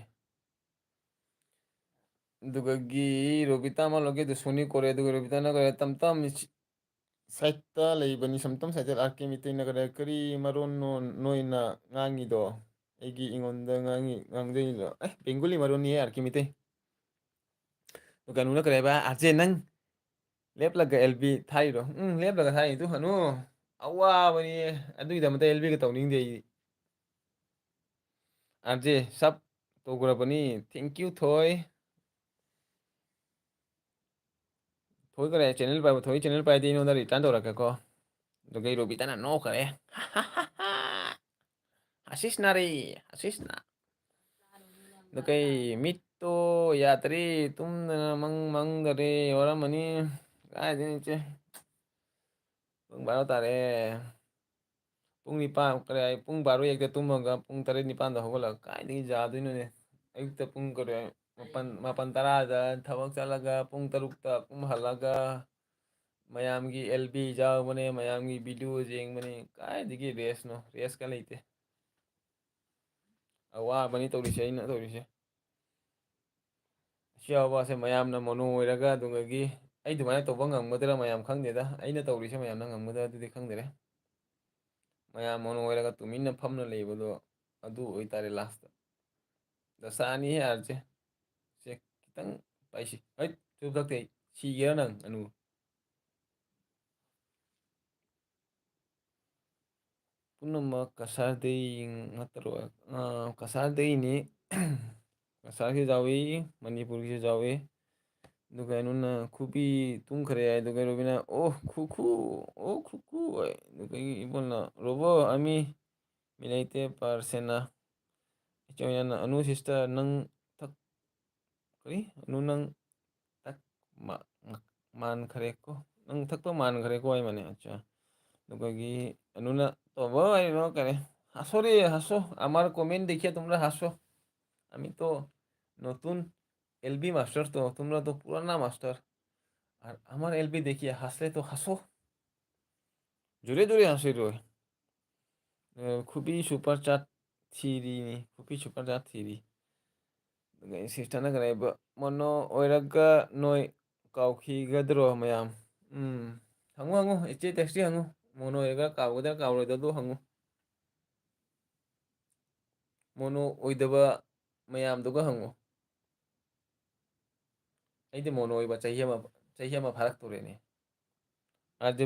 dugagi robita ma loge dusuni kore duga robita na kare tamtam saita leibani samtam saita arke mitai na kare kari maron no noina ngangi do egi ingonda ngangjai lo bengoli maron ni arke mitai kanuna kare ba arje nang ꯂꯦꯞꯂꯒ ꯑꯦꯜꯕꯤ ꯊꯥꯔꯤꯔꯣ ꯂꯦꯞꯂꯒ ꯊꯥꯔꯤꯗꯨ ꯍꯅꯨ ꯑꯋꯥꯕꯅꯤ ꯑꯗꯨꯒꯤꯗꯃꯛꯇ ꯑꯦꯜꯕꯤꯒ ꯇꯧꯅꯤꯡꯗꯦ ꯑꯩꯗꯤ ꯑꯥꯔꯖꯦ ꯁꯞ ꯇꯧꯈ꯭ꯔꯕꯅꯤ thank you ꯊꯣꯏ ꯊꯣꯏꯈꯔꯦ channel ꯄꯥꯏꯕ ꯊꯣꯏ channel ꯄꯥꯏꯗꯤ ꯑꯩꯉꯣꯟꯗ ꯔꯤꯇꯔꯟ ꯇꯧꯔꯛꯀꯦꯀꯣ ꯑꯗꯨꯒ ꯑꯩ ꯔꯣꯕꯤꯇꯥꯅ ꯅꯣꯛꯈꯔꯦ ꯑꯁꯤꯁꯅꯔꯤ ꯑꯁꯤꯁꯅ ꯑꯗꯨ ꯀꯩ ꯃꯤꯠꯇꯣ ꯌꯥꯗ꯭ꯔꯤ ꯇꯨꯝꯗꯅ ꯃꯪꯗꯔꯦ ꯋꯥꯔꯝꯃꯅꯤ ꯀꯥꯏꯗꯩꯅꯣ ꯏꯆꯦ ꯄꯨꯡ ꯕꯥꯔꯣ ꯇꯥꯔꯦ ꯄꯨꯡ ꯅꯤꯄꯥꯟ ꯄꯨꯡ ꯕꯥꯔꯣ ꯍꯦꯛꯇ ꯇꯨꯝꯃꯒ ꯄꯨꯡ ꯇꯔꯦꯠ ꯅꯤꯄꯥꯟꯗ ꯍꯧꯒꯠꯂꯒ ꯀꯥꯏꯗꯒꯤ ꯌꯥꯗꯣꯏꯅꯣꯅꯦ ꯑꯌꯨꯛꯇ ꯄꯨꯡ ꯃꯥꯄꯜ ꯇꯔꯥꯗ ꯊꯕꯛ ꯆꯠꯂꯒ ꯄꯨꯡ ꯇꯔꯨꯛꯇ ꯍꯜꯂꯒ ꯃꯌꯥꯝꯒꯤ ꯑꯦꯜꯕꯤ ꯌꯥꯎꯕꯅꯦ ꯃꯌꯥꯝꯒꯤ ꯚꯤꯗꯤꯑꯣ ꯌꯦꯡꯕꯅꯤ ꯀꯥꯏꯗꯒꯤ ꯔꯦꯁꯅꯣ ꯔꯦꯁꯀ ꯂꯩꯇꯦ ꯑꯋꯥꯕꯅꯤ ꯇꯧꯔꯤꯁꯦ ꯑꯩꯅ ꯇꯧꯔꯤꯁꯦ ꯁꯤ ꯌꯥꯎꯕꯁꯦ ꯃꯌꯥꯝꯅ ꯃꯣꯅꯣ ꯑꯣꯏꯔꯒ ꯑꯗꯨꯒꯤ ꯑꯩ ꯑꯗꯨꯃꯥꯏꯅ ꯇꯧꯕ ꯉꯝꯒꯗ꯭ꯔꯥ ꯃꯌꯥꯝ ꯈꯪꯗꯦꯗ ꯑꯩꯅ ꯇꯧꯔꯤꯁꯦ ꯃꯌꯥꯝꯅ ꯉꯝꯒꯗ꯭ꯔꯥ ꯑꯗꯨꯗꯤ ꯈꯪꯗꯔꯦ ꯃꯌꯥꯝ ꯃꯣꯅꯣ ꯑꯣꯏꯔꯒ ꯇꯨꯃꯤꯟꯅ ꯐꯝꯅ ꯂꯩꯕꯗꯣ ꯑꯗꯨ ꯑꯣꯏꯇꯥꯔꯦ ꯂꯥꯁꯇ ꯗꯁꯥꯅꯤꯍꯦ ꯑꯥꯔꯖꯦ ꯁꯦ ꯈꯤꯇꯪ ꯄꯥꯏꯁꯤ ꯍꯩꯠ ꯆꯨꯔꯨꯞ ꯊꯛꯇꯦ ꯑꯩ ꯁꯤꯒꯦꯔꯥ ꯅꯪ ꯑꯅꯨ ꯄꯨꯝꯅꯃꯛ ꯀꯁꯥꯔꯗꯩ ꯅꯠꯇ꯭ꯔꯣ ꯀꯁꯥꯔꯗꯩꯅꯤ ꯀꯁꯥꯔꯒꯤꯁꯨ ꯌꯥꯎꯏ ꯃꯅꯤꯄꯨꯔꯒꯤꯁꯨ ꯌꯥꯎꯏ ꯑꯗꯨꯒ ꯑꯩꯅꯣꯅ ꯈꯨꯕꯤ ꯇꯨꯝꯈ꯭ꯔꯦ ꯍꯥꯏ ꯑꯗꯨꯒ ꯔꯣꯕꯤꯅ ꯑꯣ ꯈꯨꯈꯨ ꯍꯥꯏ ꯑꯗꯨꯒ ꯏꯕꯣꯜꯅ ꯔꯣꯕꯣ ꯑꯃꯤ ꯃꯤꯂꯩꯇꯦ ꯄꯥꯔꯁꯦꯅ ꯏꯆꯦꯅ ꯑꯅꯨ ꯁꯤꯁꯇꯔ ꯅꯪ ꯊꯛ ꯀꯔꯤ ꯑꯅꯨ ꯅꯪ ꯊꯛ ꯃꯥꯟꯈ꯭ꯔꯦꯀꯣ ꯅꯪ ꯊꯛꯄ ꯃꯥꯟꯈ꯭ꯔꯦꯀꯣ ꯍꯥꯏ ꯃꯥꯅꯦ আচ্ছা দুগি অনুনা তবে আইনো করে হাসো রে হাসো আমার কমেন্ট দেখিয়ে তোমরা হাসো আমি তো নতুন এলবি মাস্টার তো তোমরা তো পুরানা মাস্টার আর আমার এলবি দেখিয়ে হাসলে তো হাসো জোরে জোরে হাসি রো খুবই সুপার চাট থিরি খুবই super chaat three সিস্টার나 그래 뭐노 오이라가 노이 까우키가드로 마얌 hangу hanggu ichi texti hanggu mono ega kawda kawda do hanggu mono oidaba mayam duga hanggu aide mono oiba chahiya ma pharak torene arde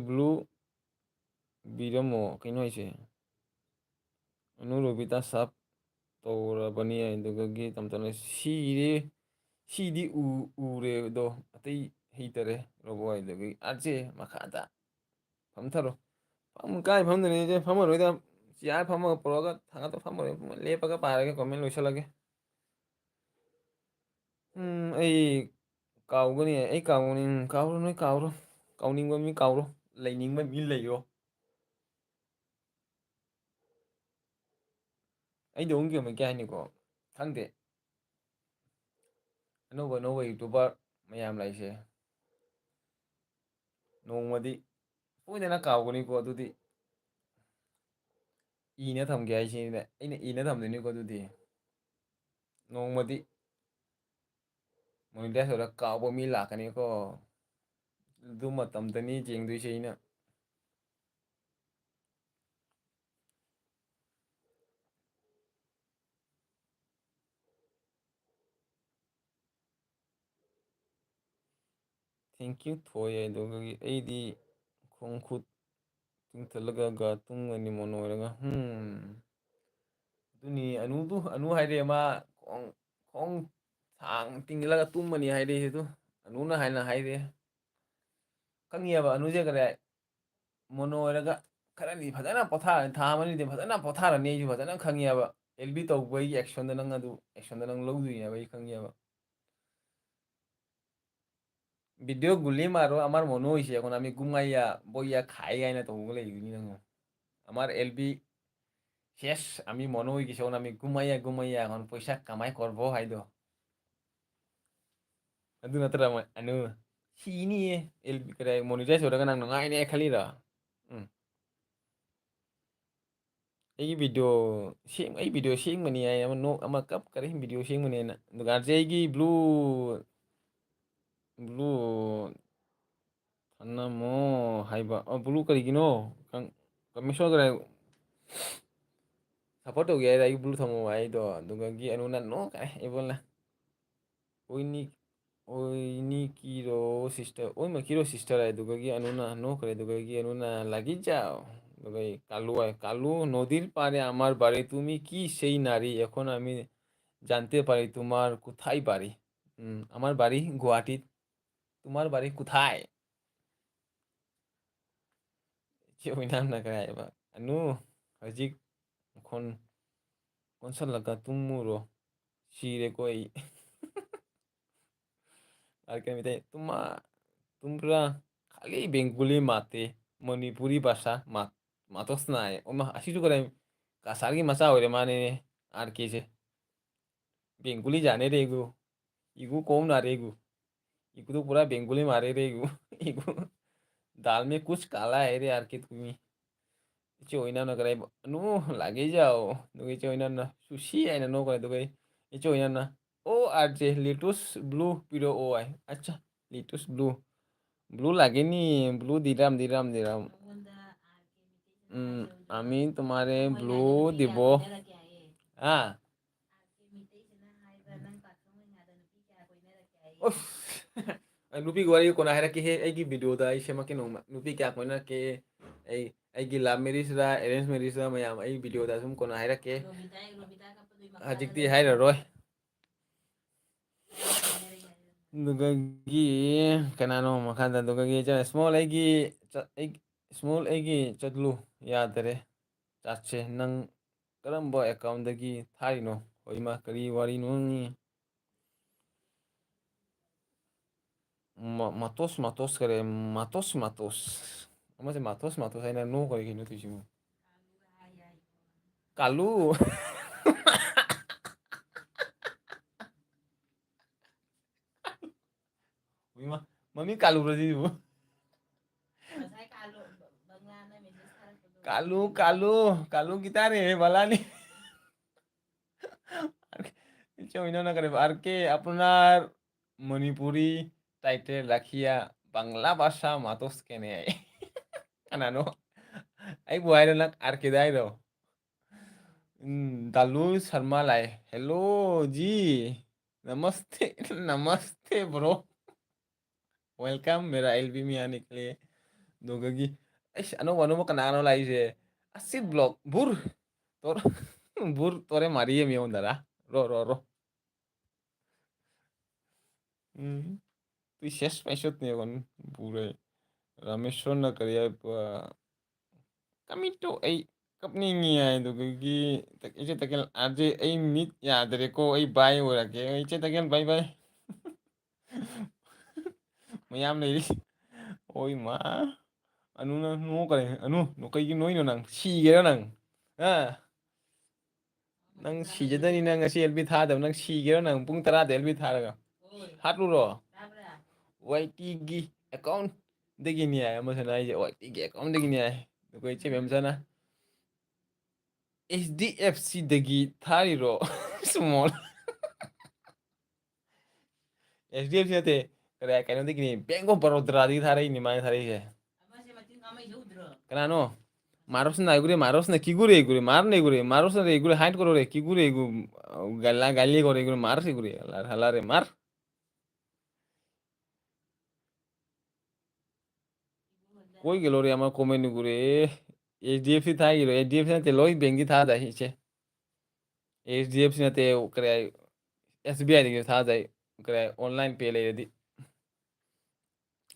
blue biramo kaino ise anu robita sap ꯇꯧꯔꯕꯅꯤ ꯑꯗꯨꯒꯤ ꯇꯝꯇꯅ ꯁꯤꯗꯤ ꯎꯔꯦ ꯑꯗꯣ ꯑꯇꯩ ꯍꯩꯇꯔꯦ ꯔꯣꯕꯣ ꯑꯗꯨꯒꯤ ꯑꯥꯔꯁꯦ ꯃꯈꯥꯗ ꯐꯝꯊꯔꯣ ꯀꯥꯏ ꯐꯝꯗꯣꯏꯅꯤ ꯐꯝꯃꯔꯣꯏꯗ chair ꯐꯝꯃꯒ ꯄꯨꯔꯛꯑꯒ ꯊꯥꯡꯒꯠꯇ ꯐꯝꯃꯔꯣꯏ ꯂꯦꯞꯄꯒ ꯄꯥꯔꯒꯦ ꯀꯣꯃꯦꯟ ꯂꯣꯏꯁꯤꯜꯂꯒꯦ ꯑꯩ ꯀꯥꯎꯒꯅꯤ ꯑꯩ ꯀꯥꯎꯒꯅꯤ ꯀꯥꯎꯔꯣ ꯅꯣꯏ ꯀꯥꯎꯔꯣ ꯀꯥꯎꯅꯤꯡꯕ ꯃꯤ ꯀꯥꯎꯔꯣ ꯂꯩꯅꯤꯡꯕ ꯃꯤ ꯂꯩꯔꯣ ꯑꯩꯗꯣ ꯑꯃꯨꯛ ꯑꯃ ꯀꯩ ꯍꯥꯏꯅꯤꯀꯣ ꯈꯪꯗꯦ ꯑꯅꯧꯕ ꯑꯅꯧꯕ ꯌꯨꯇꯨꯕꯔ ꯃꯌꯥꯝ ꯂꯩꯁꯦ ꯅꯣꯡꯃꯗꯤ ꯁꯣꯏꯗꯅ ꯀꯥꯎꯒꯅꯤꯀꯣ ꯑꯗꯨꯗꯤ ꯏꯅ ꯊꯝꯒꯦ ꯍꯥꯏꯁꯤꯅꯦ ꯑꯩꯅ ꯏꯅ ꯊꯝꯗꯣꯏꯅꯤꯀꯣ ꯑꯗꯨꯗꯤ ꯅꯣꯡꯃꯗꯤ ꯃꯣꯅꯤꯇꯥꯏꯖ ꯇꯧꯔꯒ ꯀꯥꯎꯕ ꯃꯤ ꯂꯥꯛꯀꯅꯤꯀꯣ ꯑꯗꯨ ꯃꯇꯝꯗꯅꯤ ꯌꯦꯡꯗꯣꯏꯁꯦ ꯑꯩꯅ ꯊꯦꯡꯀ꯭ꯌꯨ ꯊꯣꯏ ꯑꯗꯨꯒꯤ ꯑꯩꯗꯤ ꯈꯣꯡ ꯈꯨꯠ ꯇꯤꯡꯊꯠꯂꯒ ꯇꯨꯝꯒꯅꯤ ꯃꯣꯟ ꯑꯣꯏꯔꯒ ꯑꯗꯨꯅꯤ ꯑꯅꯨ ꯍꯥꯏꯔꯦ ꯃꯥ ꯈꯣꯡ ꯊꯥꯡ ꯇꯤꯡꯒꯜꯂꯒ ꯇꯨꯝꯃꯅꯤ ꯍꯥꯏꯔꯛꯏ ꯑꯗꯨ ꯑꯅꯨꯅ ꯍꯥꯏꯅ ꯍꯥꯏꯔꯦ ꯈꯪꯉꯦꯕ ꯑꯅꯨꯁꯦ ꯀꯔꯤ ꯃꯣꯅꯣ ꯑꯣꯏꯔꯒ ꯈꯔꯗꯤ ꯐꯖꯅ ꯄꯣꯊꯥꯔꯅꯤ ꯊꯥ ꯑꯃꯅꯤꯗꯤ ꯐꯖꯅ ꯄꯣꯊꯥꯔꯅꯤ ꯑꯩꯁꯨ ꯐꯖꯅ ꯈꯪꯉꯦꯕ ꯑꯦꯜꯕꯤ ꯇꯧꯕꯒꯤ ꯑꯦꯛꯁꯟꯗ ꯅꯪ ꯑꯗꯨ ꯑꯦꯛꯁꯟꯗ ꯅꯪ ꯂꯧꯗꯣꯏꯅꯦꯕ ꯑꯩ ꯈꯪꯉꯦꯕ ভিডিও গুলি মারো আমার মনে হয়েছে এখন আমি ঘুমাইয়া বইয়া খাই গাইনা তবুগুলো এইগুলি না আমার এলবি শেষ আমি মনে হয়ে গেছে এখন আমি ঘুমাইয়া এখন পয়সা কামাই করবো হাইদো ꯑꯗꯨ ꯅꯠꯇ꯭ꯔ ꯑꯅꯨ ꯁꯤꯅꯤꯌꯦ ꯑꯦꯜꯕꯤ ꯀꯔꯤ ꯃꯣꯅꯤꯇꯥꯏꯖ ꯑꯣꯏꯔꯒ ꯅꯪ ꯅꯨꯡꯉꯥꯏꯅꯦ ꯈꯜꯂꯤꯔ ꯑꯩ ꯚꯤꯗꯤꯑꯣ ꯁꯦꯡꯕꯅꯤ ꯍꯥꯏ ꯑꯃ ꯀꯞ ꯀꯔꯤ ꯚꯤꯗꯤꯑꯣ ꯁꯦꯡꯕꯅꯦꯅ ꯑꯗꯨꯒ ꯑꯩꯒꯤ ꯕ꯭ꯂꯨ ꯊꯅꯃꯣ ꯍꯥꯏꯕ ꯕ꯭ꯂꯨ ꯀꯔꯤꯒꯤꯅꯣ ꯀꯃꯤꯁꯣꯟꯈ꯭ꯔꯦ ꯁꯞꯄꯣꯔꯠ ꯇꯧꯒꯦ ꯍꯥꯏꯗ ꯑꯩ ꯕ꯭ꯂꯨ ꯊꯝꯃꯣ ꯑꯩꯗꯣ ꯑꯗꯨꯒꯤ ꯑꯅꯨꯅ ꯅꯣ ꯀꯥꯏ ꯑꯩꯕꯣꯜꯅ ওইনিকিরো সিস্টার ওইমাকিরো সিস্টার আয় দুগি আনুনা নো করে দুগি আনুনা লাগি যাও দুগি কালু আয় কালু নদীর পারে আমার বাড়ি তুমি কি সেই নারী এখন আমি জানতে পারি তোমার কোথায় বাড়ি আমার বাড়ি গুয়াহাটিত তোমার বাড়ি কোথায় ওই নাম না করে বা আনু হজিক এখন কনসাল্লাকা তুমুরো সিরে কই আর কে মিতে তোমরা খালি বেঙ্গলি মাতে মণিপুরি ভাষা মাতস নাই ওমা আসিছু করে কাসারগি মাছা হইরে মানে আর কেছে বেঙ্গলি জানে রে ইগু কম না রে ইগু তো পুরা বেঙ্গলি মারে রে ইগু दाल में कुछ काला है रे यार कि तुम्ही ওইনা না করে নু লাগে যাও দুগে ওইনা না সুশি আইনা নো করে দুগে ওইনা না ও আর যে লিটুস ব্লু পিরো ও আই আচ্ছা লিটুস ব্লু লাগেনি ব্লু দিরাম আমি তোমারে ব্লু দিব হ্যাঁ नुपी वारी कोना है कि हे एगी वीडियो दा इसे मके नो नुपी क्या कोना के ए ꯑꯩꯒꯤ ꯂꯚ ꯃꯦꯔꯤꯖꯔ ꯑꯦꯔꯦꯟꯖ ꯃꯦꯔꯤꯖꯔ ꯃꯌꯥꯝ ꯑꯩ ꯚꯤꯗꯤꯑꯣꯗ ꯁꯨꯝ ꯀꯣꯟꯅ ꯍꯥꯏꯔꯛꯀꯦ ꯍꯧꯖꯤꯛꯇꯤ ꯍꯥꯏꯔꯔꯣꯏ ꯑꯗꯨꯒꯒꯤ ꯀꯅꯥꯅꯣ ꯃꯈꯥꯗ ꯑꯗꯨꯒꯒꯤ ꯏꯁꯃꯣꯜ ꯑꯩꯒꯤ ꯆꯠꯂꯨ ꯌꯥꯗꯔꯦ ꯆꯥꯠꯁꯦ ꯅꯪ ꯀꯔꯝꯕ ꯑꯦꯀꯥꯎꯟꯗꯒꯤ ꯊꯥꯔꯤꯅꯣ ꯍꯣꯏꯃ ꯀꯔꯤ ꯋꯥꯔꯤꯅꯣ ꯃꯇꯣꯁ ꯀꯔꯦ ꯃꯇꯣꯁ ꯑꯃꯁꯦ ꯃꯥꯊꯣꯁ ꯍꯥꯏꯅ ꯅꯣꯛꯈꯔꯦ ꯀꯩꯅꯣ ꯇꯧꯏꯁꯤꯕꯨ ꯀꯥꯂꯨ ꯏꯃꯥ ꯃꯃꯤꯡ ꯀꯥꯜꯂꯨꯔꯣ ꯁꯤꯁꯤꯕꯨ कालू कितना रे भला नहीं इन्होंने करे आर के अपना मणिपुरी टाइटल रखिया बांग्ला भाषा मातोस के ने आई अनानो आई बुआई लग आर के दाई रो दालू शर्मा लाए हेलो जी नमस्ते नमस्ते ब्रो वेलकम मेरा एलबी में आने के लिए दोगगी अनु कनानो लाइसे असी ब्लॉक बुर तोर बुर तोरे मारिए मी दरा रो तू शेष पैसोत नहीं कौन पूरे रामेश्वर न करिए कमी तो आई कपनी नहीं आए तो क्योंकि इसे तकल आज आई मीट याद रे को आई बाय हो रखे इसे तकल बाय बाय मैम नहीं ओई माँ अनु ना नो करे अनु नो कहीं नोई नो नंग सी गे नंग हाँ नंग सी जदा नहीं नंग ऐसी एलबी था दब नंग सी गे नंग पुंग तरा दे एलबी था लगा हाथ लो वाईटीगी अकाउंट देखी नहीं आया मुझे ना ये वाईटीगी अकाउंट देखी नहीं आया तो कोई चीज़ हमसे ना HDFC दगी थारी रो स्मॉल HDFC ना थे करे कहने देखी नहीं बैंक ऑफ बड़ौदा दी थारी नहीं माय थारी है कनानो मारोस ना किगुरे गुरे मार नहीं गुरे मारोस ना गुरे हाइट करो रे किगुरे गु गल्ला गाली करे गुरे मार से गुरे हला रे मार कोई गेलो रे हमारा कमेंट गुरे HDFC था गिरो HDFC ना ते लोई बेंगी था दा हिचे HDFC ना ते करे SBI दे था दा करे ऑनलाइन पे ले दी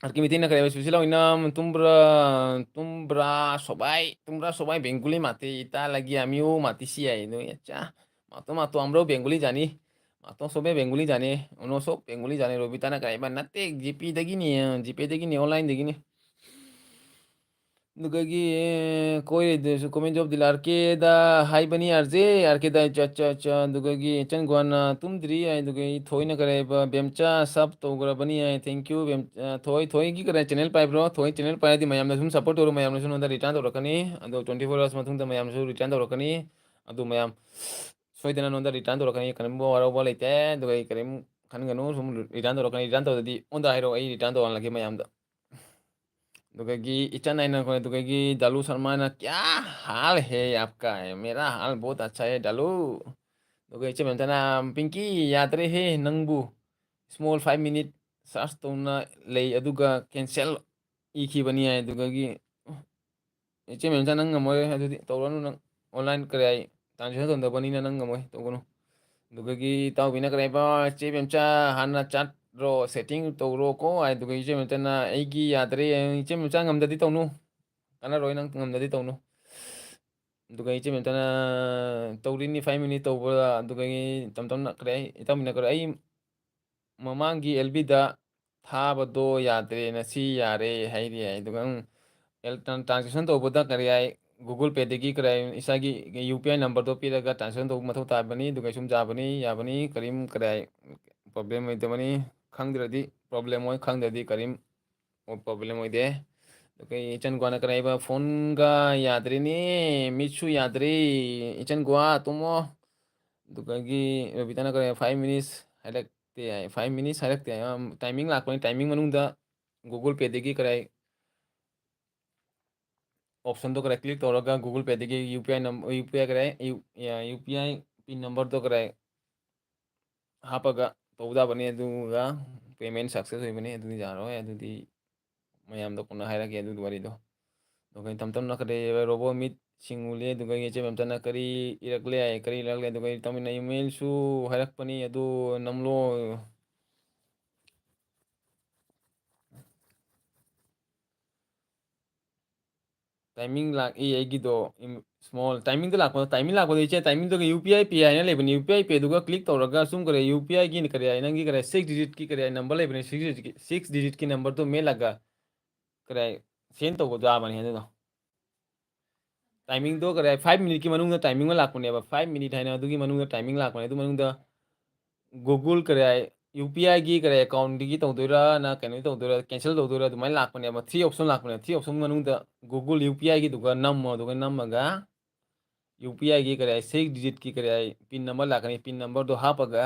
Arki mitin na kaya susi lang inam tumbra sobai benguli mati ita lagi amiu mati siya ino ya cha mato amro benguli jani mato sobe benguli jani uno so benguli jani robita na kaya ban nate GP degi ni online degi ni दुगगी कोई comment job दिला R K दा high बनी RJ R K दा चा दुगगी चन Guana तुम द्री आई दुगगी थोई न करे बेमचा सब तो गरा बनी आई थैंक यू बेम थोई की करे चैनल पाइ ब्रो थोई चैनल पाइ दी मयाम सुम सपोर्ट और मयाम सुन दा रिटर्न तो रखनी अदो 24 hours मथुंग दा मयाम सु रिटर्न तो रखनी अदो मयाम सोइदना नोंदा रिटर्न तो रखनी कनबो वारो बोलैते दुगगी करेम खनगनो सुम रिटर्न तो रखनी रिटर्न तो दी ओंदा हाइरो आई रिटर्न तो लगे मयाम दा दुगगी इचन आइना को दुगगी दालू शर्मा ना क्या हाल है आपका है मेरा हाल बहुत अच्छा है दालू दुगगी इचे मेंतना पिंकी याद रहे है नंगबू स्मॉल 5 minute सर्च तो ना ले अदुगा कैंसिल इखी बनी है दुगगी इचे मेंतना नंग मोय अदुदी तौरनु नंग ऑनलाइन करे आई ट्रांजेक्शन तो दबनी ना नंग मोय तो गनो दुगगी ताव बिना करे बा चे बेमचा हाना चाट रो सेटिंग तौरो को आई दुगगी इचे मेंतना एगी याद रहे इचे मेंचा ngamdadi tौनु kana roy nang ngamdadi tौनु दुगा इचे मेंतना तौरिनी 5 minute तौबा दुगगी तमतम ना करे इताम ना करे आई ममांगी एलबीदा थाबदो यादरे नसी यारे हाइरी आई दुगा एल ट्रांजेक्शन तौबदा करे आई गूगल पे देगी करे इसागी यूपीआई नंबर तो पीरगा ट्रांजेक्शन तो मथौ ताबनी दुगा सुम जाबनी याबनी करीम करे आई प्रॉब्लम होइदमनी खंगद्रदी प्रॉब्लम होय खंगद्रदी करीम प्रॉब्लम होइदे दुगा इचन गुआना करे बा फोन गा यादरेनी मिछु यादरे इचन गुआ तुमो दुगागी रबिताना करे 5 minutes हाइलाइट आई 5 minutes हाइलाइट आई टाइमिंग लाखोनी टाइमिंग मनुंगदा गूगल पे देगी करे ऑप्शन तो करे क्लिक तौरगा गूगल पे देगी यूपीआई नंबर यूपीआई करे यूपीआई पिन नंबर तो करे हापगा तौदा बने दुगा पेमेंट सक्सेस होई बने दुदी जारो है दुदी मयाम दो कोना हाइरा के दुदी वारी दो ꯑꯗꯨꯒ ꯇꯝ ꯇꯝꯅ ꯀꯔꯤ ꯔꯣꯕꯣꯠ ꯃꯤꯠ ꯁꯤꯡꯎꯂꯦ ꯑꯗꯨꯒ ꯏꯆꯦꯕꯦꯝꯆꯥꯅ ꯀꯔꯤ ꯏꯔꯛꯂꯦ ꯀꯔꯤ ꯏꯔꯛꯂꯦ ꯑꯗꯨꯒ ꯇꯝꯃꯤꯟꯅ ꯏꯃꯦꯜꯁꯨ ꯍꯥꯏꯔꯛꯄꯅꯤ ꯑꯗꯨ ꯅꯝꯂꯣ ꯇꯥꯏꯃꯤꯡ ꯂꯥꯛꯏ ꯑꯩꯒꯤꯗꯣ ꯁ꯭ꯃꯣꯜ ꯇꯥꯏꯃꯤꯡꯗ ꯂꯥꯛꯄꯗꯣ ꯏꯆꯦ ꯇꯥꯏꯃꯤꯡꯗꯨꯒ ꯌꯨ ꯄꯤ ꯑꯥꯏ ꯄꯦ ꯍꯥꯏꯅ ꯂꯩꯕꯅꯤ ꯌꯨ ꯄꯤ ꯑꯥꯏ ꯄꯦꯗꯨꯒ ꯀ꯭ꯂꯤꯛ ꯇꯧꯔꯒ ꯁꯨꯝ ꯀꯔꯤ ꯌꯨ ꯄꯤ ꯑꯥꯏꯒꯤ ꯀꯔꯤ ꯍꯥꯏ ꯅꯪꯒꯤ ꯀꯔꯤ 6 ꯗꯤꯖꯤꯠꯀꯤ ꯀꯔꯤ ꯅꯝꯕꯔ ꯂꯩꯕꯅꯤ 6 ꯗꯤꯖꯤꯠꯀꯤ ꯅꯝꯕꯔꯗꯣ ꯃꯦꯜꯂꯒ ꯀꯔꯤ ꯁꯦꯟ ꯇꯧꯕ ꯌꯥꯕꯅꯤ ꯑꯗꯨꯗꯣ ꯇꯥꯏꯃꯤꯡꯗꯣ ꯀꯔꯤ 5 ꯃꯤꯅꯤꯠꯀꯤ ꯃꯅꯨꯡꯗ ꯇꯥꯏꯃꯤꯡ ꯑꯃ ꯂꯥꯛꯄꯅꯦꯕ 5 ꯃꯤꯅꯤꯠ ꯍꯥꯏꯅ ꯑꯗꯨꯒꯤ ꯃꯅꯨꯡꯗ ꯇꯥꯏꯃꯤꯡ ꯂꯥꯛꯄꯅꯦ ꯑꯗꯨ ꯃꯅꯨꯡꯗ ꯒꯨꯒꯜ ꯀꯔꯤ ꯌꯨ ꯄꯤ ꯑꯥꯏꯒꯤ ꯀꯔꯤ ꯑꯦꯀꯥꯎꯟꯗꯒꯤ ꯇꯧꯗꯣꯏꯔꯥ ꯅ ꯀꯩꯅꯣ ꯇꯧꯗꯣꯏꯔꯥ ꯀꯦꯟꯁꯦꯜ ꯇꯧꯗꯣꯏꯔꯥ ꯑꯗꯨꯃꯥꯏꯅ ꯂꯥꯛꯄꯅꯦꯕ 3 ꯑꯣꯞꯁꯟ ꯂꯥꯛꯄꯅꯦ 3 ꯑꯣꯞꯁꯟ ꯃꯅꯨꯡꯗ ꯒꯨꯒꯜ ꯌꯨ ꯄꯤ ꯑꯥꯏꯒꯤꯗꯨꯒ ꯅꯝꯃꯣ ꯑꯗꯨꯒ ꯅꯝꯃꯒ ꯌꯨ ꯄꯤ ꯑꯥꯏꯒꯤ ꯀꯔꯤ 6 ꯗꯤꯖꯤꯠꯀꯤ ꯀꯔꯤ ꯄꯤꯟ ꯅꯝꯕꯔ ꯂꯥꯛꯀꯅꯤ ꯄꯤꯟ ꯅꯝꯕꯔꯗꯣ ꯍꯥꯞꯄꯒ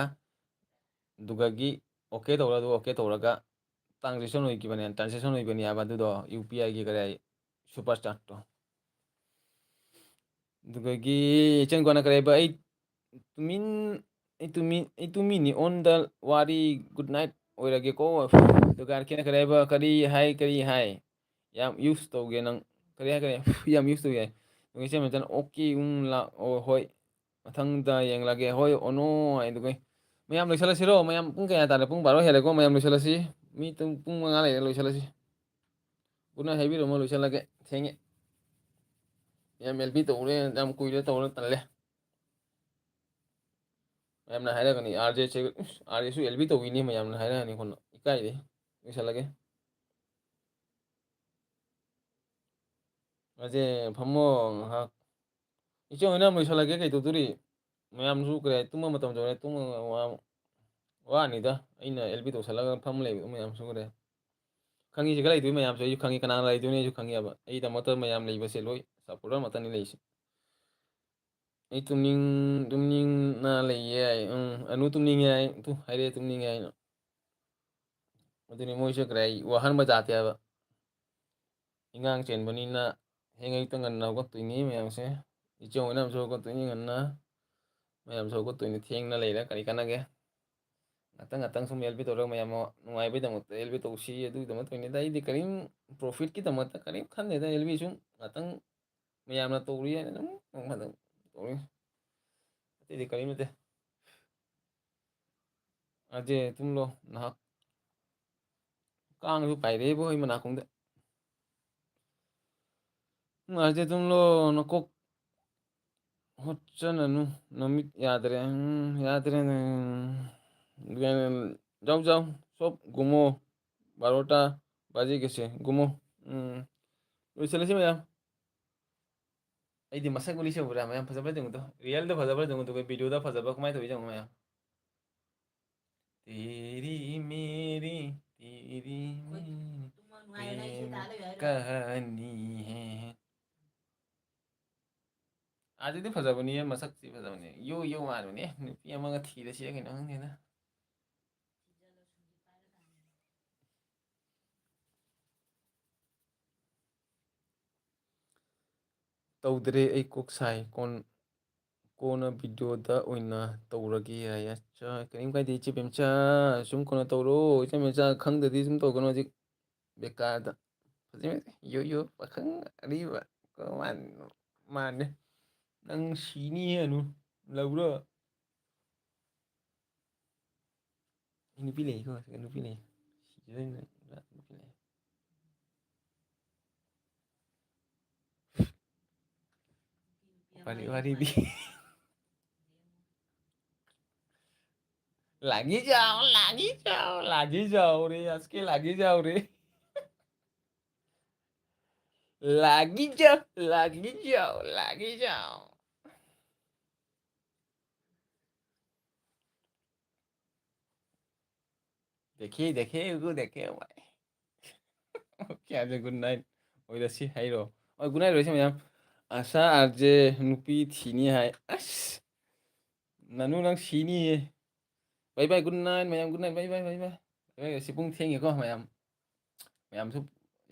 ꯑꯗꯨꯒꯒꯤ ꯑꯣꯀꯦ ꯇꯧꯔ ꯑꯗꯨ ꯑꯣꯀꯦ ꯇꯧꯔꯒ ꯇ꯭ꯔꯥꯟꯖꯦꯛꯁꯟ ꯑꯣꯏꯕꯅꯤ ꯍꯥꯏꯕ ꯑꯗꯨꯗꯣ ꯌꯨ ꯄꯤ ꯑꯥꯏꯒꯤ ꯀꯔꯤ ꯁꯨꯄꯔ ꯆꯥꯠꯇꯣ ꯑꯗꯨꯒꯒꯤ ꯏꯆꯟ ꯀꯣꯟꯅ ꯀꯔꯤꯕ ꯇꯨꯃꯤꯟ ꯑꯩ ꯇꯨꯃꯤꯟꯅꯤ ꯑꯣꯟ ꯗ ꯋꯥꯔꯤ ꯒꯨꯗ ꯅꯥꯏꯠ ꯑꯣꯏꯔꯒꯦꯀꯣ ꯑꯗꯨꯒ ꯀꯔꯤ ꯍꯥꯏ ꯌꯥꯝ ꯌꯨꯁ ꯇꯧꯒꯦ ꯅꯪ ꯀꯔꯤ ꯌꯥꯝ ꯌꯨꯁ ꯇꯧ ꯌꯥꯏ ꯏꯆꯦꯃꯆꯟ ꯑꯣꯀꯦ ꯂꯥꯛꯑꯣ ꯍꯣꯏ ꯃꯊꯪꯗ ꯌꯦꯡꯂꯒꯦ ꯍꯣꯏ ꯑꯣꯅꯣ ꯑꯗꯨꯒ ꯃꯌꯥꯝ ꯂꯣꯏꯁꯤꯜꯂꯁꯤꯔꯣ ꯃꯌꯥꯝ ꯄꯨꯡ ꯀꯌꯥ ꯇꯥꯔꯦ ꯄꯨꯡ 12 ꯍꯦꯜꯂꯦꯀꯣ ꯃꯌꯥꯝ ꯂꯣꯏꯁꯤꯜꯂꯁꯤ ꯄꯨꯡ 5 ꯂꯩꯔꯦ ꯂꯣꯏꯁꯤꯜꯂꯁꯤ ꯒꯨꯗ ꯅꯥꯏꯠ ꯍꯥꯏꯕꯤꯔꯝꯃꯣ ꯂꯣꯏꯁꯤꯜꯂꯒꯦ ꯊꯦꯡꯉꯦ ꯌꯥꯝ ꯑꯦꯜꯕꯤ ꯇꯧꯔꯦ ꯌꯥꯝ ꯀꯨꯏꯔꯦ ꯇꯧꯔ ꯇꯜꯂꯦ ꯃꯌꯥꯝꯅ ꯍꯥꯏꯔꯒꯅꯤ ꯑꯥꯔꯖꯦꯁꯨ ꯑꯦꯜꯕꯤ ꯇꯧꯋꯤꯅꯤ ꯃꯌꯥꯝꯅ ꯍꯥꯏꯔꯛꯑꯅꯤ ꯏꯀꯥꯏꯔꯦ ꯂꯣꯏꯁꯤꯜꯂꯒꯦ ꯑꯖꯦ ꯐꯝꯃꯣ ꯉꯥꯏꯍꯥꯛ ꯏꯆꯦ ꯍꯣꯏꯅ ꯂꯣꯏꯁꯤꯜꯂꯒꯦ ꯀꯩꯗꯧꯗꯣꯔꯤ ꯃꯌꯥꯝꯁꯨ ꯀꯔꯤ ꯇꯨꯝꯕ ꯃꯇꯝ ꯌꯧꯔꯦ ꯋꯥꯅꯤꯗ ꯑꯩꯅ ꯑꯦꯜꯕꯤ ꯇꯧꯁꯜꯂꯒ ꯐꯝ ꯂꯩꯕ ꯃꯌꯥꯝꯁꯨ ꯀꯔꯦ ꯈꯪꯉꯤꯁꯤ ꯈꯔ ꯂꯩꯗꯣꯏ ꯃꯌꯥꯝꯁꯨ ꯑꯩꯁꯨ ꯈꯪꯉꯤ ꯀꯅꯥꯅ ꯂꯩꯗꯣꯏꯅꯤ ꯑꯩꯁꯨ ꯈꯪꯉꯦꯕ ꯑꯩꯒꯤꯗꯃꯛꯇ ꯃꯌꯥꯝ ꯂꯩꯕꯁꯦ ꯂꯣꯏ ꯁꯞꯄꯣꯔꯇꯔ ꯑꯃꯠꯇꯅꯤ ꯂꯩꯔꯤꯁꯦ ꯑꯩ ꯇꯨꯝꯅꯤꯡꯅ ꯂꯩꯌꯦ ꯑꯅꯨ ꯇꯨꯝꯅꯤꯡꯉꯦ ꯍꯥꯏꯔꯛꯑꯦ ꯇꯨꯝꯅꯤꯡꯉꯦ ꯍꯥꯏꯅ ꯑꯗꯨꯅꯤ ꯃꯣꯏꯁꯨ ꯀꯔꯤ ꯋꯥꯍꯟꯕ ꯖꯥꯠꯇꯦꯕ ꯏꯉꯥꯡ ꯆꯦꯟꯕꯅꯤꯅ ꯍꯌꯦꯡ ꯑꯌꯨꯛꯇ ꯉꯟꯅ ꯍꯧꯒꯠꯇꯣꯏꯅꯤ ꯃꯌꯥꯝꯁꯦ ꯏꯆꯧ ꯍꯣꯏꯅ ꯑꯃꯁꯨ ꯍꯧꯒꯠꯇꯣꯏꯅꯤ ꯉꯟꯅ ꯃꯌꯥꯝꯁꯨ ꯍꯧꯒꯠꯇꯣꯏꯅꯤ ꯊꯦꯡꯅ ꯂꯩꯔ ꯀꯔꯤ ꯀꯥꯟꯅꯒꯦ ꯉꯥꯛꯇꯪ ꯁꯨꯝ ꯑꯦꯜꯕꯤ ꯇꯧꯔꯒ ꯃꯌꯥꯝ ꯑꯃ ꯅꯨꯡꯉꯥꯏꯕꯩꯗꯃꯛꯇ ꯑꯦꯜꯕꯤ ꯇꯧꯁꯤ ꯑꯗꯨꯒꯤꯗꯃꯛꯇꯅꯤꯗ ꯑꯩꯗꯤ ꯀꯔꯤꯝ ꯄ꯭ꯔꯣꯐꯤꯠꯀꯤꯗꯃꯛꯇ ꯀꯔꯤꯝ ꯈꯟꯗꯦꯗ ꯑꯦꯜꯕꯤ ꯁꯨꯝ ꯉꯥꯛꯇꯪ ꯃꯌꯥꯝꯅ ꯇꯧꯔꯤ ꯍꯥꯏꯅ ꯑꯗꯨꯝ ꯇꯧꯔꯤ ꯑꯇꯩꯗꯤ ꯀꯔꯤꯝ ꯅꯠꯇꯦ ꯑꯖꯦ ꯇꯨꯝꯂꯣ ꯅꯍꯥꯛ ꯀꯥꯡꯁꯨ ꯄꯥꯏꯔꯛꯏꯕꯣ ꯑꯩ ꯃꯅꯥꯀꯣꯡꯗ ꯑꯖꯦ ꯇꯨꯝꯂꯣ ꯅꯀꯣꯛ ꯍꯣꯠꯆꯅꯅꯨ ꯅꯃꯤꯠ ꯌꯥꯗ꯭ꯔꯦ ꯌꯥꯗ꯭ꯔꯦ जाओ सब घूमो 12टा बाजिꯒꯦꯁꯦ घूमो ꯂꯣꯏꯁꯤꯜꯂꯁꯤ ꯃꯌꯥꯝ ꯑꯩꯗꯤ ꯃꯁꯛ ꯎꯂꯤꯁꯦ ꯎꯕ꯭ꯔꯥ ꯃꯌꯥꯝ ꯐꯖꯕ꯭ꯔꯥ ꯌꯦꯡꯉꯨꯇꯣ ꯔꯤꯌꯦꯜꯗ ꯐꯖꯕ꯭ꯔꯥ ꯌꯦꯡꯉꯨꯇꯣ ꯚꯤꯗꯤꯑꯣꯗ ꯐꯖꯕ꯭ꯔꯥ ꯀꯃꯥꯏꯅ ꯇꯧꯋꯤ ꯌꯦꯡꯉꯨ ꯃꯌꯥꯝ तेरी मेरी तेरी मेरी प्रेम कहानी है ꯑꯥꯖꯤꯗꯤ ꯐꯖꯕꯅꯤ ꯃꯁꯛꯇꯤ ꯐꯖꯕꯅꯤ ꯌꯣ ꯃꯥꯟꯕꯅꯦ ꯅꯨꯄꯤ ꯑꯃꯒ ꯊꯤꯔꯁꯤꯔ ꯀꯩꯅꯣ ꯈꯪꯗꯦꯗ ꯇꯧꯗ꯭ꯔꯦ ꯑꯩ ꯀꯣꯛ ꯁꯥꯏ ꯀꯣꯟꯅ ꯚꯤꯗꯤꯑꯣꯗ ꯑꯣꯏꯅ ꯇꯧꯔꯒꯦ ꯌꯥꯏ ꯑꯠꯆꯥ ꯀꯔꯤꯝ ꯀꯥꯏꯗꯦ ꯏꯆꯦ ꯕꯦꯝꯆꯥ ꯁꯨꯝ ꯀꯩꯅꯣ ꯇꯧꯔꯣ ꯏꯆꯦ ꯕꯦꯝꯆꯥ ꯈꯪꯗ꯭ꯔꯗꯤ ꯁꯨꯝ ꯇꯧꯒꯅꯨ ꯍꯧꯖꯤꯛ ꯕꯦꯀꯥꯔꯗ ꯌꯣ ꯄꯥꯈꯪ ꯑꯔꯤꯕ ꯃꯥꯟꯅꯦ ꯅꯪ ꯁꯤꯅꯤꯍꯦ ꯑꯅꯨ ꯂꯧꯔꯣ ꯅꯨꯄꯤ ꯂꯩꯀꯣ ꯅꯨꯄꯤ ꯂꯩ ꯁꯤꯗꯣꯏꯅꯦ ꯅꯨꯄꯤ ꯂꯩ ꯋꯥꯔꯤꯗꯤ लागी जाओ रे हंस के लागी जाओ रे लागी जाओ देखिए उसको देखे भाई क्या जे गुड नाइट ꯑꯣꯏꯔꯁꯤ ꯍꯥꯏꯔꯣ ꯍꯣꯏ ꯒꯨꯗ ꯅꯥꯏꯠ ꯑꯣꯏꯔꯁꯤ ꯃꯌꯥꯝ ꯑꯁꯥ ꯑꯥꯔꯖꯦ ꯅꯨꯄꯤ ꯊꯤꯅꯤ ꯍꯥꯏ ꯑꯁ ꯅꯅꯨ ꯅꯪ ꯁꯤꯅꯤꯌꯦ ꯕꯥꯏ ꯕꯥꯏ ꯒꯨꯗ ꯅꯥꯏꯠ ꯃꯌꯥꯝ ꯒꯨꯗ ꯅꯥꯏꯠ ꯕꯥꯏ ꯁꯤ ꯄꯨꯡ ꯊꯦꯡꯉꯦꯀꯣ ꯃꯌꯥꯝꯁꯨ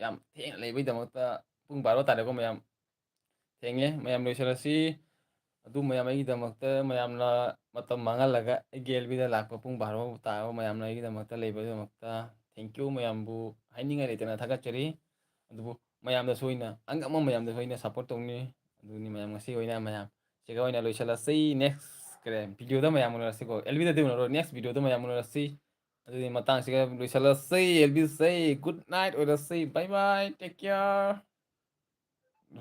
ꯌꯥꯝ ꯊꯦꯡꯅ ꯂꯩꯕꯩꯗꯃꯛꯇ ꯄꯨꯡ 12 ꯇꯥꯔꯦꯀꯣ ꯃꯌꯥꯝ ꯊꯦꯡꯉꯦ ꯃꯌꯥꯝ ꯂꯣꯏꯁꯤꯜꯂꯁꯤ ꯑꯗꯨ ꯃꯌꯥꯝ ꯑꯩꯒꯤꯗꯃꯛꯇ ꯃꯌꯥꯝꯅ ꯃꯇꯝ ꯃꯥꯡꯍꯜꯂꯒ ꯑꯩꯒꯤ ꯑꯦꯜꯕꯤꯗ ꯂꯥꯛꯄ ꯄꯨꯡ 12 ꯇꯥꯕ ꯃꯌꯥꯝꯅ ꯑꯩꯒꯤꯗꯃꯛꯇ ꯂꯩꯕꯒꯤꯗꯃꯛꯇ ꯊꯦꯡꯀ꯭ꯌꯨ ꯃꯌꯥꯝꯕꯨ ꯍꯥꯏꯅꯤꯡꯉꯥꯏ ꯂꯩꯇꯅ ꯊꯥꯒꯠꯆꯔꯤ ꯑꯗꯨꯕꯨ mayamda soina angama mayamda soina support tongni aduni mayam ngasi oina mayam chega oina loisalasi next kare video da mayam unarasi ko LB da de unaro next video da mayam unarasi aduni matang siga loisalasi LB say good night orasi bye bye take care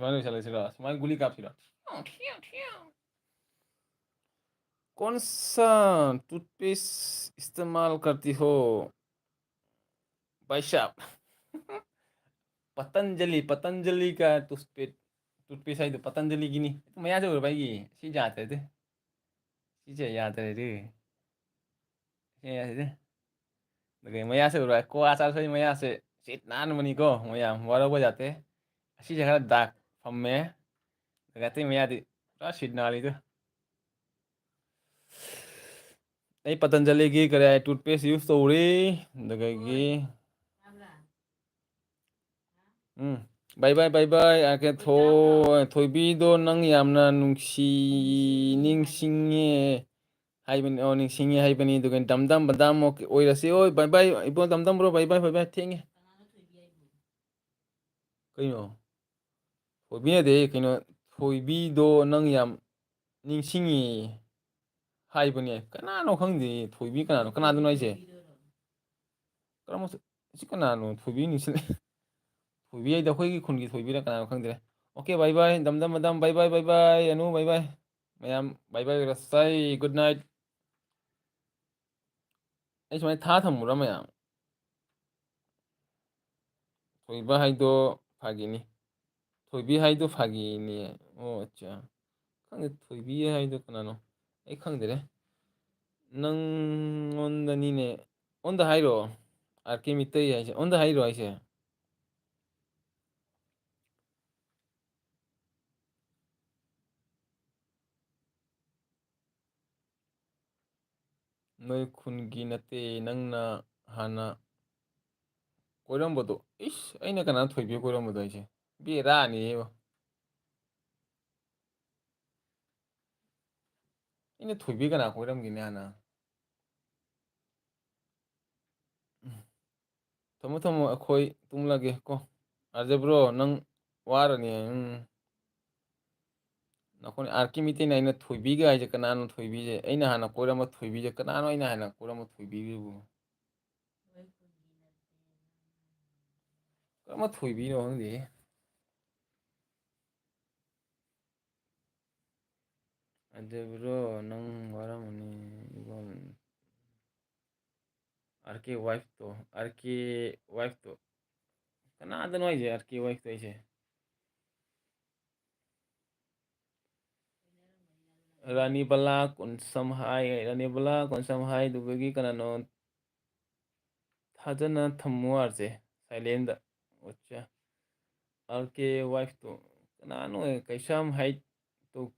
Mana loisalasi ra smile guli kapsira कौन सा toothpaste इस्तेमाल करती हो भाई साहब पतंजलि का toothpaste है तो पतंजलि की नहीं तो मैं यहाँ से भाई सी जाते थे सी से याद रहे थे यहाँ से लगे मैं यहाँ से को आचार से मैं यहाँ से सीट नान मनी को मैं यहाँ वाला को जाते सी जगह दाग फम में लगाते मैं यहाँ थी सीट नाली तो नहीं पतंजलि की करे टूथपेस्ट यूज तो उड़ी लगे Bye bye bye bye ake thoibido nang yamna ningsingye haibani ningsingye haibani dugan damdam badam oirasi oi bye bye ibo damdam bro bye bye bye bye thenge kaino thoibine de kaino thoibido nang yam ningsingye haibani kanano khangdi thoibi kanano noise karamo si kanano thoibi ningsing thoibi ai da khoi khungi thoibi ra kanano khangdire okay bye bye damdam badam bye bye bye bye anu bye bye mayam bye bye rasai good night ai sumai tha thamura mayam thoiba haido phagini thoibi haido phagini oh acha khangde thoibi haido kanano ai khangdire nang onda nine onda hairo arke mitai haise onda hairo haise noi khungi nate nangna hana koirambodo ish aina kana thoibi koirambodo haise berani ina thoibi kana koiramgine hana thamo akhoi tumlage ko arje bro nang warani nakoni arki mite na ina thoibi ga haise kanano thoibi je aina hana koirama thoibi je kanano aina hana koirama thoibi bu kama thoibi no hangde arje bro nang waramani ibon arke wife to kana adano haise arke wife to haise Rani Bala konsam hai dubagi kanano thajana thammu arje silent ocha arke wife to kanano kaisam hai to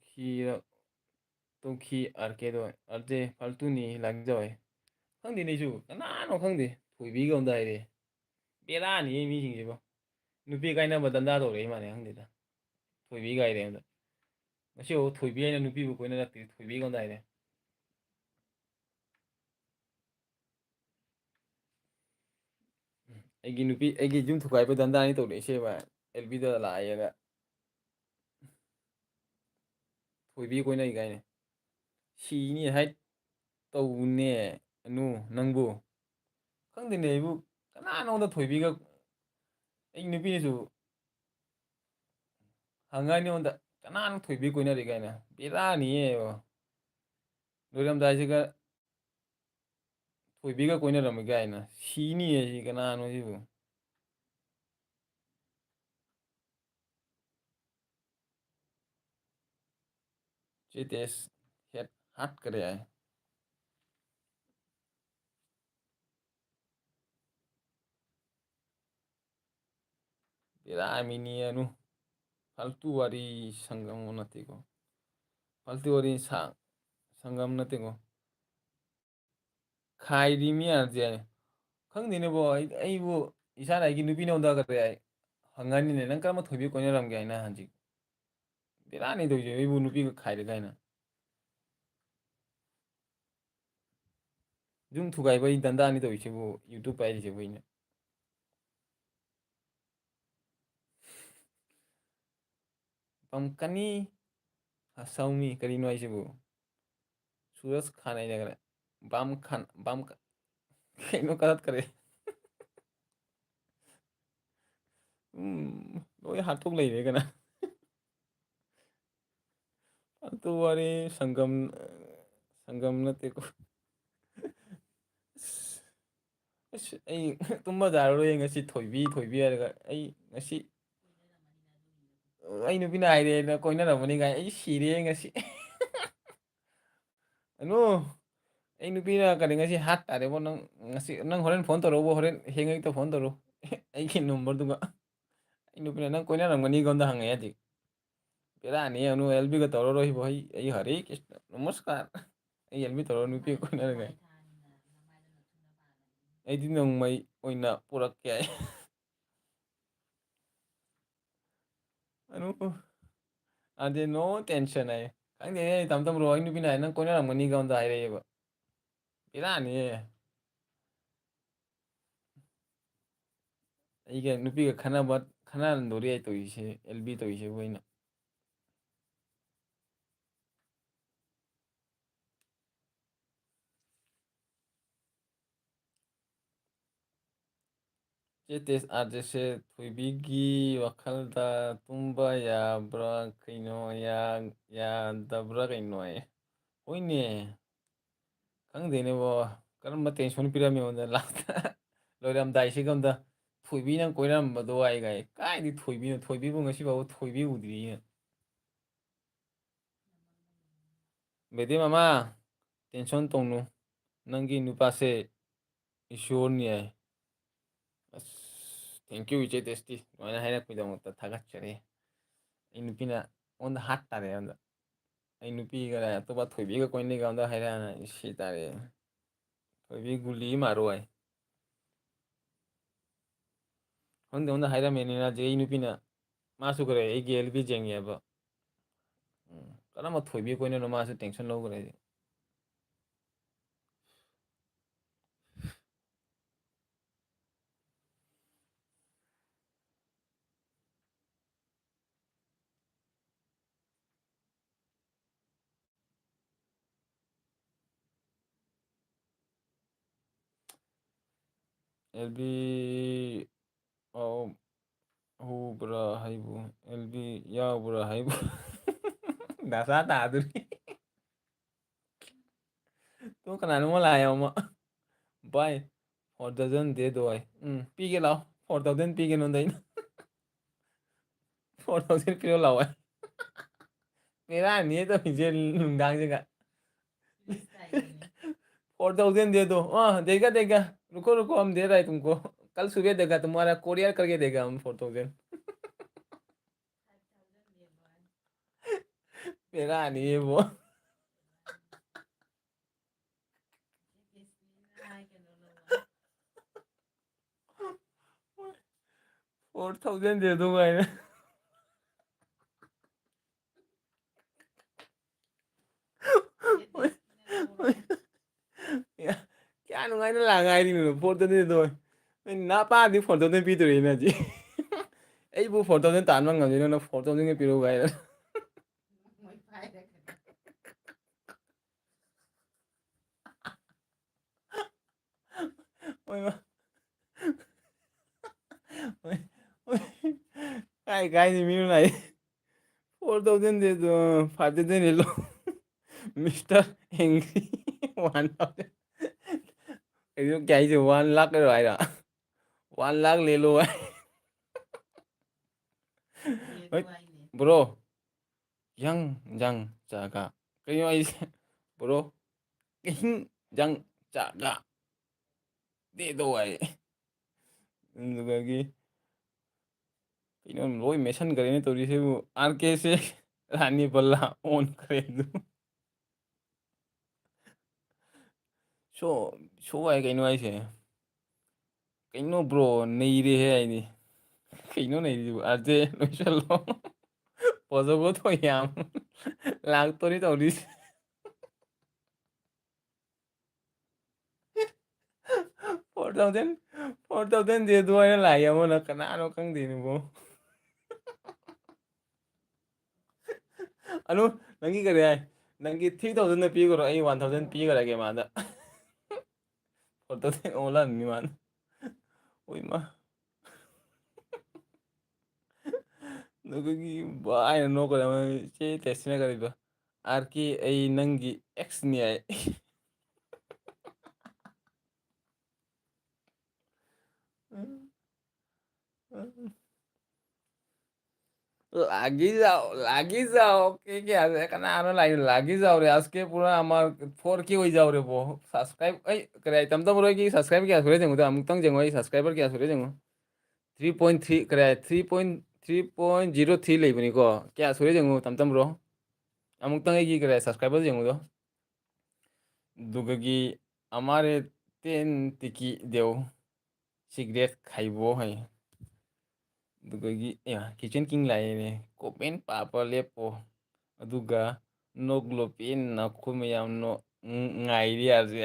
khi arke do arje faltu ni lagjoy khangdi nei ju kanano khangdi thoibi ga ondai re berani mi sing jibo nupi kaina badanda do re mane khangdi da thoibi ga re onda masio thoibi aina nupi bu koina rati thoibi ga ondai re aigi nupi aigi jum thukai ba danda ni to le se ba LB da la ya thoibi koina i gaine si ni hai tawne anu nangbu khangdine ibu kanano da thoibi ga ai nupi ni su hangani onda kanano thoibi koina ri gaina berani e loram dai ga thoibi ga koina ram gaina si ni e kanano ibu chetes het hat kare ai berani ni anu faltu wari sangam nate ko faltu wari sangam nate ko khairi mi arje khangdine bo ai bo isana gi nupi na onda kare ai hangani ne nang kama thoibi koina ram gaina hanji berani do je ibu nupi ga khaire gaina jum thugai bai danda ni to isebu youtube pai isebu ina ꯄꯝꯀꯅꯤ ꯁꯧꯃꯤ ꯀꯔꯤꯅꯣ ꯍꯥꯏꯁꯤꯕꯨ ꯁꯨꯔꯖ ꯈꯥꯟ ꯍꯥꯏꯅ balm ꯈꯥꯟ balm ꯀꯩꯅꯣ ꯀꯔꯠꯈꯔꯦ ꯂꯣꯏ ꯍꯥꯠꯇꯣꯛ ꯂꯩꯔꯦ ꯀꯅꯥ ꯑꯗꯨ ꯋꯥꯔꯤ ꯁꯪꯒꯝ ꯅꯠꯇꯦꯀꯣ ꯑꯁ ꯑꯩ ꯇꯨꯝꯕ ꯌꯥꯔꯔꯣꯏ ꯉꯁꯤ ꯊꯣꯏꯕꯤ ꯍꯥꯏꯔꯒ ꯑꯩ ꯉꯁꯤ ꯑꯩ ꯅꯨꯄꯤꯅ ꯍꯥꯏꯔꯦꯅ ꯀꯣꯏꯅꯔꯝꯃꯅꯤ ꯒꯥꯏ ꯑꯩ ꯁꯤꯔꯦ ꯉꯁꯤ ꯑꯅꯨ ꯑꯩ ꯅꯨꯄꯤꯅ ꯀꯔꯤ ꯉꯁꯤ ꯍꯥꯠ ꯇꯥꯔꯦꯕꯣ ꯅꯪ ꯉꯁꯤ ꯅꯪ ꯍꯣꯔꯦꯟ ꯐꯣꯟ ꯇꯧꯔꯛꯎꯕ ꯍꯣꯔꯦꯟ ꯍꯌꯦꯡ ꯑꯌꯨꯛꯇ ꯐꯣꯟ ꯇꯧꯔꯛꯎ ꯑꯩꯒꯤ ꯅꯝꯕꯔꯗꯨꯒ ꯑꯩ ꯅꯨꯄꯤꯅ ꯅꯪ ꯀꯣꯏꯅꯔꯝꯒꯅꯤꯒ ꯑꯩꯉꯣꯟꯗ ꯍꯪꯉꯛꯑꯦ ꯍꯧꯖꯤꯛ ꯕꯦꯔꯥꯅꯤ ꯑꯅꯨ ꯑꯦꯜꯕꯤꯒ ꯇꯧꯔꯔꯣꯏꯕꯣ ꯑꯩ ꯍꯔꯦ ꯀ꯭ꯔꯤꯁꯅ ꯅꯃꯁꯀꯥꯔ ꯑꯩ ꯑꯦꯜꯕꯤ ꯇꯧꯔ ꯅꯨꯄꯤ ꯀꯣꯏꯅꯔꯒ ꯑꯩꯗꯤ ꯅꯣꯡꯃꯩ ꯑꯣꯏꯅ ꯄꯨꯔꯛꯀꯦ ꯑꯅꯨ ꯑꯗꯨꯗꯤ ꯅꯣ ꯇꯦꯟꯁꯟ ꯍꯥꯏ ꯈꯪꯗꯦꯅꯦ ꯑꯩ ꯇꯝ ꯕ꯭ꯔꯣ ꯑꯩ ꯅꯨꯄꯤꯅ ꯍꯥꯏ ꯅꯪ ꯀꯣꯏꯅꯔꯝꯒꯅꯤꯒ ꯑꯩꯉꯣꯟꯗ ꯍꯥꯏꯔꯛꯑꯦꯕ ꯕꯦꯔꯥꯅꯤꯍꯦ ꯑꯩꯒ ꯅꯨꯄꯤꯒ ꯈꯟꯅꯍꯟꯗꯣꯔꯤ ꯑꯩ ꯇꯧꯔꯤꯁꯦ ꯑꯦꯜ ꯕꯤ ꯇꯧꯔꯤꯁꯤꯕꯨ ꯑꯩꯅ ꯆꯦꯇꯦꯁ ꯑꯥꯔꯖꯦꯁꯦ ꯊꯣꯏꯕꯤꯒꯤ ꯋꯥꯈꯜꯗ ꯇꯨꯝꯕ ꯌꯥꯕ꯭ꯔꯥ ꯀꯩꯅꯣ ꯌꯥꯗꯕ꯭ꯔꯥ ꯀꯩꯅꯣ ꯍꯣꯏꯅꯦ ꯈꯪꯗꯦꯅꯦꯕꯣ ꯀꯔꯝꯕ ꯇꯦꯟꯁꯟ ꯄꯤꯔꯝꯃꯤ ꯑꯩꯉꯣꯟꯗ ꯂꯥꯁꯇ ꯂꯣꯏꯔꯝꯗꯥꯏꯁꯤꯒ ꯑꯝꯗ ꯊꯣꯏꯕꯤꯅ ꯀꯣꯏꯔꯝꯕꯗꯣ ꯑꯩꯒꯥꯏ ꯀꯥꯏꯗꯤ ꯊꯣꯏꯕꯤꯅꯣ ꯊꯣꯏꯕꯤꯕꯨ ꯉꯁꯤꯐꯥꯎꯕ ꯊꯣꯏꯕꯤ ꯎꯗ꯭ꯔꯤꯌꯦ ꯕꯦꯗꯤ ꯃꯃꯥ ꯇꯦꯟꯁꯟ ꯇꯧꯅꯨ ꯅꯪꯒꯤ ꯅꯨꯄꯥꯁꯦ ꯏꯁꯣꯔꯅꯤ ꯍꯥꯏ ꯑꯁ ꯊꯦꯡꯀ꯭ꯌꯨ ꯏꯆꯦ ꯇꯦꯁꯇꯤ ꯑꯗꯨꯃꯥꯏꯅ ꯍꯥꯏꯔꯛꯄꯒꯤꯗꯃꯛꯇ ꯊꯥꯒꯠꯆꯔꯤ ꯑꯩ ꯅꯨꯄꯤꯅ ꯑꯩꯉꯣꯟꯗ ꯍꯥꯠ ꯇꯥꯔꯦ ꯑꯩꯉꯣꯟꯗ ꯑꯩ ꯅꯨꯄꯤꯒ ꯑꯇꯣꯞꯄ ꯊꯣꯏꯕꯤꯒ ꯀꯣꯏꯅꯒ ꯑꯝꯗ ꯍꯥꯏꯔꯛꯑꯅ ꯁꯤ ꯇꯥꯔꯦ ꯊꯣꯏꯕꯤ ꯒꯨꯂꯤ ꯃꯥꯔꯣ ꯍꯥꯏ ꯈꯪꯗꯦ ꯑꯩꯉꯣꯟꯗ ꯍꯥꯏꯔꯝꯃꯦꯅꯤꯅꯗꯤ ꯑꯩ ꯅꯨꯄꯤꯅ ꯃꯥꯁꯨ ꯈꯔꯦ ꯑꯩꯒꯤ ꯑꯦꯜꯕꯤ ꯌꯦꯡꯉꯦꯕ ꯀꯔꯝꯕ ꯊꯣꯏꯕꯤ ꯀꯣꯏꯅꯅꯣ ꯃꯥꯁꯨ ꯇꯦꯟꯁꯟ ꯂꯧꯈ꯭ꯔꯦ ꯑꯦꯜꯕꯤ ꯍꯧꯕ꯭ꯔꯥ ꯍꯩꯕꯨ ꯑꯦꯜꯕꯤ ꯌꯥꯎꯕ꯭ꯔꯥ ꯍꯩꯕꯨ ꯗꯁꯥ ꯇꯥꯗꯨꯔꯤ ꯇꯨ ꯀꯅꯥꯅꯣꯃ ꯂꯥꯛꯑꯦ ꯑꯃ ꯚꯥꯏ 4,000 ꯗꯦꯗꯣ ꯍꯥꯏ ꯄꯤꯒꯦ ꯂꯥꯛꯑꯣ 4,000 ꯄꯤꯒꯦ ꯅꯉꯣꯟꯗ ꯑꯩꯅ 4,000 ꯄꯤꯔꯣ ꯂꯥꯛꯑꯣ ꯍꯥꯏ ꯕꯦꯔꯥꯅꯤꯍꯦ ꯇꯧꯔꯤꯁꯦ ꯅꯨꯡꯗꯥꯡꯁꯤꯒ 4,000 दे दो देगा देगा रुको रुको हम दे रहा है तुमको कल सुबह देगा तुम्हारा कोरियर करके देगा हम 4,000 बेरानी है वो 4,000 दे दूंगा इन्हें क्या नुंगाइना लांगाइरिनो 4,000 दो ना पादी 4,000 पीदोरेना जी ꯑꯩꯕꯨ 4,000 ꯇꯥꯟꯕ ꯉꯝꯗꯦ ꯅꯪꯅ 4,000 ꯄꯤꯔꯛꯎ ꯒꯥꯏꯅ काय मी नाही 4,000 दे दो 5,000 ले लो मिस्टर एंग्री 1,000 क्या ही 1 लाख आएगा 1 लाख ले लो bro yang jaga kayo ay bro yang jaga dito ay ꯑꯗꯨꯒꯤ ꯀꯩꯅꯣ ꯂꯣꯏ ꯃꯦꯠꯁꯟꯈ꯭ꯔꯦꯅꯦ ꯇꯧꯔꯤꯁꯤꯕꯨ ꯑꯥꯔ ꯀꯦꯁꯦ ꯔꯥꯅꯤ ꯕꯜꯂꯥ ꯑꯣꯟꯈ꯭ꯔꯦ ꯑꯗꯨ ꯁꯣ ꯍꯥꯏ ꯀꯩꯅꯣ ꯍꯥꯏꯁꯦ ꯀꯩꯅꯣ ꯕ꯭ꯔꯣ ꯅꯩꯔꯦꯍꯦ ꯍꯥꯏꯗꯤ ꯀꯩꯅꯣ ꯅꯩꯔꯤꯁꯤꯕꯨ ꯑꯥꯔꯖꯦ ꯂꯣꯏꯁꯜꯂꯣ ꯐꯖꯕ ꯊꯣ ꯌꯥꯝ ꯂꯥꯛꯇꯣꯔꯤ ꯇꯧꯔꯤꯁꯦ 4,000 ꯗꯦ ꯑꯗꯨꯃꯥꯏꯅ ꯂꯥꯛꯑꯦ ꯑꯃꯅ ꯀꯅꯥꯅꯣ ꯈꯪꯗꯦꯅꯦꯕꯣ ꯑꯅꯨ ꯅꯪꯒꯤ ꯀꯔꯤ ꯍꯥꯏ ꯅꯪꯒꯤ 3,000ꯗ ꯄꯤꯈ꯭ꯔꯣ ꯑꯩ 1,000 ꯄꯤꯈ꯭ꯔꯒꯦ ꯃꯥꯗ ꯐꯣꯇꯣ ꯑꯣꯟꯂꯥꯏꯟꯅꯤ ꯃꯥꯅ ꯍꯣꯏꯃ ꯑꯗꯨꯒꯤ ꯚꯥꯏꯅ ꯅꯣꯛꯀꯗꯕ ꯆꯦ ꯇꯦꯁꯁꯤꯅ ꯀꯔꯤꯕ ꯑꯥꯔ ꯀꯦ ꯑꯩ ꯅꯪꯒꯤ ꯑꯦꯛꯁꯅꯤ ꯍꯥꯏ লাগি যাও কি আছে ꯀꯅꯥꯅꯣ লাগি যাও रे आज के पूरा ꯑꯃ 4K ꯑꯣꯏꯖꯥꯎꯔꯦꯕꯣ ꯁꯕꯁꯀ꯭ꯔꯥꯏꯕ ꯑꯩ ꯀꯔꯤ ꯇꯝꯇꯝꯔꯣꯏꯒꯤ ꯁꯕꯁꯀ꯭ꯔꯥꯏꯕ ꯀꯌꯥ ꯁꯨꯔꯦ ꯌꯦꯡꯉꯨꯗ ꯑꯃꯨꯛꯇꯪ ꯌꯦꯡꯉꯣ ꯑꯩ ꯁꯕꯁꯀ꯭ꯔꯥꯏꯕꯔ ꯀꯌꯥ ꯁꯨꯔꯦ ꯌꯦꯡꯉꯣ 3.3 ꯀꯔꯤ 3.03 ꯂꯩꯕꯅꯤꯀꯣ ꯀꯌꯥ ꯁꯨꯔꯦ ꯌꯦꯡꯉꯣ ꯇꯝꯇꯝꯕ꯭ꯔꯣ ꯑꯃꯨꯛꯇꯪ ꯑꯩꯒꯤ ꯀꯔꯤ ꯁꯕꯁꯀ꯭ꯔꯥꯏꯕꯔ ꯌꯦꯡꯉꯨꯗꯣ ꯑꯗꯨꯒꯒꯤ ꯑꯃꯥꯔꯦ 10 ꯇꯤꯀꯤ ꯗꯦꯎ ꯁꯤꯒꯔꯦꯠ ꯈꯥꯏꯕꯣ ꯍꯥꯏ ꯑꯗꯨꯒꯒꯤ ꯀꯤꯆꯟ ꯀꯤꯡ ꯂꯥꯛꯑꯦꯅꯦ ꯀꯣꯄꯦꯟ ꯄꯥꯄ ꯂꯦꯞꯄꯣ ꯑꯗꯨꯒ ꯅꯣꯛꯒ꯭ꯂꯣꯄꯦꯟ ꯅꯈꯣꯏ ꯃꯌꯥꯝꯅ ꯉꯥꯏꯔꯤ ꯌꯥꯁꯦ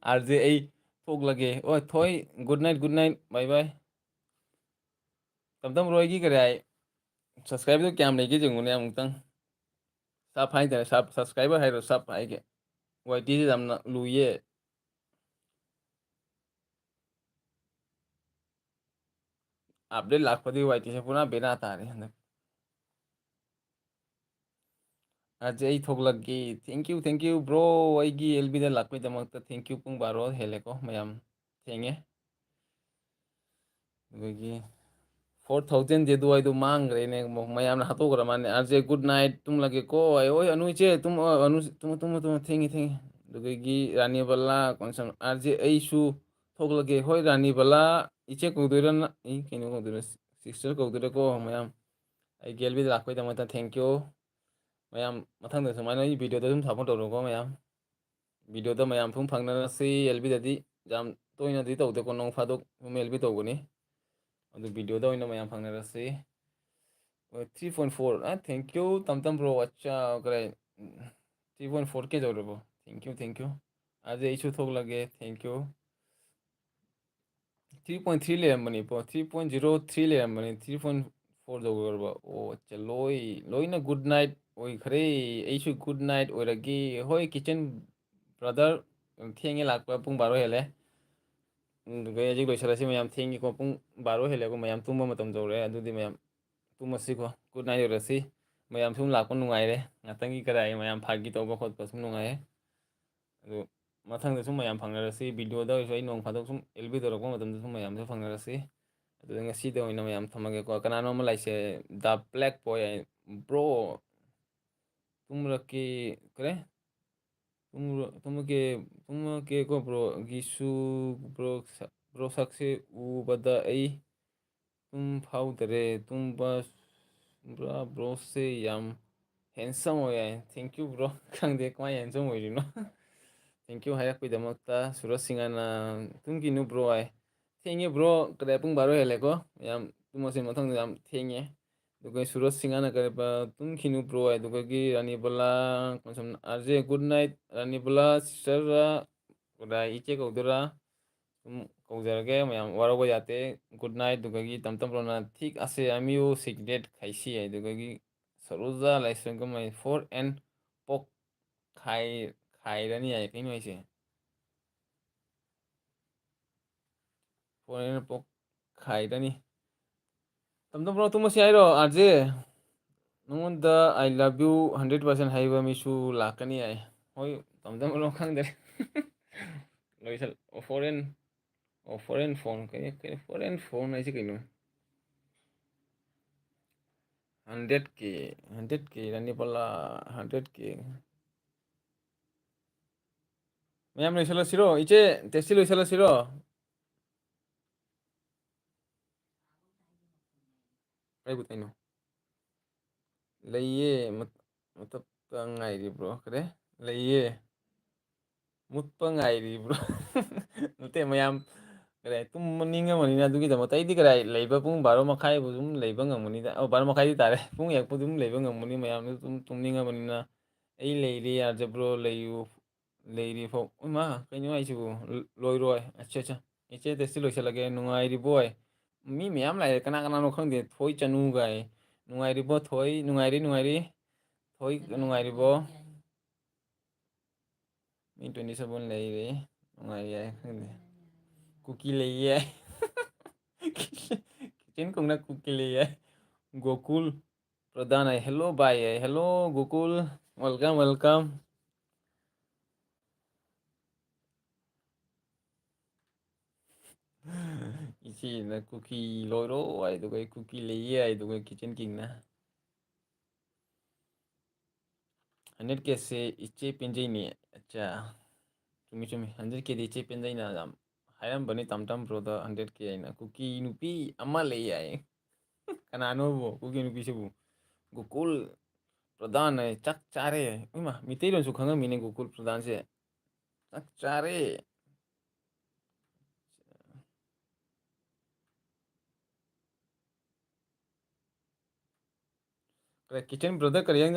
ꯑꯥꯔꯖꯦ ꯑꯩ ꯊꯣꯛꯂꯒꯦ ꯍꯣꯏ ꯊꯣꯏ ꯒꯨꯗ ꯅꯥꯏꯠ ꯕꯥꯏ ꯕꯥꯏ ꯇꯝꯇꯝꯕ꯭ꯔꯣ ꯑꯩꯒꯤ ꯀꯔꯤ ꯍꯥꯏ ꯁꯕꯁꯀ꯭ꯔꯥꯏꯕꯔꯗꯣ ꯀꯌꯥꯝ ꯂꯩꯒꯦ ꯌꯦꯡꯉꯨꯅꯦ ꯑꯃꯨꯛꯇꯪ ꯁꯞ ꯍꯥꯏꯇꯥꯔꯦ ꯁꯕꯁꯀ꯭ꯔꯥꯏꯕꯔ ꯍꯥꯏꯔꯣ ꯁꯞ ꯍꯥꯏꯒꯦ ꯋꯥꯏꯇꯤꯁꯦ ꯌꯥꯝꯅ ꯂꯨꯏꯌꯦ ꯑꯞꯗꯦꯠ ꯂꯥꯛꯄꯗꯤ ꯋꯥꯏꯇꯤꯁꯦ ꯄꯨꯔꯥ ꯕꯦꯔꯥ ꯇꯥꯔꯦ ꯍꯟꯗꯛ ꯑꯥꯔꯖꯦ ꯑꯩ ꯊꯣꯛꯂꯛꯀꯦ ꯊꯦꯡꯀ꯭ꯌꯨ ꯕ꯭ꯔꯣ ꯑꯩꯒꯤ ꯑꯦꯜꯕꯤꯗ ꯂꯥꯛꯄꯩꯗꯃꯛꯇ ꯊꯦꯡꯀ꯭ꯌꯨ ꯄꯨꯡ ꯕꯥꯔꯣ ꯍꯦꯜꯂꯦꯀꯣ ꯃꯌꯥꯝ ꯊꯦꯡꯉꯦ ꯑꯗꯒꯤ 4,000 ꯑꯗꯨꯋꯥꯏꯗꯣ ꯃꯥꯡꯈ꯭ꯔꯦꯅꯦ ꯃꯌꯥꯝꯅ ꯍꯥꯠꯇꯣꯛꯈ꯭ꯔ ꯃꯥꯜꯅꯦ ꯑꯥꯔꯖꯦ ꯒꯨꯗ ꯅꯥꯏꯠ ꯇꯨꯝꯂꯒꯦꯀꯣ ꯑꯩ ꯍꯣꯏ ꯑꯅꯨ ꯏꯆꯦ ꯇꯨꯝꯃꯣ ꯊꯦꯡꯉꯤ ꯑꯗꯨꯗꯒꯤ ꯔꯥꯅꯤꯕꯂꯥ ꯀꯣꯟꯁꯝ ꯑꯥꯔꯖꯦ ꯑꯩꯁꯨ ꯊꯣꯛꯂꯒꯦ ꯍꯣꯏ ꯔꯥꯅꯤꯕꯂꯥ ꯏꯆꯦ ꯀꯧꯗꯣꯏꯔꯅ ꯑꯩ ꯀꯩꯅꯣ ꯀꯧꯗꯣꯏꯔꯣ ꯁꯤꯛꯁꯇꯔ ꯀꯧꯗꯣꯏꯔꯥꯀꯣ ꯃꯌꯥꯝ ꯑꯩ ꯒꯦꯜꯕꯤꯗ ꯂꯥꯛꯄꯩꯗꯃꯛꯇ ꯊꯦꯡꯀ꯭ꯌꯨ ꯃꯌꯥꯝ ꯃꯊꯪꯗ ꯁꯨꯃꯥꯏꯅ ꯑꯩ ꯚꯤꯗꯤꯑꯣꯗ ꯑꯗꯨꯝ ꯁꯞꯄꯣꯔꯠ ꯇꯧꯔꯣꯀꯣ ꯃꯌꯥꯝ ꯚꯤꯗꯤꯑꯣꯗ ꯃꯌꯥꯝ ꯁꯨꯝ ꯐꯪꯅꯔꯁꯤ ꯑꯦꯜꯕꯤꯗꯗꯤ ꯌꯥꯝ ꯇꯣꯏꯅꯗꯤ ꯇꯧꯗꯦꯀꯣ ꯅꯣꯡ ꯐꯥꯗꯣꯛ ꯁꯨꯝ ꯑꯦꯜꯕꯤ ꯇꯧꯒꯅꯤ ꯑꯗꯨ ꯚꯤꯗꯤꯑꯣꯗ ꯑꯣꯏꯅ ꯃꯌꯥꯝ ꯐꯪꯅꯔꯁꯤ 3.4 ꯊꯦꯡꯀ꯭ꯌꯨ ꯇꯝꯇꯝꯕ꯭ꯔꯣ ꯑꯠꯆꯥ ꯀꯔꯦ 3.4K ꯌꯧꯔꯕꯣ ꯊꯦꯡꯀ꯭ꯌꯨ ꯑꯗꯩ ꯑꯩꯁꯨ ꯊꯣꯛꯂꯒꯦ ꯊꯦꯡꯀ꯭ꯌꯨ 3.3 ꯂꯩꯔꯝꯕꯅꯤ 3.03 ꯂꯩꯔꯝꯕꯅꯤ 3.4 ꯌꯧꯈ꯭ꯔꯕ ꯑꯣ ꯑꯠꯆꯥ ꯂꯣꯏꯅ ꯒꯨꯗ ꯅꯥꯏꯠ ꯑꯣꯏꯈ꯭ꯔꯦ ꯑꯩꯁꯨ ꯒꯨꯗ ꯅꯥꯏꯠ ꯑꯣꯏꯔꯒꯦ ꯍꯣꯏ ꯀꯤꯠꯆꯟ ꯕ꯭ꯔꯗꯔ ꯊꯦꯡꯉꯦ ꯂꯥꯛꯄ ꯄꯨꯡ ꯕꯥꯔꯣ ꯍꯦꯜꯂꯦ ꯑꯗꯨꯒ ꯍꯧꯖꯤꯛ ꯂꯣꯏꯁꯤꯜꯂꯁꯤ ꯃꯌꯥꯝ ꯊꯦꯡꯉꯤꯀꯣ ꯄꯨꯡ ꯕꯥꯔꯣ ꯍꯦꯜꯂꯦꯀꯣ ꯃꯌꯥꯝ ꯇꯨꯝꯕ ꯃꯇꯝ ꯌꯧꯔꯛꯑꯦ ꯑꯗꯨꯗꯤ ꯃꯌꯥꯝ ꯇꯨꯝꯃꯁꯤꯀꯣ ꯒꯨꯗ ꯅꯥꯏꯠ ꯑꯣꯏꯔꯁꯤ ꯃꯌꯥꯝ ꯁꯨꯝ ꯂꯥꯛꯄ ꯅꯨꯡꯉꯥꯏꯔꯦ ꯉꯥꯛꯇꯪꯒꯤ ꯀꯗꯥꯏ ꯃꯌꯥꯝ ꯐꯥꯒꯤ ꯇꯧꯕ ꯈꯣꯠꯄ ꯁꯨꯝ ꯅꯨꯡꯉꯥꯏꯌꯦ ꯑꯗꯨ ꯃꯊꯪꯗ ꯁꯨꯝ ꯃꯌꯥꯝ ꯐꯪꯅꯔꯁꯤ ꯚꯤꯗꯤꯑꯣꯗ ꯑꯣꯏꯔꯁꯨ ꯑꯩ ꯅꯣꯡ ꯐꯥꯗꯣꯛ ꯁꯨꯝ ꯑꯦꯜꯕꯤ ꯇꯧꯔꯛꯄ ꯃꯇꯝꯗ ꯁꯨꯝ ꯃꯌꯥꯝꯁꯨ ꯐꯪꯅꯔꯁꯤ ꯑꯗꯨꯗ ꯉꯁꯤꯗ ꯑꯣꯏꯅ ꯃꯌꯥꯝ ꯊꯝꯃꯒꯦꯀꯣ ꯀꯅꯥꯅꯣ ꯑꯃ ꯂꯩꯁꯦ ꯗ ꯕ꯭ꯂꯦꯛ ꯕꯣꯏ ꯕ꯭ꯔꯣ ꯇꯨꯝꯔꯛꯀꯦ ꯀꯔꯦ ꯇꯨꯝꯃꯒꯦꯀꯣ ꯕ꯭ꯔꯣ ꯒꯤꯁꯨ ꯕ꯭ꯔꯣ ꯁꯛꯁꯦ ꯎꯕꯗ ꯑꯩ ꯐꯥꯎꯗꯔꯦ ꯕ꯭ꯔꯣꯁꯦ ꯌꯥꯝ ꯍꯦꯟꯁꯝ ꯑꯣꯏ ꯊꯦꯡꯀ꯭ꯌꯨ ꯕ꯭ꯔꯣ ꯈꯪꯗꯦ ꯀꯃꯥꯏꯅ ꯍꯦꯟꯁꯝ ꯑꯣꯏꯔꯤꯅꯣ ꯊꯦꯡꯀ꯭ꯌꯨ ꯍꯥꯏꯔꯛꯄꯩꯗꯃꯛꯇ ꯁꯨꯔꯖ ꯁꯤꯡꯍꯅ ꯇꯨꯝꯈꯤꯅꯨ ꯕ꯭ꯔꯣ ꯍꯥꯏ ꯊꯦꯡꯉꯦ ꯕ꯭ꯔꯣ ꯀꯗꯥꯏ ꯄꯨꯡ ꯕꯥꯔꯣ ꯍꯦꯜꯂꯦꯀꯣ ꯌꯥꯝ ꯇꯨꯝꯃꯁꯤ ꯃꯊꯪꯗ ꯌꯥꯝ ꯊꯦꯡꯉꯦ ꯑꯗꯨꯒ ꯁꯨꯔꯖ ꯁꯤꯡꯍꯅ ꯀꯔꯤꯕ ꯇꯨꯝꯈꯤꯅꯨ ꯕ꯭ꯔꯣ ꯑꯗꯨꯒꯒꯤ ꯔꯥꯅꯤꯕꯂꯥ ꯑꯥꯔꯖꯦ ꯒꯨꯗ ꯅꯥꯏꯠ ꯔꯥꯅꯤꯕꯂꯥ ꯁꯤꯁꯇꯔ ꯀꯗꯥꯏ ꯏꯆꯦ ꯀꯧꯗꯣꯏꯔꯥ ꯁꯨꯝ ꯀꯧꯖꯔꯒꯦ ꯃꯌꯥꯝ ꯋꯥꯔꯧꯕ ꯌꯥꯗꯦ ꯒꯨꯗ ꯅꯥꯏꯠ ꯑꯗꯨꯒꯒꯤ ꯇꯝꯇꯝꯕ꯭ꯔꯣꯅ ꯊꯤꯛ ꯑꯁꯦ ꯑꯃꯤꯌꯨ ꯁꯤꯒꯔꯦꯠ ꯈꯥꯏꯁꯤ ꯑꯗꯨꯒꯒꯤ ꯁꯔꯣꯖꯥ ꯂꯥꯏꯁ꯭ꯔꯝꯒꯃꯩ 4N ꯄꯣꯛ ꯈꯥꯏꯔꯅꯤ ꯌꯥꯏ ꯀꯩꯅꯣ ꯍꯥꯏꯁꯦ 4N ꯄꯣꯛ ꯈꯥꯏꯔꯅꯤ ꯇꯝꯇꯝꯕ꯭ꯔꯣ ꯇꯨꯝꯃꯁꯤ ꯍꯥꯏꯔꯣ ꯑꯥꯔꯖꯦ ꯅꯉꯣꯟꯗ ꯑꯥꯏ ꯂꯚ ꯌꯨ 100% ꯍꯩꯕ ꯃꯤꯁꯨ ꯂꯥꯛꯀꯅꯤ ꯌꯥꯏ ꯍꯣꯏ ꯇꯝꯇꯝꯕ꯭ꯔꯣ ꯈꯪꯗ꯭ꯔꯦ ꯂꯣꯏꯁꯜ 4N ꯑꯣ 4N ꯐꯣꯟ ꯀꯩꯅꯣ 4N ꯐꯣꯟ ꯍꯥꯏꯁꯤ ꯀꯩꯅꯣ 100K ꯔꯥꯅꯤꯕꯂꯥ 100K ꯃꯌꯥꯝ ꯂꯣꯏꯁꯤꯜꯂꯁꯤꯔꯣ ꯏꯆꯦ ꯇꯦꯛꯁꯤ ꯂꯣꯏꯁꯤꯜꯂꯁꯤꯔꯣ ꯀꯩꯕꯨ ꯀꯩꯅꯣ ꯂꯩꯌꯦ ꯃꯨꯠꯇ ꯉꯥꯏꯔꯤꯕ꯭ꯔꯣ ꯀꯔꯦ ꯂꯩꯌꯦ ꯃꯨꯠꯄ ꯉꯥꯏꯔꯤꯕ꯭ꯔꯣ ꯅꯠꯇꯦ ꯃꯌꯥꯝ ꯀꯗꯥꯏ ꯇꯨꯝꯅꯤꯡꯉꯝꯃꯅꯤꯅ ꯑꯗꯨꯒꯤꯗꯃꯛꯇ ꯑꯩꯗꯤ ꯀꯗꯥꯏ ꯂꯩꯕ ꯄꯨꯡ ꯕꯥꯔꯣ ꯃꯈꯥꯏꯕꯨ ꯑꯗꯨꯝ ꯂꯩꯕ ꯉꯝꯒꯅꯤꯗ ꯕꯥꯔꯣ ꯃꯈꯥꯏꯗꯤ ꯇꯥꯔꯦ ꯄꯨꯡ ꯌꯦꯛꯄ ꯑꯗꯨꯝ ꯂꯩꯕ ꯉꯝꯒꯅꯤ ꯃꯌꯥꯝꯗꯨ ꯑꯗꯨꯝ ꯇꯨꯝꯅꯤꯡꯉꯕꯅꯤꯅ ꯑꯩ ꯂꯩꯔꯤ ꯌꯥꯖꯕ꯭ꯔꯣ ꯂꯩꯌꯨ ꯂꯩꯔꯤ ꯐꯥꯎ ꯏꯃꯥ ꯀꯩꯅꯣ ꯍꯥꯏꯁꯤꯕꯨ ꯂꯣꯏꯔꯣꯏ ꯑꯠꯆꯥ ꯑꯠꯆꯥ ꯏꯆꯦ ꯇꯦꯛꯁꯤ ꯂꯣꯏꯁꯤꯜꯂꯒꯦ ꯅꯨꯡꯉꯥꯏꯔꯤꯕꯣꯏ ꯃꯤ ꯃꯌꯥꯝ ꯂꯥꯛꯑꯦ ꯀꯅꯥ ꯀꯅꯥꯅꯣ ꯈꯪꯗꯦ ꯊꯣꯏ ꯆꯅꯨꯒꯥꯏ Nungairibo Thoi, nungairi. Thoi nungairibo. Mi 27 leire. Nungairi ai khande. Cookie leie. Kitchen kongna cookie leie. Gokul Pradhan ai. Hello bye ai. Hello Gokul. Welcome. Ichi na cookie loiro ai to kai cookie leie ai to kai kitchen king na. 100k se iche penjai ni. Acha. Chumi 100k di iche penjai na jam. Hayam bani tam pro da 100k ai na. Cookie nupi amma leie ai. Kanano bo cookie nupi se bu. Gokul Pradhan ai chak chare. Ima mitei ron su khanga mine Gokul Pradhan se. Chak chare. Kitchen brother kariyang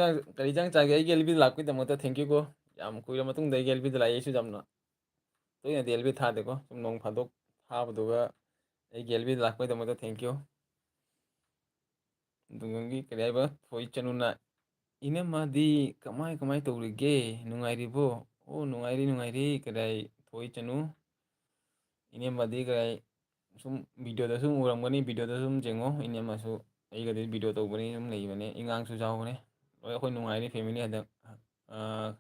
chage ai gelbi lakpi da mata thank you ko. Yam kuira matung dai gelbi da lai su jamna. To ya gelbi tha de ko. Sum nong phadok tha buduga ai gelbi lakpi da mata thank you. Dungangi kariyaba foi chanuna ina madi kamai tawrige nungairibo. Oh nungairi karai foi chanu. Ine madi karai sum video da sum uramgani video da sum jengo ine masu ai ga video tawbani sum leibane ingang su jawbane. Loi akhoi nungairi family hada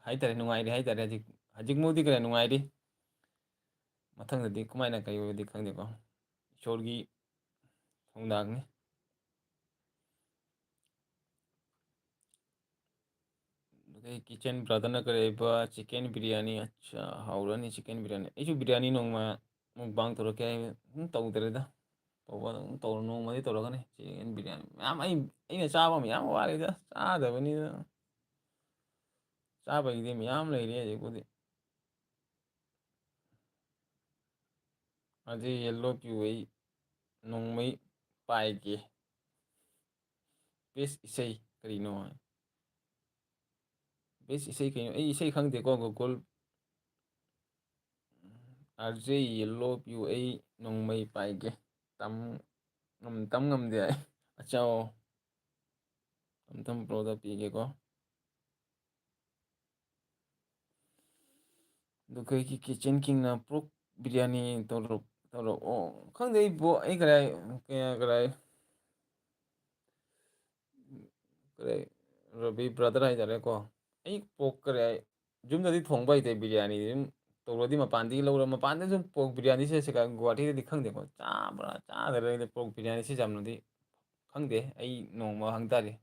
haitare nungairi haitare hajik mudi karai nungairi. Mathangdadi kumaina kaiyodi khangde ko. Ishorgi thongdagni. Kitchen brother na kareba chicken biryani acha haurani chicken biryani. Isu biryani nongma mukbang toroke tawdreda. Tawra nongmadi toragani chicken biryani. Am aina chaba miyam warida. Chadabani da. Chaba ide miyam leire ajikudi. Adi yellow piwai nongmai paige. Best isai karino. Best isai karino. Isai khangde ko Gokul RJ yellow piwai nongmai paige. Tam ngamde ai. Achao. Tam pro da pige ko. Dukai ki kitchen king na pork biryani toro oh khangde bo ai karai Rabi brother hai jare ko ai pork karai jumdadi thongba ite biryani dim tawrodi mapandi laura mapandi sum pork biryani se ka Guwahati di khangde ko cha pork biryani se jamnodi khangde ai nongma hangtari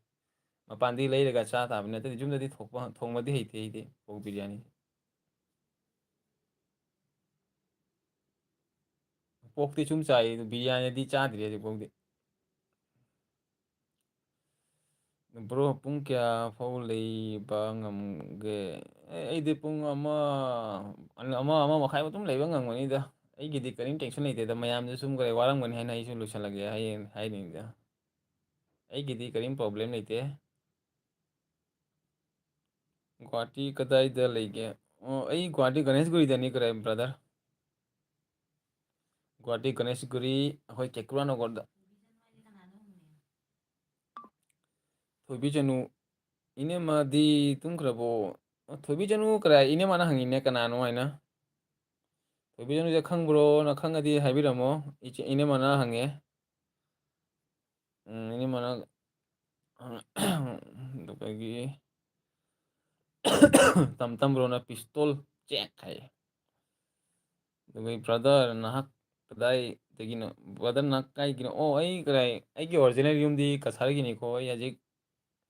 mapandi leiraga cha tabne tadi jumdadi thongmadi heite pork biryani pork ti sum chai biryani di chadri aji pork di bro pung kya fau leiba ngamge aidi pung ama makhai tum leiba ngamgani da aigidi karim tension leite da mayam de sum kare waramgani haina isu lusalage hai ni da aigidi karim problem leite Guwahati kadai da leige ai Guwahati Ganeshguri da ni kare brother Guwahati Ganeshguri hoi Kekura Nagar da Thoibi chanu ine madi tungkrabo Thoibi chanu kara ine mana hangine kanano haina Thoibi chanu ja khangbro na khangadi haibiramo ine mana hange ine mana dukagi tam bro na pistol check hai dukai brother nahak kadai tegino brother nak kai gino ai karai ai ki original yum di kasar gini ko ai ajik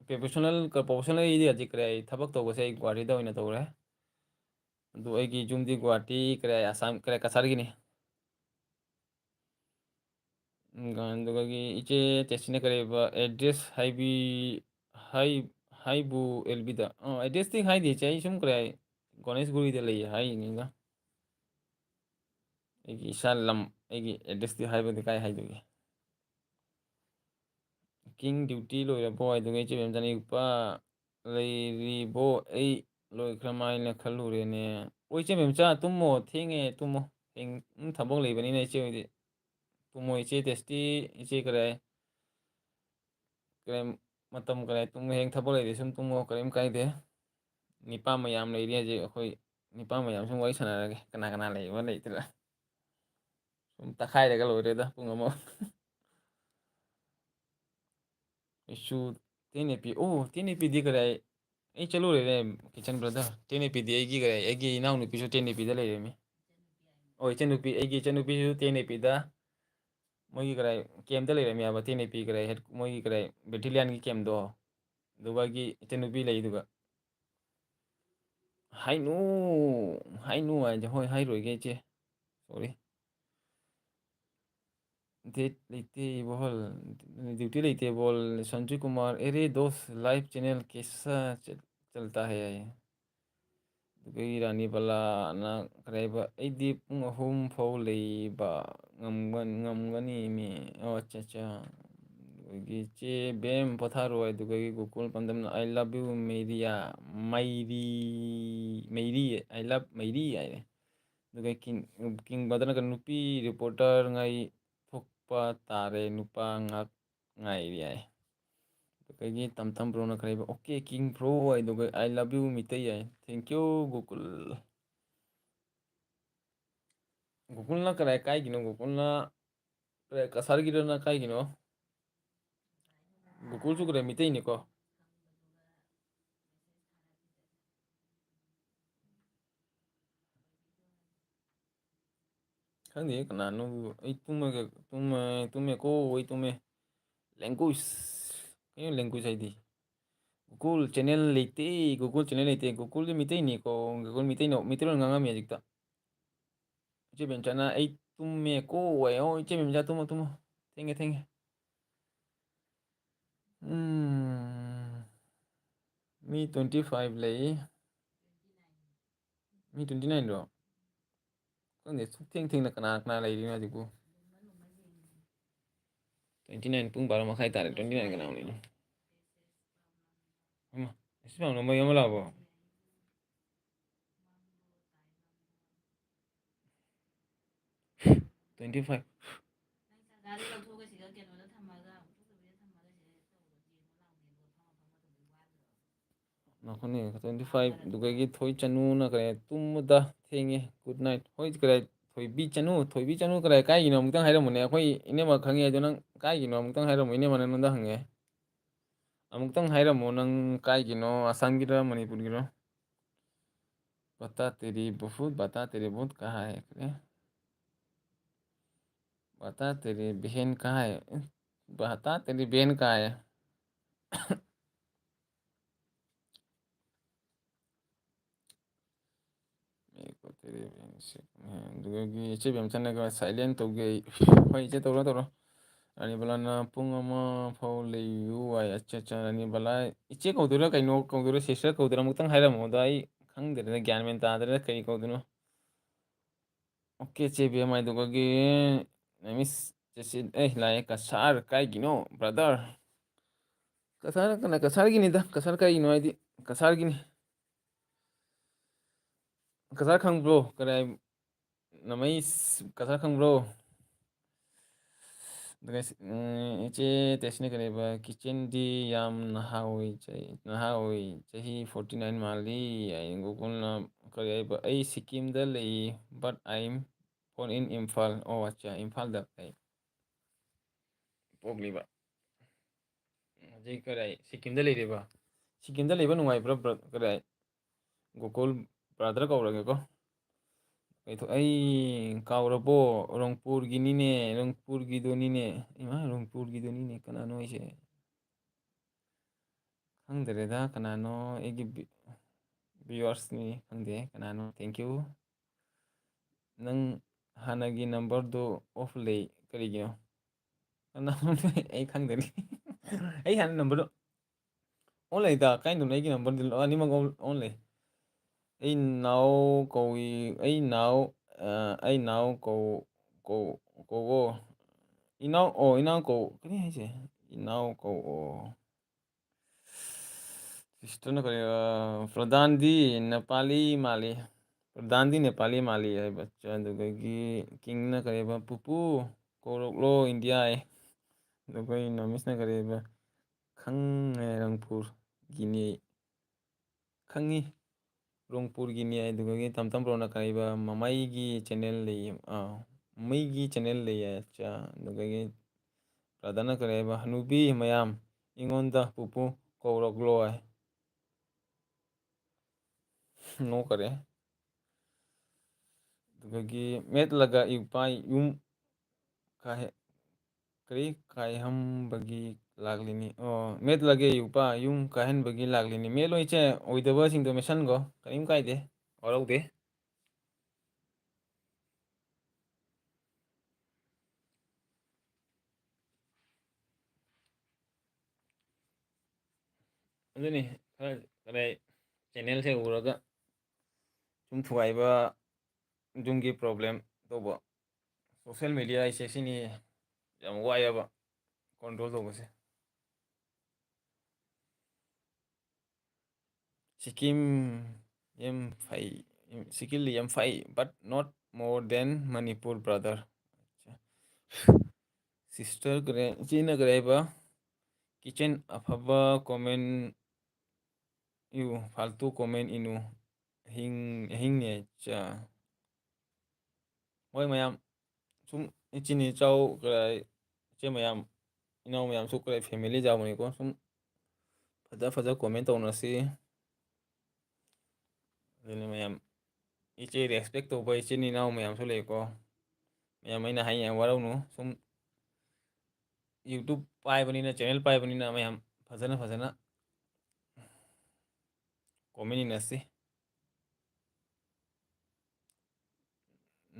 professional idi ajik karai thabak to gose Guwahati da oina tawre du ai ki jum di Guwahati karai Assam karai kasar gini dukagi iche tesine karai ba address hai bu LB da address ti hai di chai sum karai Ganeshguri da lei hai ni da egi shalam egi address ti hai ba de kai hai dugi king duty loirabo ai dugai che bemjani pa leiribo ai loikramai na khalurene oi che bemcha tummo thenge tummo thabong leibani na che tumo iche testi iche karai matam kare tum heng thabo le sum tum mo kare kai de nipa mayam le ri je akhoi nipa mayam sum wai sana rage kana le wa le tra sum ta khai daga lo re da pung mo isu tene pi tene pi di kare ai chalo re kitchen brother tene pi di ai gi naw nu pi so tene pi da le mi chen nu pi ai gi chen nu pi so tene pi da mo gi kare kem da le mi aba tene pi kare het mo gi kare battalion gi kem do duga gi chen nu pi le duga hainu hainu ai hoi hai rồi ge che sorry date लेते बहल duty लेते बोल संजू कुमार अरे दोस्त live channel कैसा चलता है Dubai रानी बला ना करेबा एदी पुंग होम फो लेबा ngamgani mi अच्छा अच्छा दुगी चे बेम पथारो है दुगी गोकुल पंदम आई लव यू मेरिया मेरी मेरी आई लव मेरी आई दुगी किंग बदन का नुपी reporter ngai thokpa tare nupa ngak ngai ri ai दुगी तम तम ब्रो ना करेबा ओके किंग ब्रो आई दुगी आई लव यू मिते आई थैंक यू गोकुल गोकुल ना करे काय गिनो गोकुल ना करे kasar गिरो ना काय गिनो गोकुल सु करे मिते ni ko khang ni kana no ai tume ko ai tume language cái language ai di Google channel leite Google channel leite Google de mitai ni ko Google mitai no mitro nganga mi ajikta che benchana ai tume ko ai o che benja tumo tenge mi 25 lei mi 29 ro kan de suk theng na kana lei ri na jiku 29 pung 12 makhai tare 29 kana ni ama isma no mo yamala bo 25 나를 놓고 지금 걔는 탐마가 무슨 탐마가 nakone 25 duga gi thoi chanu na kare tum da thenge good night hoi kare thoi bi chanu kare kai gi no mutang haira mune khoi ine ma khange jo nang kai gi no mutang haira mu ine ma nan da hange amutang haira mu nang kai gi no asam gi ra manipur gi ro बता तेरी बहुत कहाँ है बता तेरी बहन कहाँ है बता तेरी बहन कहाँ है मेरे को तेरी बहन से दुगी इचे बेम चने का साइलेंट तो गई होय इचे तोरो रानी बला ना पुंग अमा फाउ ले यू आई अच्छा रानी बला इचे कौदुरा कइनो कौदुरा सिस्टर कौदुरा मुतंग हायरा मोदाई खंगदरे ज्ञान में तादरे कई कौदुनो ओके चे बे माय दुगी नमिस जैसे लाए kasar kai gino brother kasar gini da kasar kai gino ai di kasar gini kasar khang bro kare namai kasar khang bro daga iche tesne kare ba kitchen di yam nahawi chahi 49 mali ai gokul na kare ba ai sikkim da lei but I'm born in Imphal oh acha Imphal da kai pogli ba je kare sikkim da lei ba sikkim da lei ba nungai bro kare gokul brother kaurage ko ꯑꯩ ꯀꯥꯎꯔꯕꯣ ꯔꯣꯡꯄꯨꯔꯒꯤꯅꯤꯅꯦ ꯔꯣꯡꯄꯨꯔꯒꯤꯗꯨꯅꯤꯅꯦ ꯏꯃꯥ ꯔꯣꯡꯄꯨꯔꯒꯤꯗꯨꯅꯤꯅꯦ ꯀꯅꯥꯅꯣ ꯑꯩꯁꯦ ꯈꯪꯗ꯭ꯔꯦꯗ ꯀꯅꯥꯅꯣ ꯑꯩꯒꯤ ꯚꯤꯌꯨꯋꯔꯁꯅꯤ ꯈꯪꯗꯦ ꯀꯅꯥꯅꯣ thank you ꯅꯪ ꯍꯥꯟꯅꯒꯤ ꯅꯝꯕꯔꯗꯣ ꯑꯣꯐ ꯂꯩ ꯀꯔꯤꯒꯤꯅꯣ ꯀꯅꯥꯅꯣ ꯑꯩ ꯈꯪꯗꯔꯤ ꯑꯩ ꯍꯥꯟꯅ ꯅꯝꯕꯔꯗꯣ ꯑꯣꯟ ꯂꯩꯗ ꯀꯥꯏꯗꯅꯣ ꯑꯩꯒꯤ ꯅꯝꯕꯔꯗꯤ ꯑꯅꯤꯃꯛ ꯑꯣꯟ ꯂꯩ ꯑꯩ ꯅꯥꯎ ꯀꯧꯏ ꯑꯩ ꯅꯥꯎ ꯀꯧꯋꯣ ꯏꯅꯥꯎ ꯀꯧ ꯀꯔꯤ ꯍꯥꯏꯁꯦ ꯏꯅꯥꯎ ꯀꯧꯋꯣ ꯁꯤꯁꯇꯔꯅ ꯀꯔꯤ ꯄ꯭ꯔꯙꯥꯟꯗꯤ ꯅꯦꯄꯥꯂꯤ ꯃꯥꯜꯂꯤ ꯄ꯭ꯔꯙꯥꯟꯗꯤ ꯅꯦꯄꯥꯂꯤ ꯃꯥꯜꯂꯤ ꯍꯥꯏꯕ ꯑꯗꯨꯗꯒꯤ ꯀꯤꯡꯅ ꯀꯔꯤꯕ ꯄꯨꯄꯨ ꯀꯧꯔꯛꯂꯣ ꯏꯟꯗꯤꯌꯥ ꯑꯗꯨꯒ ꯅꯃꯤꯁꯅ ꯀꯔꯤꯕ ꯈꯪꯉꯦ ꯔꯪꯄꯨꯔꯒꯤꯅꯤ ꯈꯪꯉꯤ ꯔꯣꯡꯄꯨꯔꯒꯤꯅꯤ ꯑꯗꯨꯒꯤ ꯇꯝꯇꯝ ꯕ꯭ꯔꯣꯅ ꯀꯔꯤꯕ ꯃꯃꯩꯒꯤ ꯆꯦꯅꯦꯜ ꯂꯩ ꯃꯩꯒꯤ ꯆꯦꯅꯦꯜ ꯂꯩ ꯑꯆꯥ ꯑꯗꯨꯒꯤ ꯕ꯭ꯔꯗꯔꯅ ꯀꯔꯤꯕ ꯍꯅꯨꯕꯤ ꯃꯌꯥꯝ ꯑꯩꯉꯣꯟꯗ ꯄꯨꯄꯨ ꯀꯧꯔꯛꯂꯣ ꯅꯣꯛꯀꯔꯦ ꯑꯗꯨꯗꯒꯤ ꯃꯦꯠꯂꯒ ꯏꯄꯥ ꯌꯨꯝ ꯀꯔꯤ ꯀꯥꯏꯍꯝꯕꯒꯤ ꯂꯥꯛꯂꯤꯅꯤ ꯃꯦꯠꯂꯒꯦ ꯏꯄꯥ ꯌꯨꯝ ꯀꯥꯏꯍꯟꯕꯒꯤ ꯂꯥꯛꯂꯤꯅꯤ ꯃꯦꯠꯂꯣꯏꯁꯦ ꯑꯣꯏꯗꯕꯁꯤꯡꯗꯣ ꯃꯦꯠꯁꯟꯒꯣ ꯀꯔꯤꯝ ꯀꯥꯏꯗꯦ ꯋꯥꯔꯧꯗꯦ ꯑꯗꯨꯅꯤ ꯈꯔ ꯀꯗꯥꯏ ꯆꯦꯟꯅꯦꯜꯁꯦ ꯎꯔꯒ ꯁꯨꯝ ꯊꯨꯒꯥꯏꯕ ꯌꯨꯝꯒꯤ ꯄ꯭ꯔꯣꯕ꯭ꯂꯦꯝ ꯇꯧꯕ ꯁꯣꯁꯦꯜ ꯃꯦꯗꯤꯌꯥ ꯍꯥꯏꯁꯦ ꯁꯤꯅꯤ ꯌꯥꯝ ꯋꯥꯏꯑꯦꯕ ꯀꯣꯟꯇ꯭ꯔꯣꯜ ꯇꯧꯕꯁꯦ ꯁꯤꯀꯤꯝ ꯌꯥꯝ ꯐꯩ ꯁꯤꯀꯤꯜꯂꯤ ꯌꯥꯝ ꯐꯩ but not more than Manipur brother sister ꯀꯔꯦ ꯏꯆꯦꯅ ꯀꯔꯦ ꯍꯥꯏꯕ ꯀꯤꯠꯆꯟ ꯑꯐꯕ ꯀꯣꯃꯦꯟ ꯏꯌꯨ ꯐꯥꯜꯇꯨ ꯀꯣꯃꯦꯟ ꯏꯅꯨ ꯑꯍꯤꯡꯅꯦ ꯃꯣꯏ ꯃꯌꯥꯝ ꯁꯨꯝ ꯏꯆꯤꯟ ꯏꯆꯥꯎ ꯏꯆꯦ ꯃꯌꯥꯝ ꯏꯅꯥꯎ ꯃꯌꯥꯝꯁꯨ ꯀꯔꯦ ꯐꯦꯃꯤꯂꯤ ꯌꯥꯎꯕꯅꯤꯀꯣ ꯁꯨꯝ ꯐꯖ ꯀꯣꯃꯦꯟ ꯇꯧꯅꯁꯤ ꯑꯗꯨꯅ ꯃꯌꯥꯝ ꯏꯆꯦ ꯔꯦꯁꯄꯦꯛ ꯇꯧꯕ ꯏꯆꯤꯟ ꯏꯅꯥꯎ ꯃꯌꯥꯝꯁꯨ ꯂꯩꯀꯣ ꯃꯌꯥꯝ ꯑꯩꯅ ꯍꯥꯏ ꯌꯥꯝ ꯋꯥꯔꯧꯅꯨ ꯁꯨꯝ ꯌꯨꯇꯨꯞ ꯄꯥꯏꯕꯅꯤꯅ ꯆꯦꯅꯦꯜ ꯄꯥꯏꯕꯅꯤꯅ ꯃꯌꯥꯝ ꯐꯖꯅ ꯀꯣꯃꯦꯟ ꯏꯟꯅꯁꯤ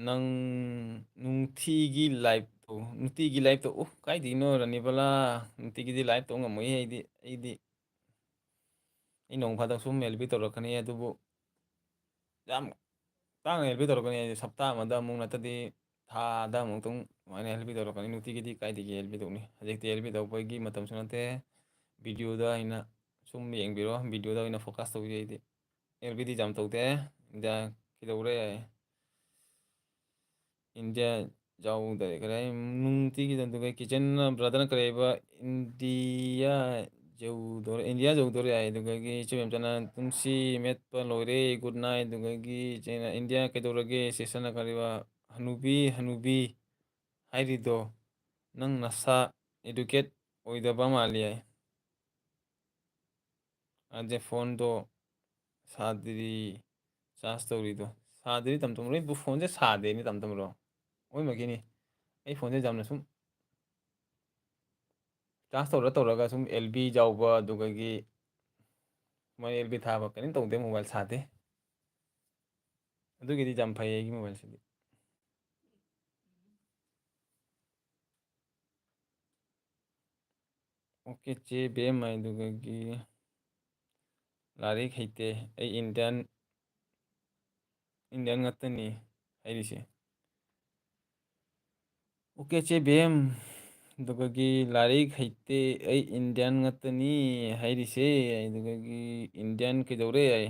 ꯅꯪ ꯅꯨꯡꯇꯤꯒꯤ ꯂꯥꯏꯐꯇꯣ ꯀꯥꯏꯗꯒꯤꯅꯣ ꯔꯅꯤꯕꯂꯥ ꯅꯨꯡꯇꯤꯒꯤꯗꯤ ꯂꯥꯏꯐ ꯇꯧ ꯉꯝꯃꯣꯏ ꯑꯩꯗꯤ ꯑꯩ ꯅꯣꯡ ꯐꯥꯗꯛ ꯁꯨꯝ ꯑꯦꯜꯕꯤ ꯇꯧꯔꯛꯀꯅꯤ ꯑꯗꯨꯕꯨ ꯌꯥꯝ ꯇꯥꯡꯅ ꯑꯦꯜꯕꯤ ꯇꯧꯔꯛꯀꯅꯤ ꯍꯥꯏꯗꯤ ꯁꯞꯇꯥ ꯑꯃꯗ ꯑꯃꯨꯛ ꯅꯠꯇꯗꯤ ꯊꯥꯗ ꯑꯃꯨꯛꯇꯪ ꯑꯗꯨꯃꯥꯏꯅ ꯑꯦꯜꯕꯤ ꯇꯧꯔꯛꯀꯅꯤ ꯅꯨꯡꯇꯤꯒꯤꯗꯤ ꯀꯥꯏꯗꯒꯤ ꯑꯦꯜꯕꯤ ꯇꯧꯅꯤ ꯍꯧꯖꯤꯛꯇꯤ ꯑꯦꯜꯕꯤ ꯇꯧꯕꯒꯤ ꯃꯇꯝꯁꯨ ꯅꯠꯇꯦ ꯚꯤꯗꯤꯑꯣꯗ ꯑꯩꯅ ꯁꯨꯝ ꯌꯦꯡꯕꯤꯔꯣ ꯚꯤꯗꯤꯑꯣꯗ ꯑꯣꯏꯅ ꯐꯣꯀꯁ ꯇꯧꯖꯩ ꯑꯩꯗꯤ ꯑꯦꯜꯕꯤꯗꯤ ꯌꯥꯝ ꯇꯧꯗꯦ ꯏꯟꯗꯤꯌꯥ ꯀꯩꯗꯧꯔꯦ ꯏꯟꯗꯤꯌꯥ ꯌꯥꯎꯗꯔꯦ ꯀꯔꯤ ꯅꯨꯡꯇꯤꯒꯤꯗ ꯑꯗꯨꯒ ꯀꯤꯠꯆꯟ ꯕ꯭ꯔꯗꯔꯅ ꯀꯔꯤꯕ ꯏꯟꯗꯤꯌꯥ ꯌꯧꯗꯣꯔꯦ ꯍꯥꯏ ꯑꯗꯨꯒꯤ ꯏꯆꯦ ꯃꯆꯥꯅ ꯄꯨꯟꯁꯤ ꯃꯦꯠꯄ ꯂꯣꯏꯔꯦ ꯒꯨꯗ ꯅꯥꯏꯠ ꯑꯗꯨꯒꯤ ꯏꯆꯦꯅ ꯏꯟꯗꯤꯌꯥ ꯀꯩꯗꯧꯔꯒꯦ ꯁꯤꯁꯇꯔꯅ ꯀꯔꯤꯕ ꯍꯅꯨꯕꯤ ꯍꯥꯏꯔꯤꯗꯣ ꯅꯪ ꯅꯁꯥ ꯏꯗꯨꯀꯦꯠ ꯑꯣꯏꯗꯕ ꯃꯥꯜꯂꯤ ꯍꯥꯏ ꯑꯗꯩ ꯐꯣꯟꯗꯣ ꯁꯥꯗ꯭ꯔꯤ ꯆꯥꯔꯖ ꯇꯧꯔꯤꯗꯣ ꯁꯥꯗ꯭ꯔꯤ ꯇꯝꯇꯝꯔꯣ ꯐꯣꯟꯁꯦ ꯁꯥꯗꯦꯅꯤ ꯇꯝꯇꯝꯔꯣ ꯑꯣꯏꯃꯛꯀꯤꯅꯤ ꯑꯩ ꯐꯣꯟꯁꯦ ꯌꯥꯝꯅ ꯁꯨꯝ ꯆꯥꯔꯖ ꯇꯧꯔꯒ ꯁꯨꯝ ꯑꯦꯜ ꯕꯤ ꯌꯥꯎꯕ ꯑꯗꯨꯒꯒꯤ ꯃꯣꯏ ꯑꯦꯜ ꯕꯤ ꯊꯥꯕ ꯀꯔꯤꯝ ꯇꯧꯗꯦ ꯃꯣꯕꯥꯏꯜ ꯁꯥꯗꯦ ꯑꯗꯨꯒꯤꯗꯤ ꯌꯥꯝ ꯐꯩ ꯑꯩꯒꯤ ꯃꯣꯕꯥꯏꯜꯁꯤꯗꯤ ꯑꯣꯀꯦ ꯆꯦ ꯕꯦꯝ ꯑꯗꯨꯒꯒꯤ ꯂꯥꯏꯔꯤꯛ ꯍꯩꯇꯦ ꯑꯩ ꯏꯟꯗꯤꯌꯥꯟ ꯉꯥꯛꯇꯅꯤ ꯍꯥꯏꯔꯤꯁꯦ ꯑꯣꯀꯦ ꯆꯦ ꯕꯦꯝ ꯑꯗꯨꯒꯒꯤ ꯂꯥꯏꯔꯤꯛ ꯍꯩꯇꯦ ꯑꯩ ꯏꯟꯗꯤꯌꯥꯟ ꯉꯥꯛꯇꯅꯤ ꯍꯥꯏꯔꯤꯁꯦ ꯑꯗꯨꯒꯒꯤ ꯏꯟꯗꯤꯌꯥꯟ ꯀꯩꯗꯧꯔꯦ ꯌꯥꯏ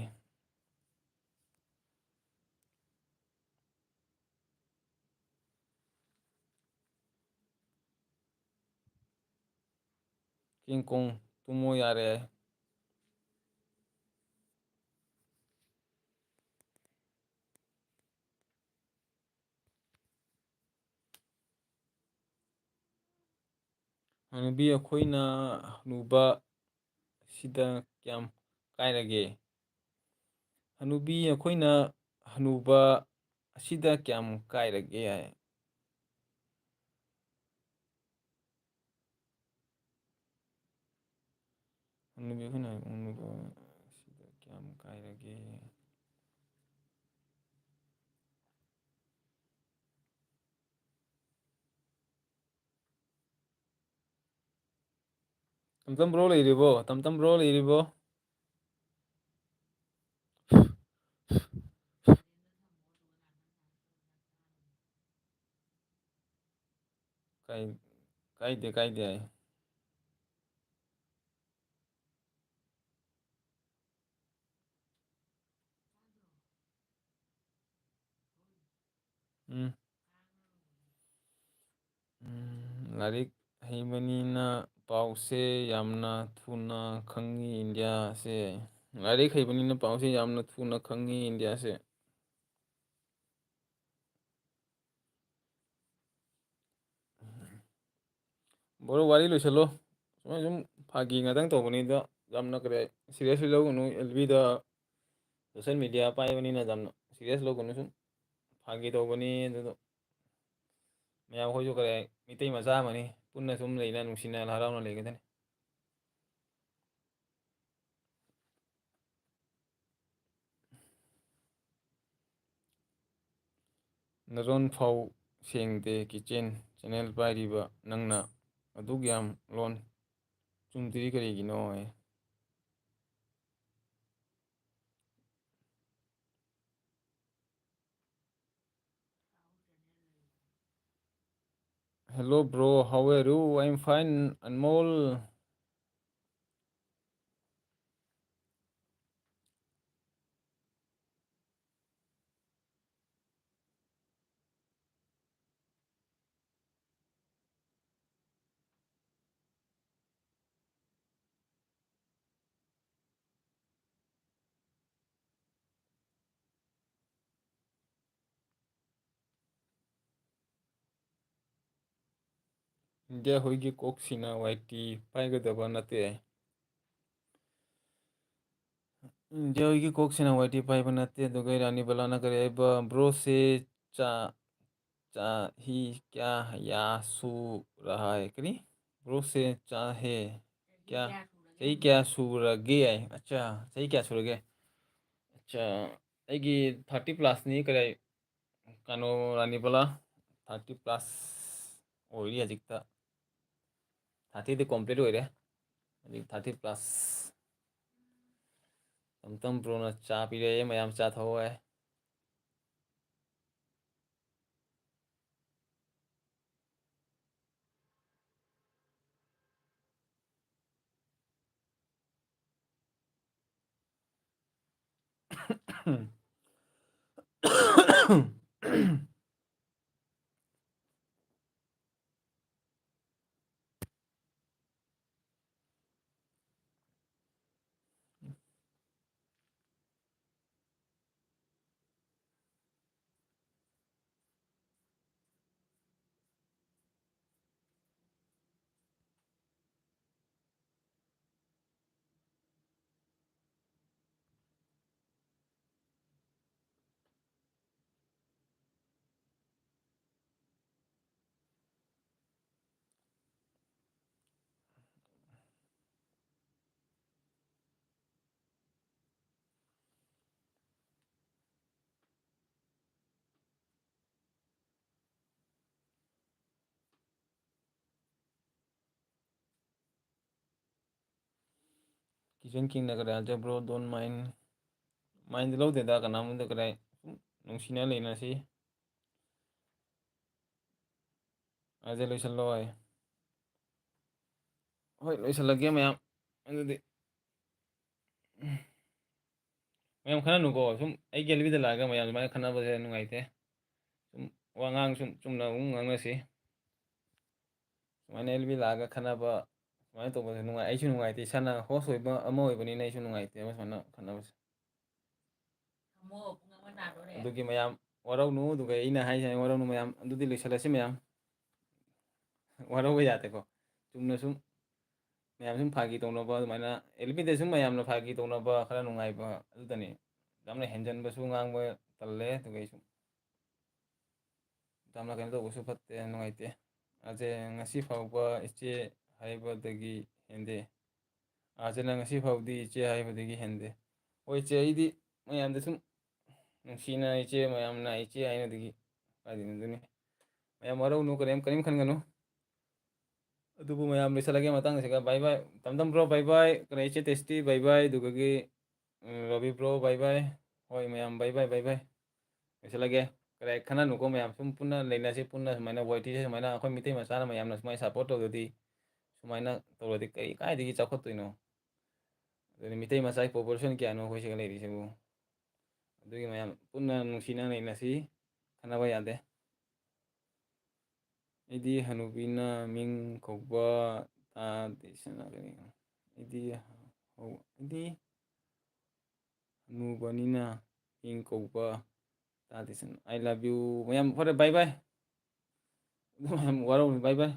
ꯀꯤꯡꯀꯣꯡ ꯇꯨꯝꯃꯣ ꯌꯥꯔꯦ ꯍꯅꯨꯕꯤ ꯑꯩꯈꯣꯏꯅ ꯍꯅꯨꯕ ꯁꯤꯗ ꯀꯌꯥꯝ ꯀꯥꯏꯔꯒꯦ ꯍꯅꯨꯕꯤ ꯑꯩꯈꯣꯏꯅ ꯍꯅꯨꯕ ꯑꯁꯤꯗ ꯀꯌꯥꯝ ꯀꯥꯏꯔꯒꯦ ꯍꯥꯏ ꯍꯅꯨꯕꯤ ꯑꯩꯈꯣꯏꯅ ꯍꯅꯨꯕ ꯑꯁꯤꯗ ꯀꯌꯥꯝ ꯀꯥꯏꯔꯒꯦ ꯇꯝꯇꯝ ꯕ꯭ꯔꯣ ꯂꯩꯔꯤꯕꯣ ꯇꯝꯇꯝ ꯕ꯭ꯔꯣ ꯂꯩꯔꯤꯕꯣ ꯀꯥꯏꯗꯦ ꯂꯥꯏꯔꯤꯛ ꯍꯩꯕꯅꯤꯅ ꯄꯥꯎꯁꯦ ꯌꯥꯝꯅ ꯊꯨꯅ ꯈꯪꯉꯤ ꯏꯟꯗꯤꯌꯥꯁꯦ ꯂꯥꯏꯔꯤꯛ ꯍꯩꯕꯅꯤꯅ ꯄꯥꯎꯁꯦ ꯌꯥꯝꯅ ꯊꯨꯅ ꯈꯪꯉꯤ ꯏꯟꯗꯤꯌꯥꯁꯦ ꯕ꯭ꯔꯣ ꯋꯥꯔꯤ ꯂꯣꯏꯁꯤꯜꯂꯣ ꯁꯨꯃꯥꯏ ꯁꯨꯝ ꯐꯥꯒꯤ ꯉꯥꯛꯇꯪ ꯇꯧꯕꯅꯤꯗ ꯌꯥꯝꯅ ꯀꯔꯤ ꯁꯤꯔꯤꯌꯁꯂꯤ ꯂꯧꯒꯅꯨ ꯑꯦꯜꯕꯤꯗ ꯁꯣꯁꯦꯜ ꯃꯦꯗꯤꯌꯥ ꯄꯥꯏꯕꯅꯤꯅ ꯌꯥꯝꯅ ꯁꯤꯔꯤꯌꯁ ꯂꯧꯒꯅꯨ ꯁꯨꯝ ꯐꯥꯒꯤ ꯇꯧꯕꯅꯤ ꯑꯗꯨꯗꯣ ꯃꯌꯥꯝ ꯑꯩꯈꯣꯏꯁꯨ ꯀꯔꯤ ꯃꯤꯇꯩ ꯃꯆꯥ ꯑꯃꯅꯤ ꯄꯨꯟꯅ ꯁꯨꯝ ꯂꯩꯅ ꯅꯨꯡꯁꯤꯅ ꯍꯔꯥꯎꯅ ꯂꯩꯒꯗꯅꯤ ꯅꯔꯣꯟ ꯐꯥꯎ ꯁꯦꯡꯗꯦ ꯀꯤꯠꯆꯦꯟ ꯆꯦꯅꯦꯜ ꯄꯥꯏꯔꯤꯕ ꯅꯪꯅ ꯑꯗꯨꯛ ꯌꯥꯝ ꯂꯣꯟ ꯆꯨꯝꯗ꯭ꯔꯤ ꯀꯔꯤꯒꯤꯅꯣ Hello bro, how are you? I'm fine, Anmol. India hoigi koksina waiti paigadaba nate. India hoigi koksina waiti paiba nate dugai rani balana kare aiba bro se cha चाही क्या या सू रहा है करी ब्रो से चाहे क्या सही क्या सूरगे है अच्छा सही क्या सूरगे अच्छा ꯑꯩꯒꯤ 30 ꯄ꯭ꯂꯁꯅꯤ ꯀꯔꯤ ꯀꯩꯅꯣ ꯔꯥꯅꯤꯕꯂꯥ 30 ꯄ꯭ꯂꯁ ꯑꯣꯏꯔꯤ ꯍꯧꯖꯤꯛꯇ 30ꯗꯤ ꯀꯣꯝꯄ꯭ꯂꯤꯠ ꯑꯣꯏꯔꯦ ꯍꯧꯖꯤꯛ 30 ꯄ꯭ꯂꯁ ꯇꯝ ꯕ꯭ꯔꯣꯅ ꯆꯥ ꯄꯤꯔꯛꯑꯦ ꯃꯌꯥꯝ ꯆꯥ ꯊꯛꯑꯣ ꯍꯥꯏ ꯀꯤꯆꯟ ꯀꯤꯡꯅ ꯀꯔꯤ ꯍꯥꯏꯖ ꯕ꯭ꯔꯣ ꯗꯣꯟ ꯃꯥꯏꯟꯗ ꯂꯧꯗꯦꯗ ꯀꯅꯥꯝꯇ ꯀꯔꯤ ꯅꯨꯡꯁꯤꯅ ꯂꯩꯅꯁꯤ ꯑꯖꯦ ꯂꯣꯏꯁꯤꯜꯂꯣ ꯍꯣꯏ ꯂꯣꯏꯁꯤꯜꯂꯒꯦ ꯃꯌꯥꯝ ꯑꯗꯨꯗꯤ ꯃꯌꯥꯝ ꯈꯟꯅꯅꯨꯀꯣ ꯁꯨꯝ ꯑꯩ ꯒꯦꯂꯔꯤꯗ ꯂꯥꯛꯑꯒ ꯃꯌꯥꯝ ꯑꯗꯨꯃꯥꯏꯅ ꯈꯟꯅꯕꯁꯦ ꯅꯨꯡꯉꯥꯏꯇꯦ ꯁꯨꯝ ꯋꯥꯉꯥꯡ ꯁꯨꯝ ꯆꯨꯝꯅ ꯑꯗꯨꯝ ꯉꯥꯡꯅꯁꯤ ꯁꯨꯃꯥꯏꯅ ꯑꯦꯜꯕꯤ ꯂꯥꯛꯑꯒ ꯈꯟꯅꯕ ꯁꯨꯃꯥꯏꯅ ꯇꯧꯕꯁꯦ ꯅꯨꯡꯉꯥꯏ ꯑꯩꯁꯨ ꯅꯨꯡꯉꯥꯏꯇꯦ ꯏꯁꯥꯅ ꯍꯣꯁ ꯑꯣꯏꯕ ꯑꯃ ꯑꯣꯏꯕꯅꯤꯅ ꯑꯩꯁꯨ ꯅꯨꯡꯉꯥꯏꯇꯦꯕ ꯁꯨꯃꯥꯏꯅ ꯈꯟꯅꯕꯁꯦ ꯑꯗꯨꯒꯤ ꯃꯌꯥꯝ ꯋꯥꯔꯧꯅꯨ ꯑꯗꯨꯒ ꯑꯩꯅ ꯍꯥꯏꯁꯦ ꯋꯥꯔꯧꯅꯨ ꯃꯌꯥꯝ ꯑꯗꯨꯗꯤ ꯂꯣꯏꯁꯤꯜꯂꯁꯤ ꯃꯌꯥꯝ ꯋꯥꯔꯧꯕ ꯌꯥꯗꯦꯀꯣ ꯆꯨꯝꯅ ꯁꯨꯝ ꯃꯌꯥꯝ ꯁꯨꯝ ꯐꯥꯒꯤ ꯇꯧꯅꯕ ꯑꯗꯨꯃꯥꯏꯅ ꯑꯦꯜꯕꯤꯗ ꯁꯨꯝ ꯃꯌꯥꯝꯅ ꯐꯥꯒꯤ ꯇꯧꯅꯕ ꯈꯔ ꯅꯨꯡꯉꯥꯏꯕ ꯑꯗꯨꯗꯅꯤ ꯌꯥꯝꯅ ꯍꯦꯟꯖꯟꯕꯁꯨ ꯉꯥꯡꯕ ꯇꯜꯂꯦ ꯑꯗꯨꯒ ꯑꯩꯁꯨ ꯌꯥꯝꯅ ꯀꯩꯅꯣ ꯇꯧꯕꯁꯨ ꯐꯠꯇꯦ ꯅꯨꯡꯉꯥꯏꯇꯦ ꯑꯖꯦ ꯉꯁꯤ ꯐꯥꯎꯕ ꯏꯆꯦ ꯍꯥꯏꯕꯗꯒꯤ ꯍꯦꯟꯗꯦ ꯑꯖꯦꯅ ꯉꯁꯤ ꯐꯥꯎꯗꯤ ꯏꯆꯦ ꯍꯥꯏꯕꯗꯒꯤ ꯍꯦꯟꯗꯦ ꯍꯣꯏ ꯏꯆꯦ ꯑꯩꯗꯤ ꯃꯌꯥꯝꯗ ꯁꯨꯝ ꯅꯨꯡꯁꯤꯅ ꯏꯆꯦ ꯃꯌꯥꯝꯅ ꯏꯆꯦ ꯍꯥꯏꯅꯗꯒꯤ ꯀꯥꯏꯗꯩꯅꯣꯗꯨꯅꯤ ꯃꯌꯥꯝ ꯋꯥꯔꯧꯅꯨ ꯀꯔꯤꯝ ꯈꯟꯒꯅꯨ ꯑꯗꯨꯕꯨ ꯃꯌꯥꯝ ꯂꯣꯏꯁꯤꯜꯂꯒꯦ ꯃꯇꯥꯡ ꯑꯁꯤꯒ ꯕꯥꯏ ꯕꯥꯏ ꯇꯝꯇꯝ ꯕ꯭ꯔꯣ ꯕꯥꯏ ꯕꯥꯏ ꯀꯩꯅꯣ ꯏꯆꯦ ꯇꯦꯁꯇꯤ ꯕꯥꯏ ꯕꯥꯏ ꯑꯗꯨꯒꯒꯤ ꯔꯕꯤ ꯕ꯭ꯔꯣ ꯕꯥꯏ ꯕꯥꯏ ꯍꯣꯏ ꯃꯌꯥꯝ ꯕꯥꯏ ꯕꯥꯏ ꯕꯥꯏ ꯕꯥꯏ ꯂꯣꯏꯁꯤꯜꯂꯒꯦ ꯀꯔꯤ ꯈꯟꯅꯅꯨꯀꯣ ꯃꯌꯥꯝ ꯁꯨꯝ ꯄꯨꯟꯅ ꯂꯩꯅꯁꯤ ꯄꯨꯟꯅ ꯁꯨꯃꯥꯏꯅ ꯋꯥꯏꯇꯤꯁꯦ ꯁꯨꯃꯥꯏꯅ ꯑꯩꯈꯣꯏ ꯃꯩꯇꯩ ꯃꯆꯥꯅ ꯃꯌꯥꯝꯅ ꯁꯨꯃꯥꯏꯅ ꯁꯞꯄꯣꯔꯠ ꯇꯧꯗꯗꯤ ꯁꯨꯃꯥꯏꯅ ꯇꯧꯔꯗꯤ ꯀꯔꯤ ꯀꯥꯏꯗꯒꯤ ꯆꯥꯎꯈꯠꯇꯣꯏꯅꯣ ꯑꯗꯨꯅꯤ ꯃꯤꯇꯩ ꯃꯆꯥꯒꯤ ꯄꯣꯄꯨꯂꯦꯁꯟ ꯀꯌꯥꯅꯣ ꯑꯩꯈꯣꯏ ꯁꯤꯒ ꯂꯩꯔꯤꯁꯤꯕꯨ ꯑꯗꯨꯒꯤ ꯃꯌꯥꯝ ꯄꯨꯟꯅ ꯅꯨꯡꯁꯤꯅ ꯂꯩꯅꯁꯤ ꯈꯟꯅꯕ ꯌꯥꯗꯦ ꯑꯩꯗꯤ ꯍꯅꯨꯕꯤꯅ ꯃꯤꯡ ꯀꯧꯕ ꯇꯥꯗꯦꯁꯤꯅ ꯀꯔꯤ ꯑꯩꯗꯤ ꯍꯅꯨꯕꯅꯤꯅ ꯏꯪ ꯀꯧꯕ ꯇꯥꯗꯦꯁꯤꯅ ꯑꯥꯏ ꯂꯚ ꯌꯨ ꯃꯌꯥꯝ ꯐꯔꯦ ꯕꯥꯏ ꯕꯥꯏ ꯃꯌꯥꯝ ꯋꯥꯔꯧꯅꯤ ꯕꯥꯏ ꯕꯥꯏ